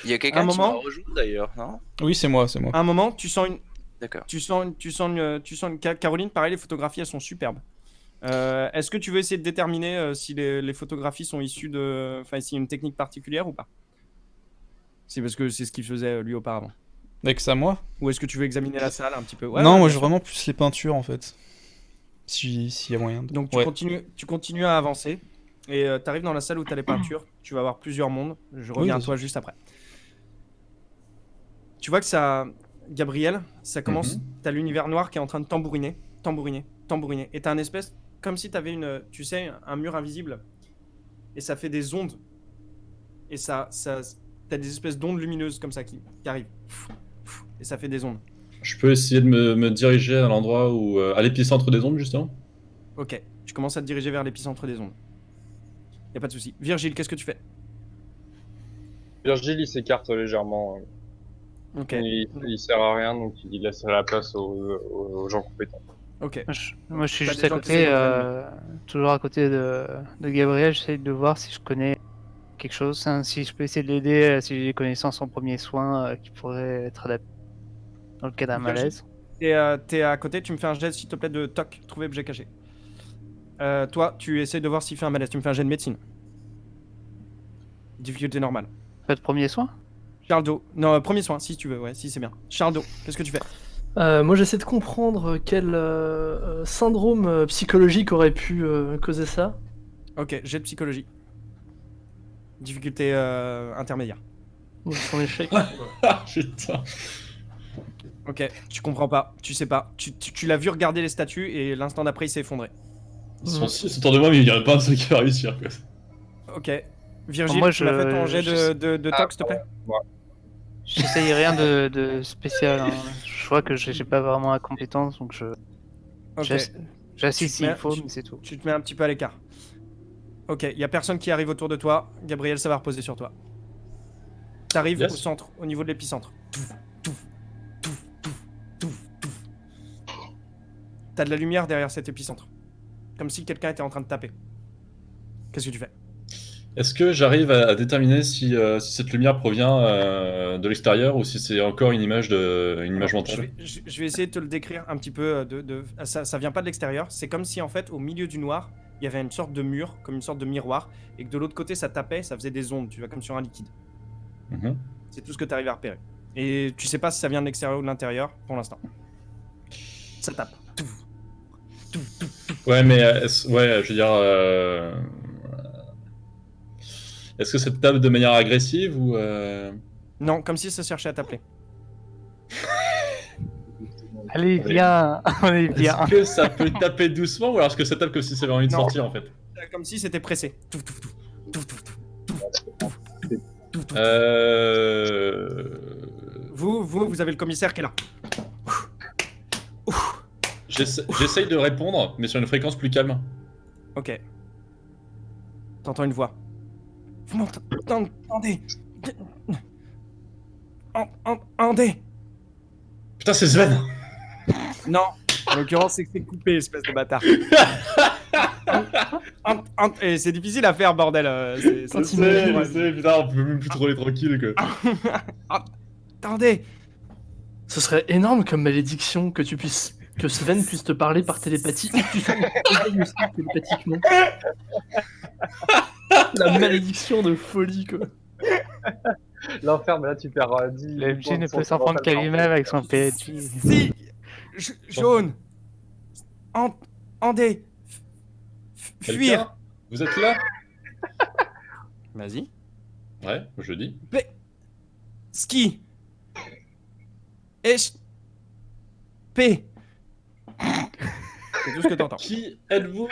Il y a quelqu'un Un qui m'a moment- rejoint d'ailleurs, non? Oui, c'est moi, c'est moi. À un moment, tu sens une. D'accord. Tu sens une. Caroline, pareil, les photographies elles sont superbes. Est-ce que tu veux essayer de déterminer si les photographies sont issues de. Enfin, s'il y a une technique particulière ou pas? C'est parce que c'est ce qu'il faisait lui auparavant. Avec ça, moi? Ou est-ce que tu veux examiner la salle un petit peu? Ouais, Non, ouais, moi bien j'ai sûr. vraiment plus les peintures en fait. S'il y a moyen. Donc Ouais. tu continues à avancer et tu arrives dans la salle où tu as les peintures. Tu vas voir plusieurs mondes. Je reviens à vas-y. toi juste après. Tu vois que ça, Gabriel, ça commence. T'as l'univers noir qui est en train de tambouriner, tambouriner, tambouriner. Et t'as un espèce comme si t'avais une, tu sais, un mur invisible. Et ça fait des ondes. Et t'as des espèces d'ondes lumineuses comme ça qui arrivent. Et ça fait des ondes. Je peux essayer de me diriger à l'endroit où... à l'épicentre des ondes, justement? Ok, tu commences à te diriger vers l'épicentre des ondes. Y a pas de souci. Virgile, qu'est-ce que tu fais? Virgile, il s'écarte légèrement. Ok, Il sert à rien, donc il laisse la place aux gens compétents. ok. Moi, je suis T'as juste des à gens qui côté, essaient de toujours à côté de Gabriel. J'essaie de voir si je connais quelque chose, hein, si je peux essayer de l'aider, si j'ai des connaissances en premiers soins qui pourraient être adaptées dans le cas d'un Virgile. malaise. T'es à côté, tu me fais un jet s'il te plaît de toc, trouver objet caché. Toi, tu essaies de voir s'il fait un malaise, tu me fais un jet de médecine. Difficulté normale. Pas de premiers soins? Charles Do. Non, premier soin, si tu veux, ouais, si c'est bien. Charles Do, qu'est-ce que tu fais? Moi, j'essaie de comprendre quel syndrome psychologique aurait pu causer ça. Ok, jet de psychologie. Difficulté intermédiaire. Bon, c'est un échec. Ah, putain. Ok, tu comprends pas, tu sais pas. Tu l'as vu regarder les statues et l'instant d'après il s'est effondré. Ils sont 6 autour de moi, mais il n'y en a pas un seul qui va réussir, quoi. Ok. Virgile, Moi, tu m'as fait ton jet de toc, s'il te plaît? J'essaye rien de spécial. Hein. Je vois que j'ai pas vraiment la compétence, donc Ok. j'assiste Tu te mets- s'il faut, mais c'est tout. Tu te mets un petit peu à l'écart. Ok, y a personne qui arrive autour de toi. Gabriel, ça va reposer sur toi. T'arrives Yes. au centre, au niveau de l'épicentre. Touf, touf, touf, touf, touf, touf. T'as de la lumière derrière cet épicentre. Comme si quelqu'un était en train de taper. Qu'est-ce que tu fais? Est-ce que j'arrive à déterminer si cette lumière provient de l'extérieur ou si c'est encore une image mentale? Je vais essayer de te le décrire un petit peu. Ça vient pas de l'extérieur. C'est comme si en fait, au milieu du noir, il y avait une sorte de mur, comme une sorte de miroir, et que de l'autre côté, ça tapait, ça faisait des ondes. Tu vois, comme sur un liquide. Mhm. C'est tout ce que tu arrives à repérer. Et tu sais pas si ça vient de l'extérieur ou de l'intérieur pour l'instant. Ça tape. Touf. Touf, touf. Ouais, mais ouais, je veux dire, est-ce que ça te tape de manière agressive ou Non, comme si ça cherchait à t'appeler. Allez, viens, on est bien. est-ce que ça peut taper doucement ou alors est-ce que ça tape comme si ça avait envie de Non. sortir en fait? Comme si c'était pressé. Touf, touf, touf. Touf, touf, touf. Touf, touf, touf. Vous avez le commissaire qui est là. J'essaye de répondre, mais sur une fréquence plus calme. Ok. T'entends une voix. Vous m'entendez? Entendez? Putain, c'est Sven! Non, en l'occurrence, c'est que c'est coupé, espèce de bâtard. Et c'est difficile à faire, bordel. Je sais, putain, on peut même plus troller tranquille, quoi. Attendez. Ce serait énorme comme malédiction que Sven puisse te parler par télépathie et que tu sois éveillé aussi télépathiquement. La malédiction de folie, quoi. L'enfer, mais là tu perds 10. Le MJ ne peut s'en prendre qu'à lui-même avec son PNJ. Si. Jaune. Andé. Fuir. Quelqu'un? Vous êtes là? Vas-y. Ouais, je dis. Ski. H. P. C'est tout ce que t'entends. Qui êtes-vous?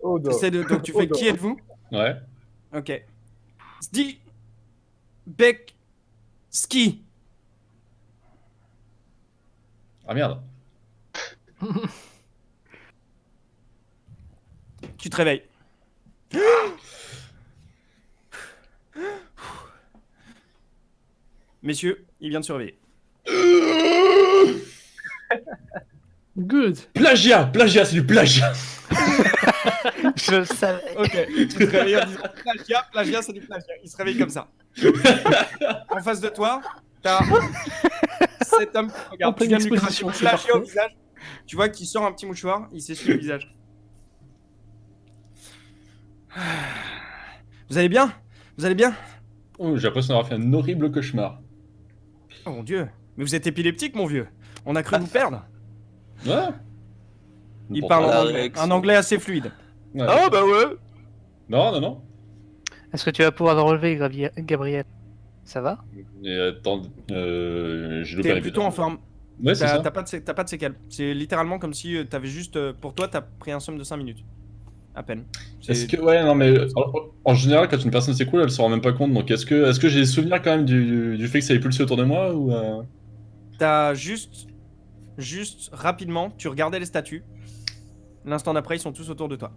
Odo. Donc tu fais Odo. qui êtes-vous? Ouais. Ok. Sti. Bec. Ski. Ah merde. Tu te réveilles. Messieurs, il vient de se réveiller. Good. Plagiat, c'est du plagiat. Je le savais. Ok, tu te réveilles en disant plagiat, c'est du plagiat. Il se réveille comme ça. En face de toi, t'as cet homme qui te regarde. En pleine Tu viens de lui exposition, cracher c'est le plagiat au parfait. visage. Tu vois qu'il sort un petit mouchoir, il s'essuie le visage. Vous allez bien? Vous allez bien? Oh, j'ai l'impression d'avoir fait un horrible cauchemar. Oh mon dieu, mais vous êtes épileptique, mon vieux. On a cru vous perdre. Ouais. Il Pourtant, parle en la anglais, réaction. un anglais assez fluide. ouais. Ah bah ouais. Non. Est-ce que tu vas pouvoir le relever, Gabriel? Ça va? Et attends, j'ai loupé T'es un plutôt en forme. Ouais, c'est ça. T'as pas de séquelles. C'est littéralement comme si t'avais juste. Pour toi, t'as pris un somme de 5 minutes. À peine. Est-ce que ouais, non mais en général quand une personne s'écoule, elle se rend même pas compte. Donc est-ce que j'ai des souvenirs quand même du fait que ça ait pulsé autour de moi ou T'as juste rapidement, tu regardais les statues. L'instant d'après, ils sont tous autour de toi.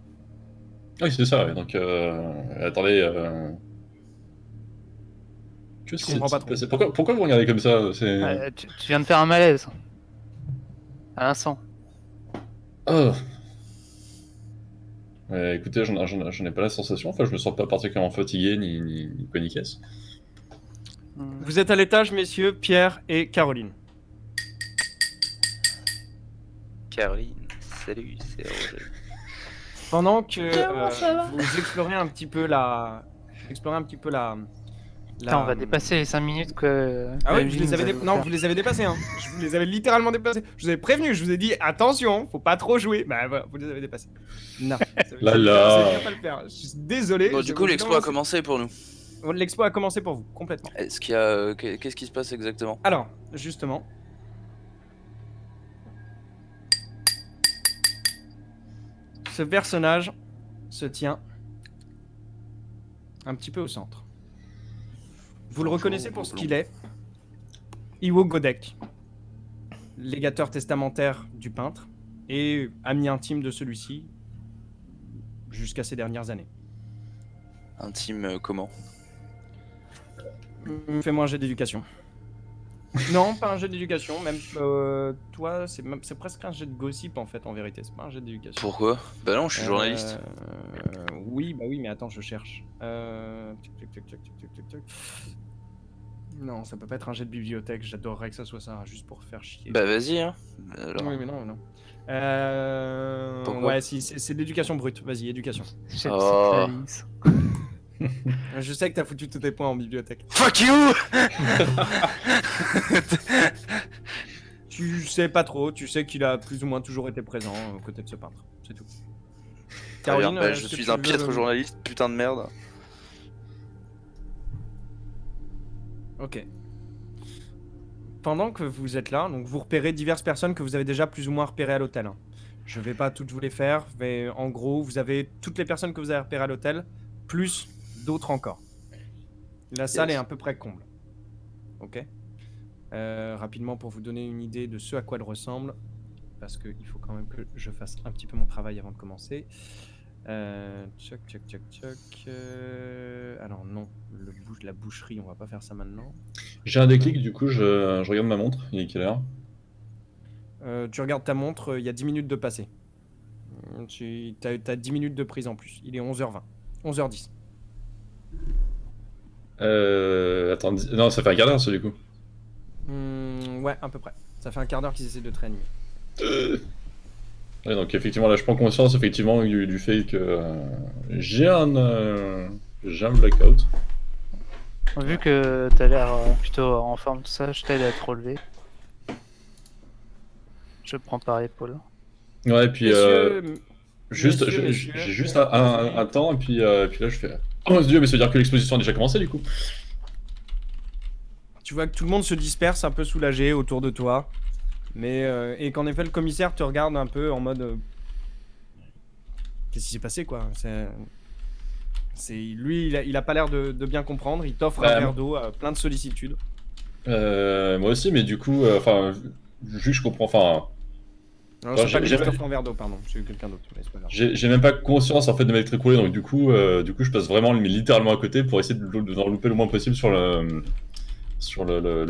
Oui, c'est ça. Ouais. Donc attendez. Que Je comprends pas trop. s'est-il passé pourquoi vous regardez comme ça? C'est Tu viens de faire un malaise. À l'instant. oh. Ouais, écoutez, j'en ai pas la sensation. Enfin, je me sens pas particulièrement fatigué ni quoi ni caisse. Vous êtes à l'étage, messieurs, Pierre et Caroline. Caroline, salut, c'est Roger. Pendant que vous explorez un petit peu la. Putain, on va dépasser les 5 minutes que. Ah oui, la vous musique les avez nous a non, offert. vous les avez dépassés. Hein. Je vous les avais littéralement dépassés. Je vous avais prévenu, je vous ai dit attention, faut pas trop jouer. Bah voilà, vous les avez dépassés. Non. Là, là. Vous savez pas le faire. Je suis désolé. Bon, je du coup, vous l'exploit a lance- commencé pour nous. L'expo a commencé pour vous, complètement. Est-ce qu'il y a. Qu'est-ce qui se passe exactement? Alors, justement. Ce personnage se tient un petit peu au centre. Vous le reconnaissez pour ce qu'il est. Iwo Godek, légateur testamentaire du peintre et ami intime de celui-ci jusqu'à ces dernières années. Intime comment? Fais-moi un jet d'éducation. Non, pas un jet d'éducation, même toi, c'est presque un jet de gossip en fait, en vérité, c'est pas un jet d'éducation. Pourquoi? Bah non, je suis journaliste. Oui, bah oui, mais attends, je cherche. Tuc. Non, ça peut pas être un jet de bibliothèque, j'adorerais que ça soit ça, juste pour faire chier. Bah vas-y, hein. Alors, Oui, mais non. Pourquoi Ouais, si, c'est de l'éducation brute, vas-y, éducation. J'ai Oh. psychanalyse. Je sais que t'as foutu tous tes points en bibliothèque. fuck you! Tu sais pas trop, tu sais qu'il a plus ou moins toujours été présent aux côtés de ce peintre, c'est tout. Caroline, Bah, est-ce je que suis tu un veux- piètre journaliste, putain de merde. Ok. Pendant que vous êtes là, donc vous repérez diverses personnes que vous avez déjà plus ou moins repérées à l'hôtel. Hein. Je vais pas toutes vous les faire, mais en gros, vous avez toutes les personnes que vous avez repérées à l'hôtel, plus d'autres encore. La salle est à peu près comble. Ok. Rapidement, pour vous donner une idée de ce à quoi elle ressemble, parce qu'il faut quand même que je fasse un petit peu mon travail avant de commencer. Tchoc. Alors non, la boucherie, on va pas faire ça maintenant. J'ai un déclic, du coup, je regarde ma montre. Il est quelle heure? Tu regardes ta montre, il y a 10 minutes de passé. T'as 10 minutes de prise en plus. Il est 11h20. 11h10. Attends, non, ça fait un quart d'heure, ça, du coup. Ouais, à peu près. Ça fait un quart d'heure qu'ils essaient de te réanimer. Ouais, donc effectivement, là, je prends conscience effectivement du fait que j'ai un blackout. Vu que t'as l'air plutôt en forme, tout ça, je t'aide à te relever. Je prends par l'épaule. Ouais, et puis Messieurs, juste, messieurs, j'ai juste un temps, et puis là, je fais Oh mon dieu, mais ça veut dire que l'exposition a déjà commencé du coup. Tu vois que tout le monde se disperse un peu soulagé autour de toi. Et qu'en effet, le commissaire te regarde un peu en mode. Qu'est-ce qui s'est passé, quoi? Lui, il a pas l'air de bien comprendre. Il t'offre un verre d'eau, plein de sollicitude. Moi aussi, mais du coup, juste je comprends. Enfin, Non, c'est pas lui qui t'offre un verre d'eau, pardon. C'est quelqu'un d'autre, mais c'est pas grave. j'ai même pas conscience en fait de m'être écroulé, donc du coup, je passe vraiment littéralement à côté pour essayer d'en louper le moins possible sur le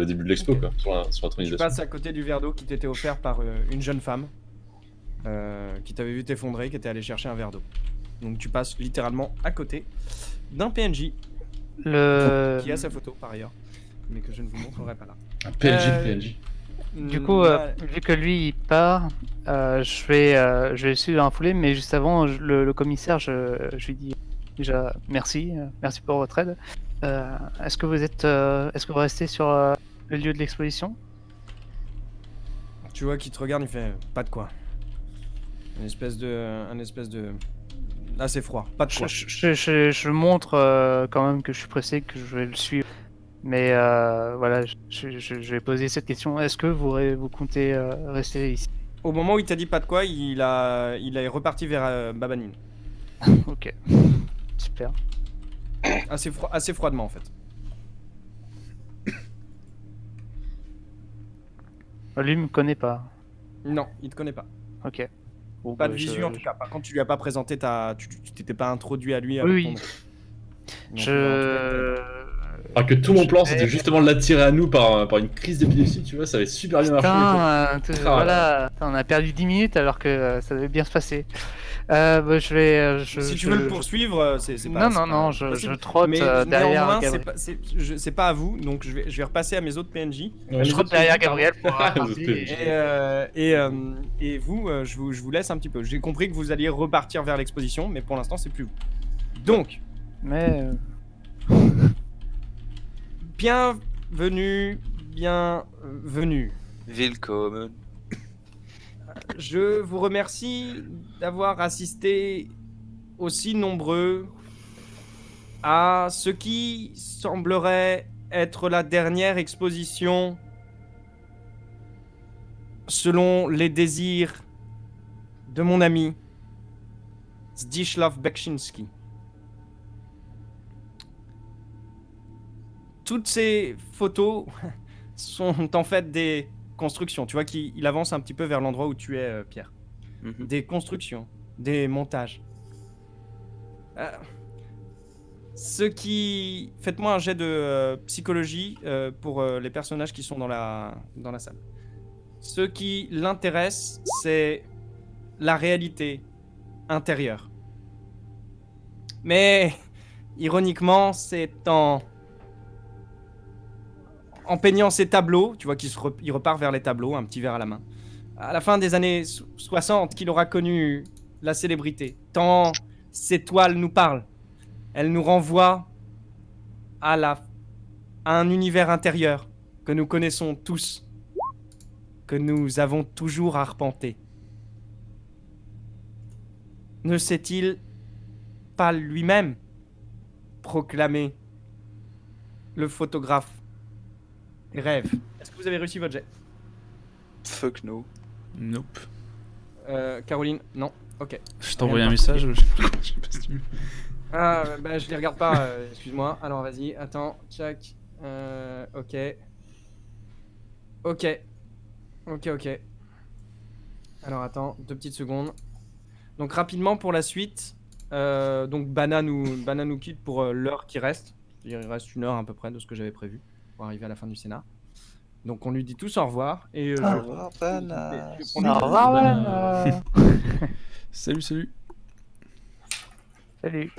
début de l'expo, quoi, sur la Tu intronisation. passes à côté du verre d'eau qui t'était offert par une jeune femme qui t'avait vu t'effondrer, qui était allée chercher un verre d'eau. Donc tu passes littéralement à côté d'un PNJ qui a sa photo par ailleurs, mais que je ne vous montrerai pas là. Un PNJ. Du coup, vu que lui il part, je vais le suivre dans la foulée, mais juste avant, le commissaire, je lui dis déjà merci pour votre aide. Est-ce que vous restez sur le lieu de l'exposition? Tu vois qu'il te regarde, il fait pas de quoi. Un espèce de assez froid, pas de quoi. Je montre quand même que je suis pressé, que je vais le suivre. Mais voilà, je vais poser cette question. Est-ce que vous comptez rester ici? Au moment où il t'a dit pas de quoi, il est reparti vers Babanine. Ok, super. Assez froidement en fait. Lui me connaît pas. Non, il te connaît pas. Ok. Bon, Pas bah, de visu en tout cas. Par contre, tu lui as pas présenté tu t'étais pas introduit à lui. Oui, Donc, Que tout mon plan c'était justement de l'attirer à nous par une crise d'épilepsie, tu vois, ça avait super bien marché. Voilà, on a perdu 10 minutes alors que ça devait bien se passer. Si tu veux le poursuivre, c'est pas. Non, je trotte mais derrière néanmoins, Gabriel. c'est pas à vous, donc je vais repasser à mes autres PNJ. Je trotte derrière Gabriel pour et vous, je vous laisse un petit peu. J'ai compris que vous alliez repartir vers l'exposition, mais pour l'instant, c'est plus vous. Donc. Mais. Bienvenue. Willkommen. Je vous remercie d'avoir assisté aussi nombreux à ce qui semblerait être la dernière exposition selon les désirs de mon ami Zdzislaw Beksinski. Toutes ces photos sont en fait des constructions. Tu vois qu'il avance un petit peu vers l'endroit où tu es, Pierre. Des constructions, des montages. Faites-moi un jet de psychologie pour les personnages qui sont dans la salle. Ce qui l'intéresse, c'est la réalité intérieure. Mais, ironiquement, c'est en peignant ses tableaux, tu vois qu'il repart vers les tableaux, un petit verre à la main. À la fin des années 60, qu'il aura connu la célébrité. Tant ces toiles nous parlent. Elles nous renvoient à un univers intérieur que nous connaissons tous, que nous avons toujours arpenté. Ne s'est-il pas lui-même proclamé le photographe rêve? Est-ce que vous avez réussi votre jet? Fuck no. Nope. Caroline, non. Ok. Je t'ai envoyé un message. Je sais pas si tu... Je les regarde pas, excuse-moi. Alors vas-y, attends, check. Ok. Alors attends, 2 petites secondes. Donc rapidement pour la suite, donc Bana nous quitte pour l'heure qui reste. Il reste 1 heure à peu près de ce que j'avais prévu pour arriver à la fin du scénar. Donc on lui dit tous au revoir et Au revoir Bana. Au revoir Bana. Salut. Salut.